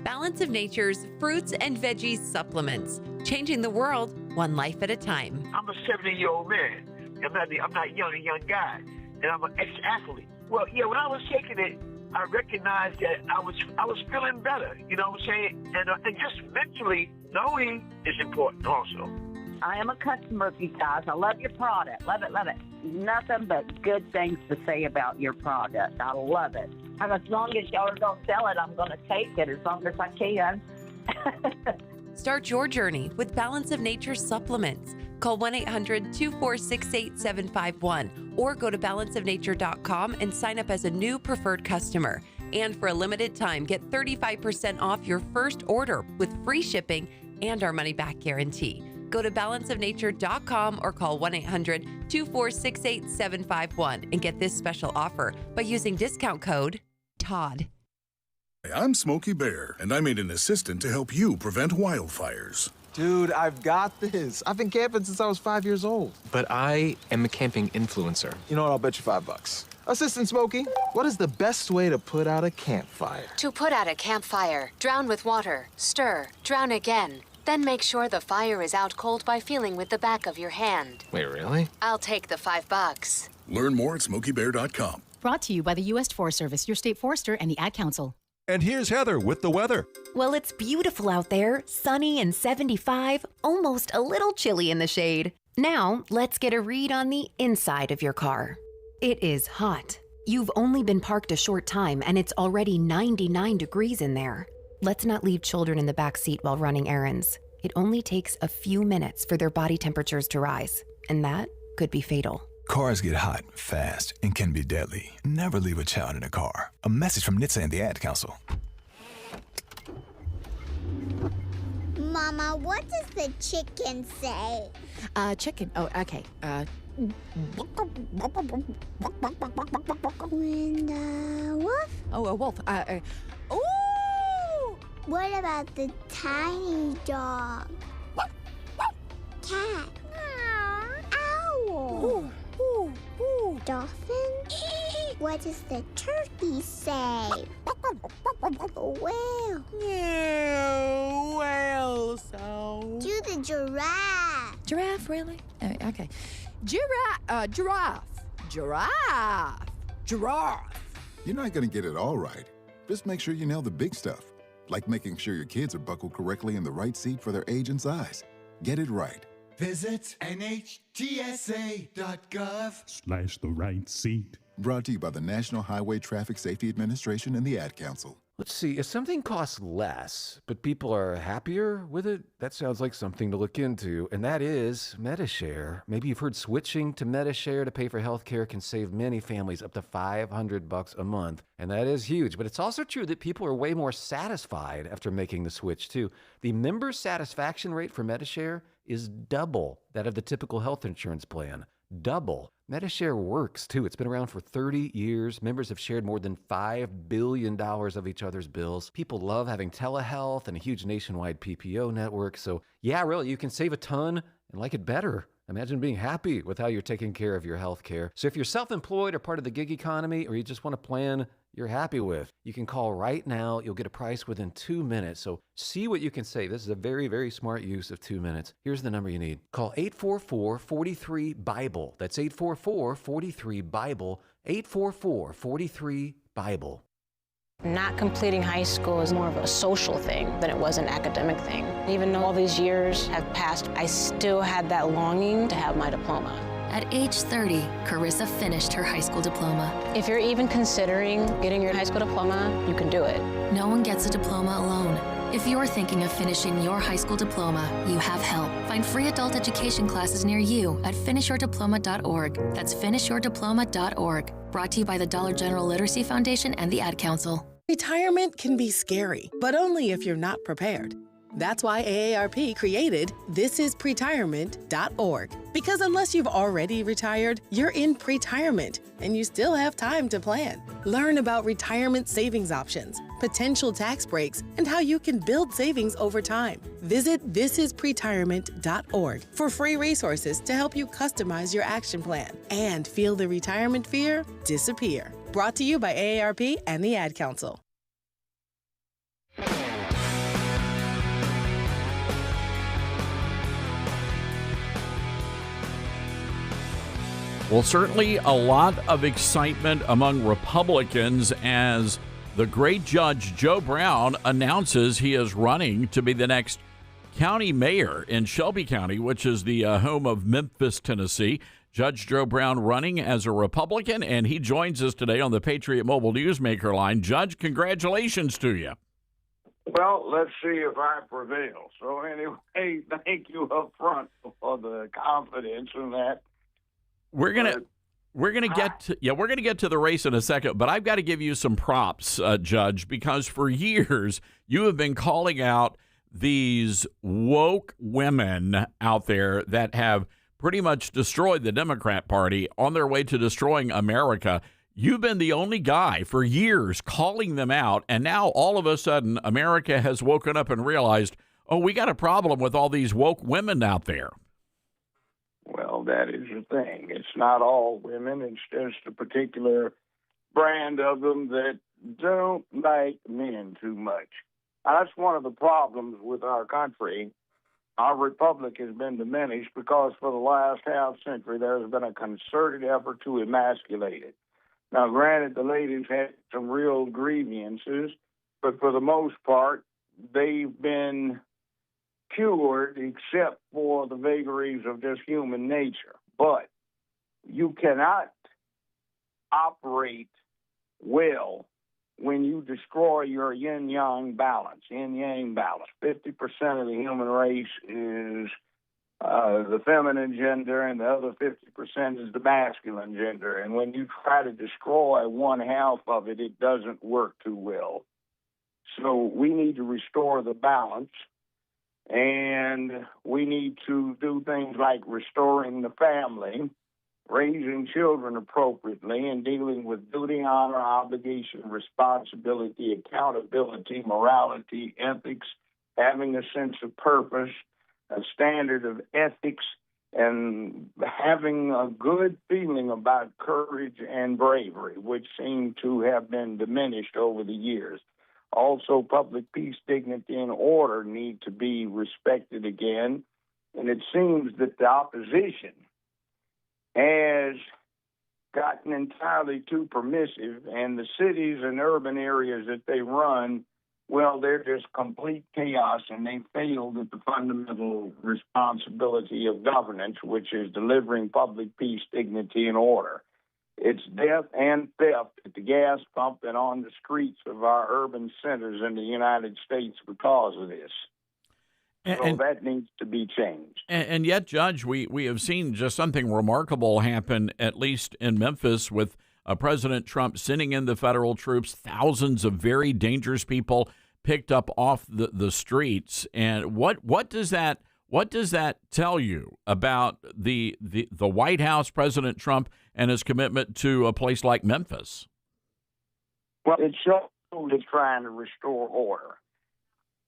Speaker 1: Balance of Nature's fruits and veggies supplements, changing the world one life at a time.
Speaker 28: I'm a 70-year-old man. I'm not a young guy, and I'm an ex-athlete. Well, yeah, when I was taking it, I recognized that I was feeling better. You know what I'm saying? And just mentally, knowing is important also.
Speaker 29: I am a customer of you guys. I love your product. Love it, love it. Nothing but good things to say about your product. I love it. And as long as y'all are going to sell it, I'm going to take it as long as I can.
Speaker 1: Start your journey with Balance of Nature supplements. Call 1-800-246-8751 or go to balanceofnature.com and sign up as a new preferred customer. And for a limited time, get 35% off your first order with free shipping and our money-back guarantee. Go to balanceofnature.com or call 1-800-246-8751 and get this special offer by using discount code TODD.
Speaker 2: I'm Smokey Bear, and I made an assistant to help you prevent wildfires.
Speaker 8: Dude, I've got this. I've been camping since I was 5 years old.
Speaker 10: But I am a camping influencer.
Speaker 8: You know what? I'll bet you $5. Assistant Smokey, what is the best way to put out a campfire?
Speaker 12: To put out a campfire, drown with water, stir, drown again. Then make sure the fire is out cold by feeling with the back of your hand.
Speaker 10: Wait, really?
Speaker 12: I'll take the $5.
Speaker 2: Learn more at SmokeyBear.com.
Speaker 13: Brought to you by the U.S. Forest Service, your state forester, and the Ad Council.
Speaker 15: And here's Heather with the weather.
Speaker 21: Well, it's beautiful out there, sunny and 75, almost a little chilly in the shade. Now, let's get a read on the inside of your car. It is hot. You've only been parked a short time and it's already 99 degrees in there. Let's not leave children in the back seat while running errands. It only takes a few minutes for their body temperatures to rise, and that could be fatal.
Speaker 23: Cars get hot, fast, and can be deadly. Never leave a child in a car. A message from NHTSA and the Ad Council.
Speaker 25: Mama, what does the chicken say?
Speaker 13: Chicken. Oh, okay.
Speaker 25: When the wolf?
Speaker 13: Oh, a wolf. Ooh!
Speaker 25: What about the tiny dog? Cat? Owl? Dolphin? What does the turkey say? Whale?
Speaker 13: Yeah, whale sound.
Speaker 25: Do the giraffe.
Speaker 13: Giraffe, really? Okay. Giraffe. Giraffe.
Speaker 27: You're not going to get it all right. Just make sure you nail the big stuff, like making sure your kids are buckled correctly in the right seat for their age and size. Get it right.
Speaker 24: Visit NHTSA.gov/the right seat.
Speaker 27: Brought to you by the National Highway Traffic Safety Administration and the Ad Council.
Speaker 30: Let's see, if something costs less, but people are happier with it, that sounds like something to look into, and that is MediShare. Maybe you've heard switching to MediShare to pay for healthcare can save many families up to $500 a month, and that is huge. But it's also true that people are way more satisfied after making the switch, too. The member satisfaction rate for MediShare is double that of the typical health insurance plan. Double. MediShare works, too. It's been around for 30 years. Members have shared more than $5 billion of each other's bills. People love having telehealth and a huge nationwide PPO network. So, yeah, really, you can save a ton and like it better. Imagine being happy with how you're taking care of your health care. So if you're self-employed or part of the gig economy, or you just want a plan you're happy with, you can call right now. You'll get a price within 2 minutes. So see what you can save. This is a very, very smart use of 2 minutes. Here's the number you need. Call 844-43-BIBLE. That's 844-43-BIBLE. 844-43-BIBLE.
Speaker 31: Not completing high school is more of a social thing than it was an academic thing. Even though all these years have passed, I still had that longing to have my diploma.
Speaker 32: At age 30, Carissa finished her high school diploma.
Speaker 31: If you're even considering getting your high school diploma, you can do it.
Speaker 32: No one gets a diploma alone. If you're thinking of finishing your high school diploma, you have help. Find free adult education classes near you at finishyourdiploma.org. That's finishyourdiploma.org. Brought to you by the Dollar General Literacy Foundation and the Ad Council.
Speaker 33: Retirement can be scary, but only if you're not prepared. That's why AARP created thisispretirement.org. Because unless you've already retired, you're in pretirement, and you still have time to plan. Learn about retirement savings options, potential tax breaks, and how you can build savings over time. Visit thisispretirement.org for free resources to help you customize your action plan and feel the retirement fear disappear. Brought to you by AARP and the Ad Council.
Speaker 3: Well, certainly a lot of excitement among Republicans as the great Judge Joe Brown announces he is running to be the next county mayor in Shelby County, which is the home of Memphis, Tennessee. Judge Joe Brown running as a Republican, and he joins us today on the Patriot Mobile Newsmaker line. Judge, congratulations to you.
Speaker 34: Well, let's see if I prevail. So anyway, thank you up front for the confidence in that.
Speaker 3: We're gonna get to the race in a second, but I've got to give you some props, Judge, because for years you have been calling out these woke women out there that have pretty much destroyed the Democrat Party on their way to destroying America. You've been the only guy for years calling them out, and now all of a sudden America has woken up and realized, oh, we got a problem with all these woke women out there.
Speaker 34: Well, that is the thing. It's not all women. It's just a particular brand of them that don't like men too much. That's one of the problems with our country. Our republic has been diminished because for the last half century there's been a concerted effort to emasculate it. Now, granted, the ladies had some real grievances, but for the most part, they've been cured except for the vagaries of just human nature. But you cannot operate well when you destroy your yin-yang balance, yin-yang balance. 50% of the human race is the feminine gender, and the other 50% is the masculine gender. And when you try to destroy one half of it, it doesn't work too well. So we need to restore the balance, and we need to do things like restoring the family, raising children appropriately, and dealing with duty, honor, obligation, responsibility, accountability, morality, ethics, having a sense of purpose, a standard of ethics, and having a good feeling about courage and bravery, which seem to have been diminished over the years. Also, public peace, dignity, and order need to be respected again. And it seems that the opposition has gotten entirely too permissive, and the cities and urban areas that they run, well, they're just complete chaos, and they failed at the fundamental responsibility of governance, which is delivering public peace, dignity, and order. It's death and theft at the gas pump and on the streets of our urban centers in the United States because of this. So that needs to be changed.
Speaker 3: And yet, Judge, we have seen just something remarkable happen, at least in Memphis, with President Trump sending in the federal troops, thousands of very dangerous people picked up off the streets. And what does that tell you about the White House, President Trump, and his commitment to a place like Memphis?
Speaker 34: Well, it shows he's trying to restore order.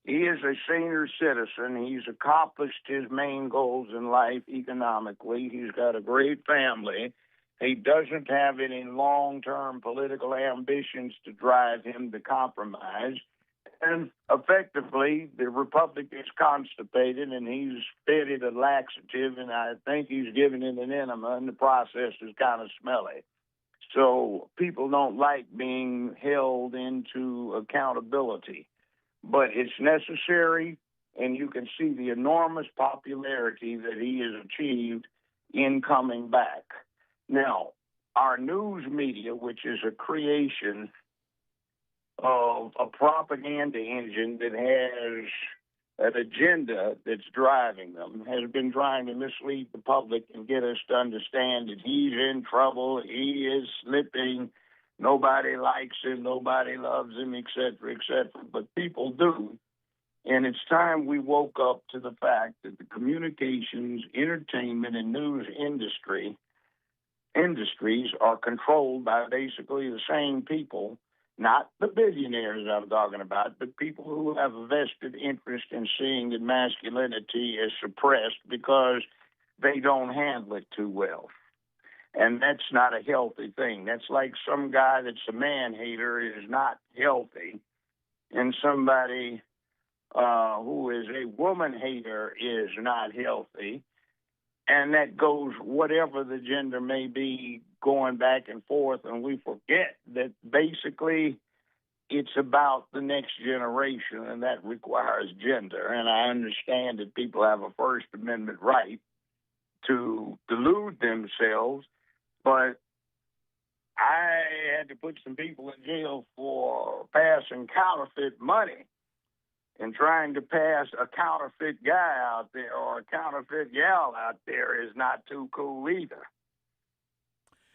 Speaker 34: He is a senior citizen. He's accomplished his main goals in life economically. He's got a great family. He doesn't have any long-term political ambitions to drive him to compromise. And effectively, the Republic is constipated, and he's fed it a laxative, and I think he's given it an enema, and the process is kind of smelly. So people don't like being held into accountability. But it's necessary, and you can see the enormous popularity that he has achieved in coming back. Now, our news media, which is a creation of a propaganda engine that has an agenda that's driving them, has been trying to mislead the public and get us to understand that he's in trouble, he is slipping, nobody likes him, nobody loves him, et cetera, et cetera. But people do. And it's time we woke up to the fact that the communications, entertainment, and news industries are controlled by basically the same people, not the billionaires I'm talking about, but people who have a vested interest in seeing that masculinity is suppressed because they don't handle it too well. And that's not a healthy thing. That's like some guy that's a man-hater is not healthy, and somebody who is a woman-hater is not healthy. And that goes whatever the gender may be going back and forth, and we forget that basically it's about the next generation, and that requires gender. And I understand that people have a First Amendment right to delude themselves, but I had to put some people in jail for passing counterfeit money, and trying to pass a counterfeit guy out there or a counterfeit gal out there is not too cool either.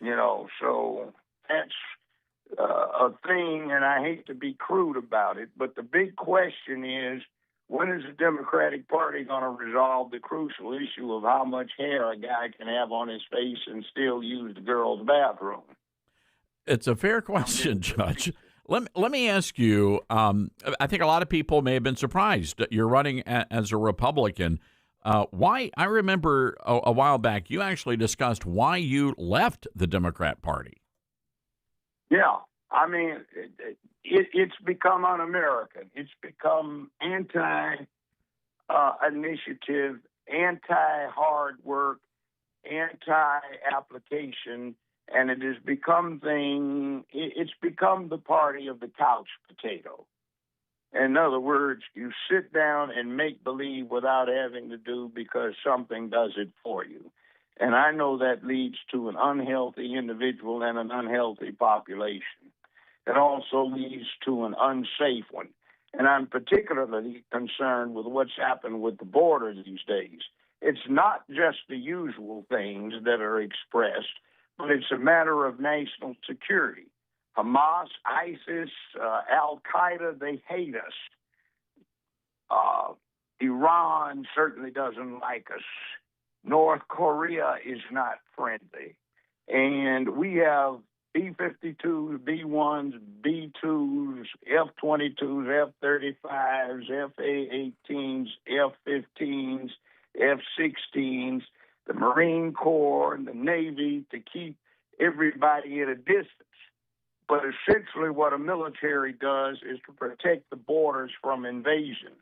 Speaker 34: You know, so that's a thing, and I hate to be crude about it, but the big question is, When is the Democratic Party going to resolve the crucial issue of how much hair a guy can have on his face and still use the girl's bathroom?
Speaker 3: It's a fair question, Judge. Let me ask you, I think a lot of people may have been surprised that you're running as a Republican. Why? I remember a while back you actually discussed why you left the Democrat Party.
Speaker 34: Yeah, I mean, it's become un-American. It's become anti-initiative, anti-hard work, anti-application, and it has become it's become the party of the couch potato. In other words, you sit down and make believe without having to do because something does it for you. And I know that leads to an unhealthy individual and an unhealthy population. It also leads to an unsafe one. And I'm particularly concerned with what's happened with the border these days. It's not just the usual things that are expressed, but it's a matter of national security. Hamas, ISIS, Al-Qaeda, they hate us. Iran certainly doesn't like us. North Korea is not friendly. And we have B-52s, B-1s, B-2s, F-22s, F-35s, F-A-18s, F-15s, F-16s, the Marine Corps and the Navy to keep everybody at a distance. But essentially what a military does is to protect the borders from invasion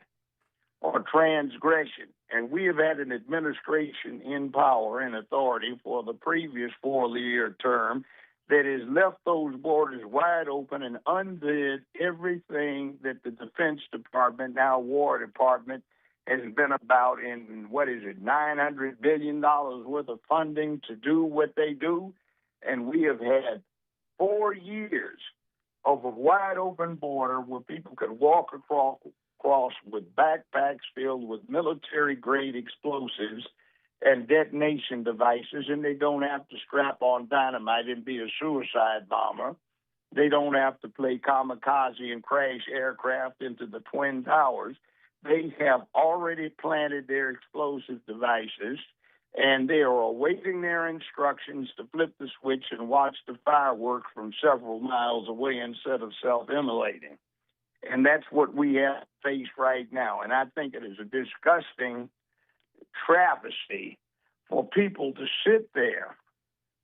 Speaker 34: or transgression. And we have had an administration in power and authority for the previous 4-year term that has left those borders wide open and undid everything that the Defense Department, now War Department, has been about in, $900 billion worth of funding to do what they do. And we have had 4 years of a wide open border where people could walk across with backpacks filled with military-grade explosives and detonation devices, and they don't have to strap on dynamite and be a suicide bomber. They don't have to play kamikaze and crash aircraft into the Twin Towers. They have already planted their explosive devices, and they are awaiting their instructions to flip the switch and watch the fireworks from several miles away instead of self-immolating. And that's what we have faced right now. And I think it is a disgusting travesty for people to sit there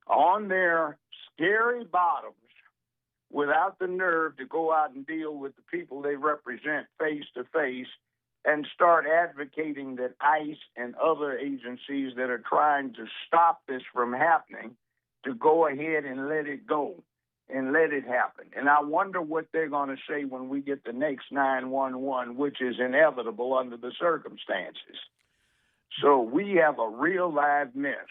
Speaker 34: on their scary bottoms without the nerve to go out and deal with the people they represent face to face and start advocating that ICE and other agencies that are trying to stop this from happening to go ahead and let it go and let it happen. And I wonder what they're going to say when we get the next 911, which is inevitable under the circumstances. So we have a real live mess.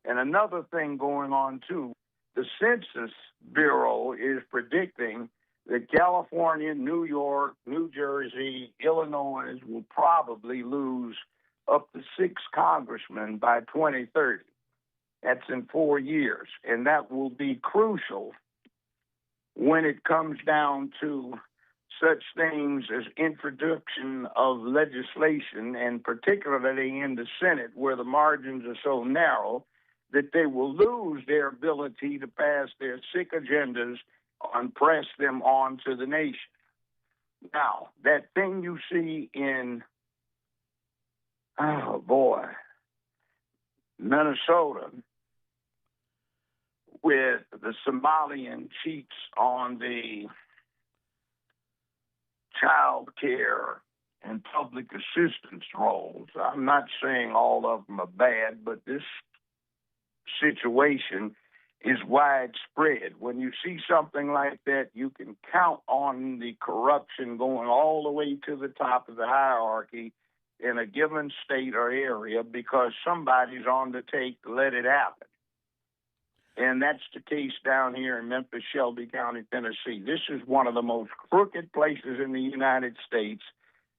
Speaker 34: And another thing going on, too, the Census Bureau is predicting that California, New York, New Jersey, Illinois will probably lose up to 6 congressmen by 2030. That's in 4 years. And that will be crucial when it comes down to such things as introduction of legislation, and particularly in the Senate, where the margins are so narrow that they will lose their ability to pass their sick agendas and press them on to the nation. Now, that thing you see in, Minnesota, with the Somalian chiefs on the child care and public assistance roles. I'm not saying all of them are bad, but this situation is widespread. When you see something like that, you can count on the corruption going all the way to the top of the hierarchy in a given state or area because somebody's on the take to let it happen. And that's the case down here in Memphis, Shelby County, Tennessee. This is one of the most crooked places in the United States,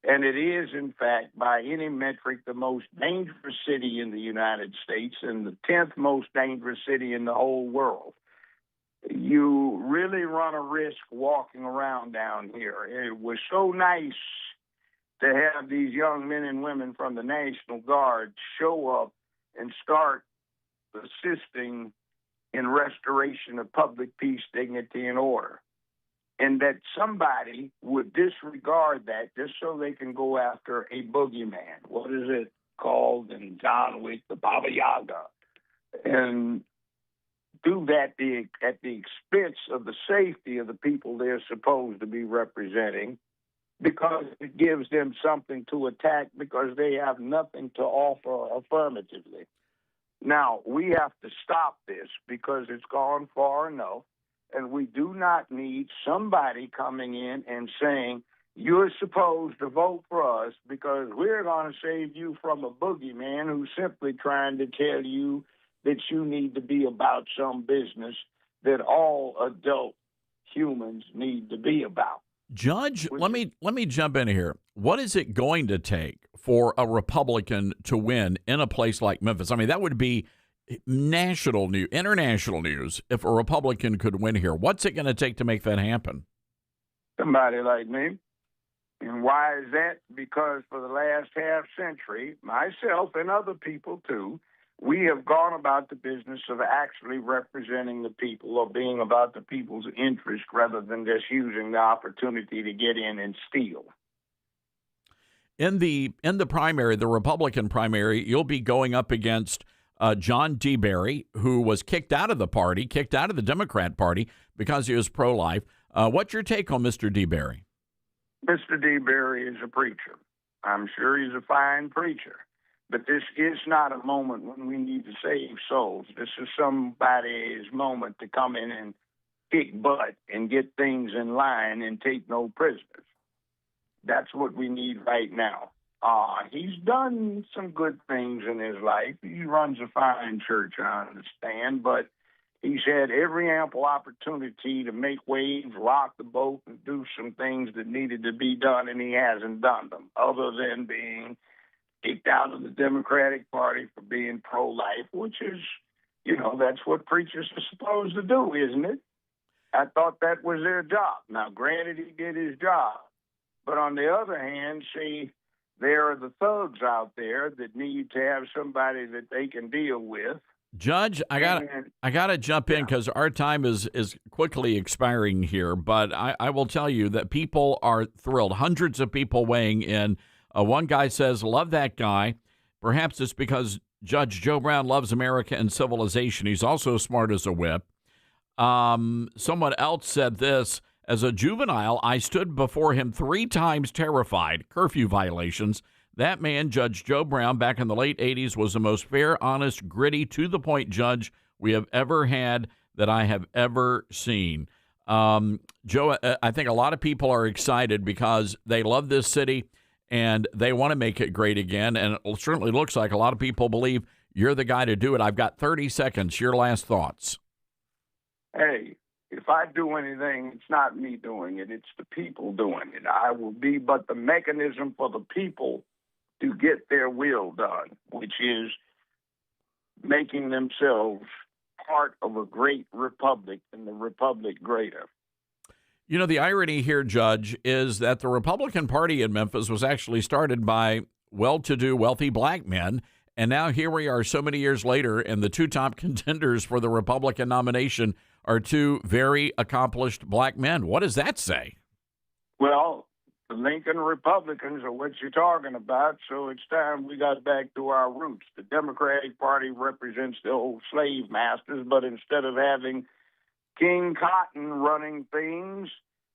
Speaker 34: and it is, in fact, by any metric, the most dangerous city in the United States and the 10th most dangerous city in the whole world. You really run a risk walking around down here. It was so nice to have these young men and women from the National Guard show up and start assisting in restoration of public peace, dignity, and order. And that somebody would disregard that just so they can go after a boogeyman. What is it called in John Wick? The Baba Yaga. And do that at the expense of the safety of the people they're supposed to be representing, because it gives them something to attack because they have nothing to offer affirmatively. Now, we have to stop this because it's gone far enough, and we do not need somebody coming in and saying, you're supposed to vote for us because we're going to save you from a boogeyman who's simply trying to tell you that you need to be about some business that all adult humans need to be about.
Speaker 3: Judge, let me jump in here. What is it going to take for a Republican to win in a place like Memphis? I mean, that would be national news, international news if a Republican could win here. What's it going to take to make that happen?
Speaker 34: Somebody like me. And why is that? Because for the last half century, myself and other people too, we have gone about the business of actually representing the people or being about the people's interest rather than just using the opportunity to get in and steal.
Speaker 3: In the primary, the Republican primary, you'll be going up against John DeBerry, who was kicked out of the party, kicked out of the Democrat Party because he was pro-life. What's your take on Mr. DeBerry?
Speaker 34: Mr. DeBerry is a preacher. I'm sure he's a fine preacher. But this is not a moment when we need to save souls. This is somebody's moment to come in and kick butt and get things in line and take no prisoners. That's what we need right now. He's done some good things in his life. He runs a fine church, I understand, but he's had every ample opportunity to make waves, rock the boat, and do some things that needed to be done, and he hasn't done them, other than being kicked out of the Democratic Party for being pro-life, which is, that's what preachers are supposed to do, isn't it? I thought that was their job. Now, granted, he did his job. But on the other hand, see, there are the thugs out there that need to have somebody that they can deal with.
Speaker 3: Judge, I gotta jump in because our time is quickly expiring here. But I will tell you that people are thrilled. Hundreds of people weighing in. One guy says, love that guy. Perhaps it's because Judge Joe Brown loves America and civilization. He's also smart as a whip. Someone else said this, as a juvenile, I stood before him 3 times terrified, curfew violations. That man, Judge Joe Brown, back in the late 80s, was the most fair, honest, gritty, to-the-point judge we have ever had that I have ever seen. Joe, I think a lot of people are excited because they love this city and they want to make it great again. And it certainly looks like a lot of people believe you're the guy to do it. I've got 30 seconds. Your last thoughts.
Speaker 34: Hey, if I do anything, it's not me doing it. It's the people doing it. I will be but the mechanism for the people to get their will done, which is making themselves part of a great republic and the republic greater.
Speaker 3: You know, the irony here, Judge, is that the Republican Party in Memphis was actually started by well-to-do, wealthy black men. And now here we are so many years later, and the 2 top contenders for the Republican nomination are 2 very accomplished black men. What does that say?
Speaker 34: Well, the Lincoln Republicans are what you're talking about, so it's time we got back to our roots. The Democratic Party represents the old slave masters, but instead of having King Cotton running things,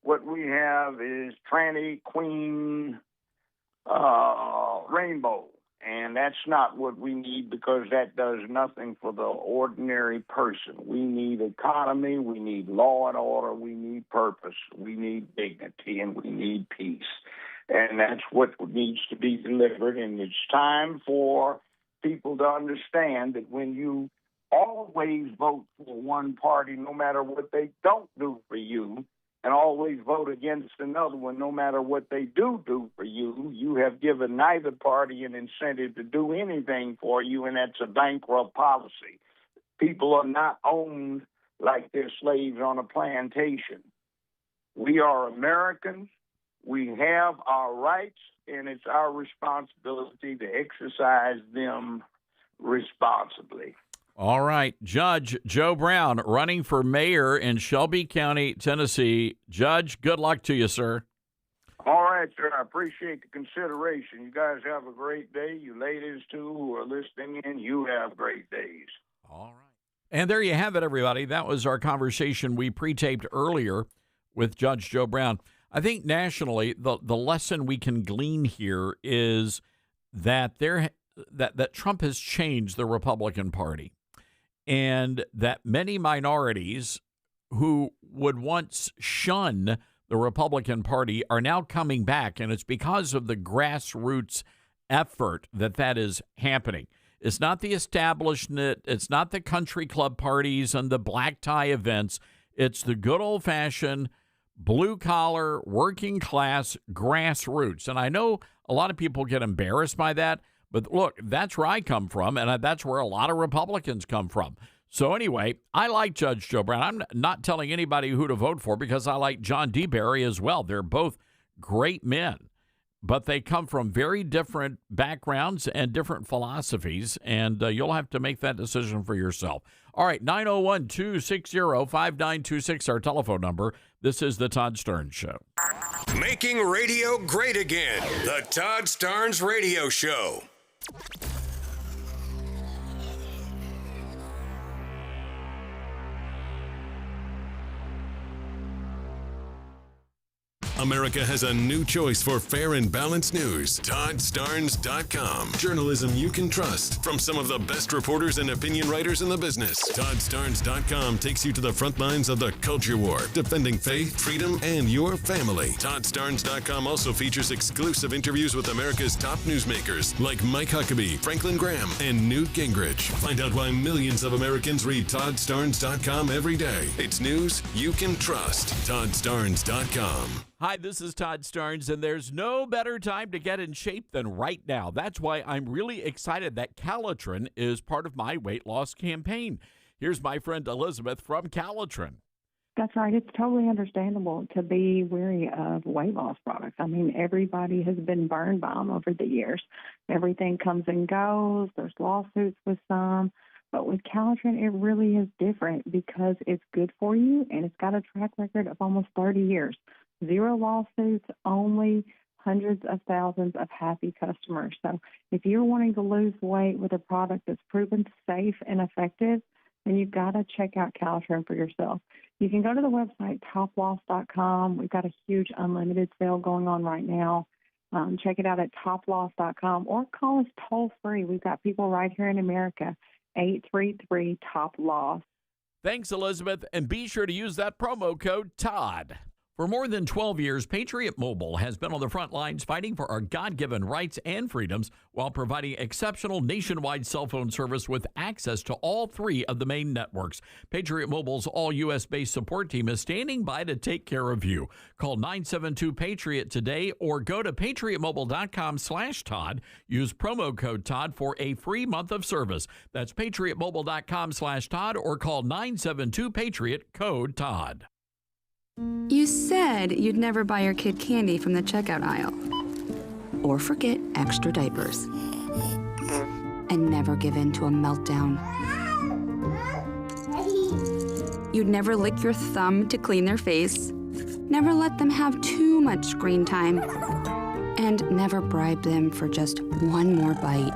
Speaker 34: what we have is Tranny Queen Rainbow. And that's not what we need because that does nothing for the ordinary person. We need economy, we need law and order, we need purpose, we need dignity, and we need peace. And that's what needs to be delivered. And it's time for people to understand that when you always vote for one party, no matter what they don't do for you, and always vote against another one, no matter what they do for you, you have given neither party an incentive to do anything for you, and that's a bankrupt policy. People are not owned like they're slaves on a plantation. We are Americans. We have our rights, and it's our responsibility to exercise them responsibly.
Speaker 3: All right. Judge Joe Brown, running for mayor in Shelby County, Tennessee. Judge, good luck to you, sir.
Speaker 34: All right, sir. I appreciate the consideration. You guys have a great day. You ladies, too, who are listening in, you have great days.
Speaker 3: All right. And there you have it, everybody. That was our conversation we pre-taped earlier with Judge Joe Brown. I think nationally, the lesson we can glean here is that that Trump has changed the Republican Party, and that many minorities who would once shun the Republican Party are now coming back, and it's because of the grassroots effort that is happening. It's not the establishment, it's not the country club parties and the black tie events. It's the good old-fashioned blue-collar, working-class grassroots. And I know a lot of people get embarrassed by that, but look, that's where I come from, and that's where a lot of Republicans come from. So anyway, I like Judge Joe Brown. I'm not telling anybody who to vote for because I like John DeBerry as well. They're both great men, but they come from very different backgrounds and different philosophies, and you'll have to make that decision for yourself. All right, 901-260-5926, our telephone number. This is The Todd Starnes Show.
Speaker 4: Making radio great again. The Todd Starnes Radio Show. America has a new choice for fair and balanced news. ToddStarnes.com. Journalism you can trust from some of the best reporters and opinion writers in the business. ToddStarnes.com takes you to the front lines of the culture war, defending faith, freedom, and your family. ToddStarnes.com also features exclusive interviews with America's top newsmakers like Mike Huckabee, Franklin Graham, and Newt Gingrich. Find out why millions of Americans read ToddStarnes.com every day. It's news you can trust. ToddStarnes.com.
Speaker 3: Hi, this is Todd Starnes, and there's no better time to get in shape than right now. That's why I'm really excited that Calitrin is part of my weight loss campaign. Here's my friend Elizabeth from Calitrin.
Speaker 5: That's right. It's totally understandable to be wary of weight loss products. I mean, everybody has been burned by them over the years. Everything comes and goes. There's lawsuits with some. But with Calitrin, it really is different because it's good for you, and it's got a track record of almost 30 years. 0 lawsuits, only hundreds of thousands of happy customers. So if you're wanting to lose weight with a product that's proven safe and effective, then you've got to check out Calitrin for yourself. You can go to the website toploss.com. We've got a huge unlimited sale going on right now. Check it out at toploss.com or call us toll free. We've got people right here in America, 833-TOP-LOSS.
Speaker 3: Thanks, Elizabeth, and be sure to use that promo code TODD. For more than 12 years, Patriot Mobile has been on the front lines fighting for our God-given rights and freedoms while providing exceptional nationwide cell phone service with access to all 3 of the main networks. Patriot Mobile's all-U.S.-based support team is standing by to take care of you. Call 972-PATRIOT today or go to patriotmobile.com/Todd. Use promo code Todd for a free month of service. That's patriotmobile.com/Todd or call 972-PATRIOT, code Todd.
Speaker 6: You said you'd never buy your kid candy from the checkout aisle. Or forget extra diapers. And never give in to a meltdown. You'd never lick your thumb to clean their face. Never let them have too much screen time. And never bribe them for just one more bite.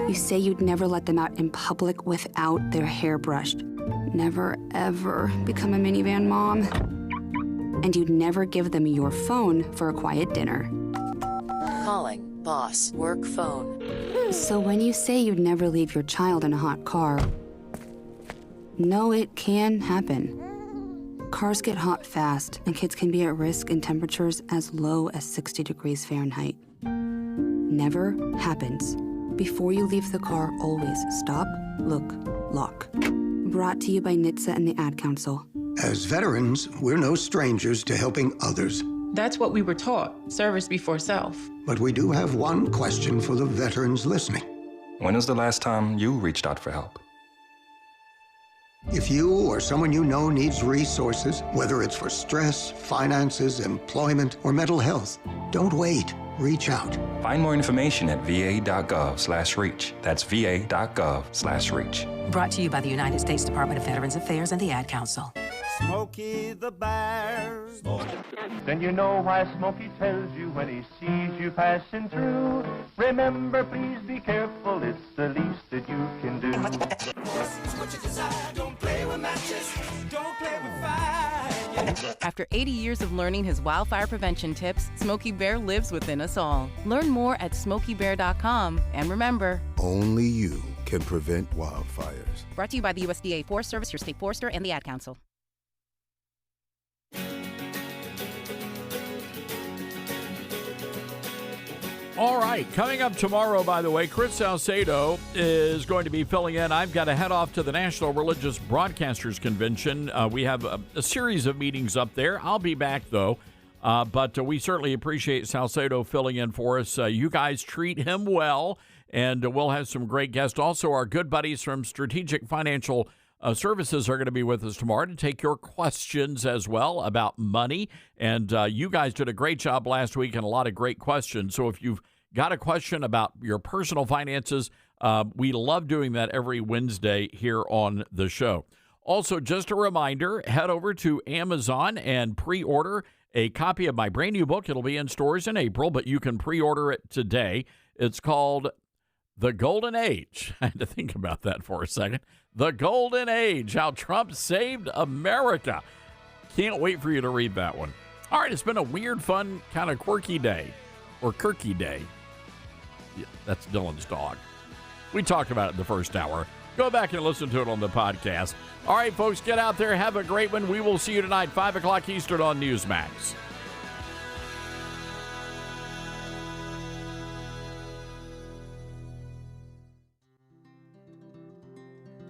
Speaker 6: You say you'd never let them out in public without their hair brushed. Never, ever become a minivan mom. And you'd never give them your phone for a quiet dinner.
Speaker 12: Calling boss work phone.
Speaker 6: So when you say you'd never leave your child in a hot car, no, it can happen. Cars get hot fast, and kids can be at risk in temperatures as low as 60 degrees Fahrenheit. Never happens. Before you leave the car, always stop, look, lock. Brought to you by NHTSA and the Ad Council.
Speaker 7: As veterans, we're no strangers to helping others.
Speaker 9: That's what we were taught, service before self.
Speaker 7: But we do have one question for the veterans listening.
Speaker 10: When was the last time you reached out for help?
Speaker 7: If you or someone you know needs resources, whether it's for stress, finances, employment, or mental health, don't wait. Reach out.
Speaker 1: Find more information at va.gov/reach. That's va.gov/reach.
Speaker 2: Brought to you by the United States Department of Veterans Affairs and the Ad Council.
Speaker 8: Smokey the Bear.
Speaker 11: Then you know why Smokey tells you when he sees you passing through. Remember, please be careful, it's the least that you can do.
Speaker 8: What you desire, don't play with matches, don't play with fire.
Speaker 14: After 80 years of learning his wildfire prevention tips, Smokey Bear lives within us all. Learn more at smokeybear.com. And remember,
Speaker 16: only you can prevent wildfires.
Speaker 14: Brought to you by the USDA Forest Service, your state forester, and the Ad Council.
Speaker 3: All right, coming up tomorrow, by the way, Chris Salcedo is going to be filling in. I've got to head off to the National Religious Broadcasters Convention. We have a series of meetings up there. I'll be back, though, but we certainly appreciate Salcedo filling in for us. You guys treat him well, and we'll have some great guests. Also, our good buddies from Strategic Financial Services are going to be with us tomorrow to take your questions as well about money. And you guys did a great job last week and a lot of great questions. So if you've got a question about your personal finances, we love doing that every Wednesday here on the show. Also, just a reminder, head over to Amazon and pre-order a copy of my brand new book. It'll be in stores in April, but you can pre-order it today. It's called The Golden Age. I had to think about that for a second. The Golden Age, How Trump Saved America. Can't wait for you to read that one. All right, it's been a weird, fun, kind of quirky day, or Kirky Day. Yeah, that's Dylan's dog. We talked about it in the first hour. Go back and listen to it on the podcast. All right, folks, get out there. Have a great one. We will see you tonight, 5 o'clock Eastern on Newsmax.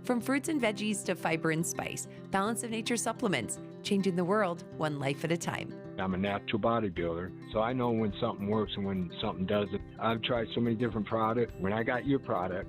Speaker 17: From fruits and veggies to fiber and spice, Balance of Nature supplements, changing the world one life at a time.
Speaker 18: I'm a natural bodybuilder, so I know when something works and when something doesn't. I've tried so many different products. When I got your product,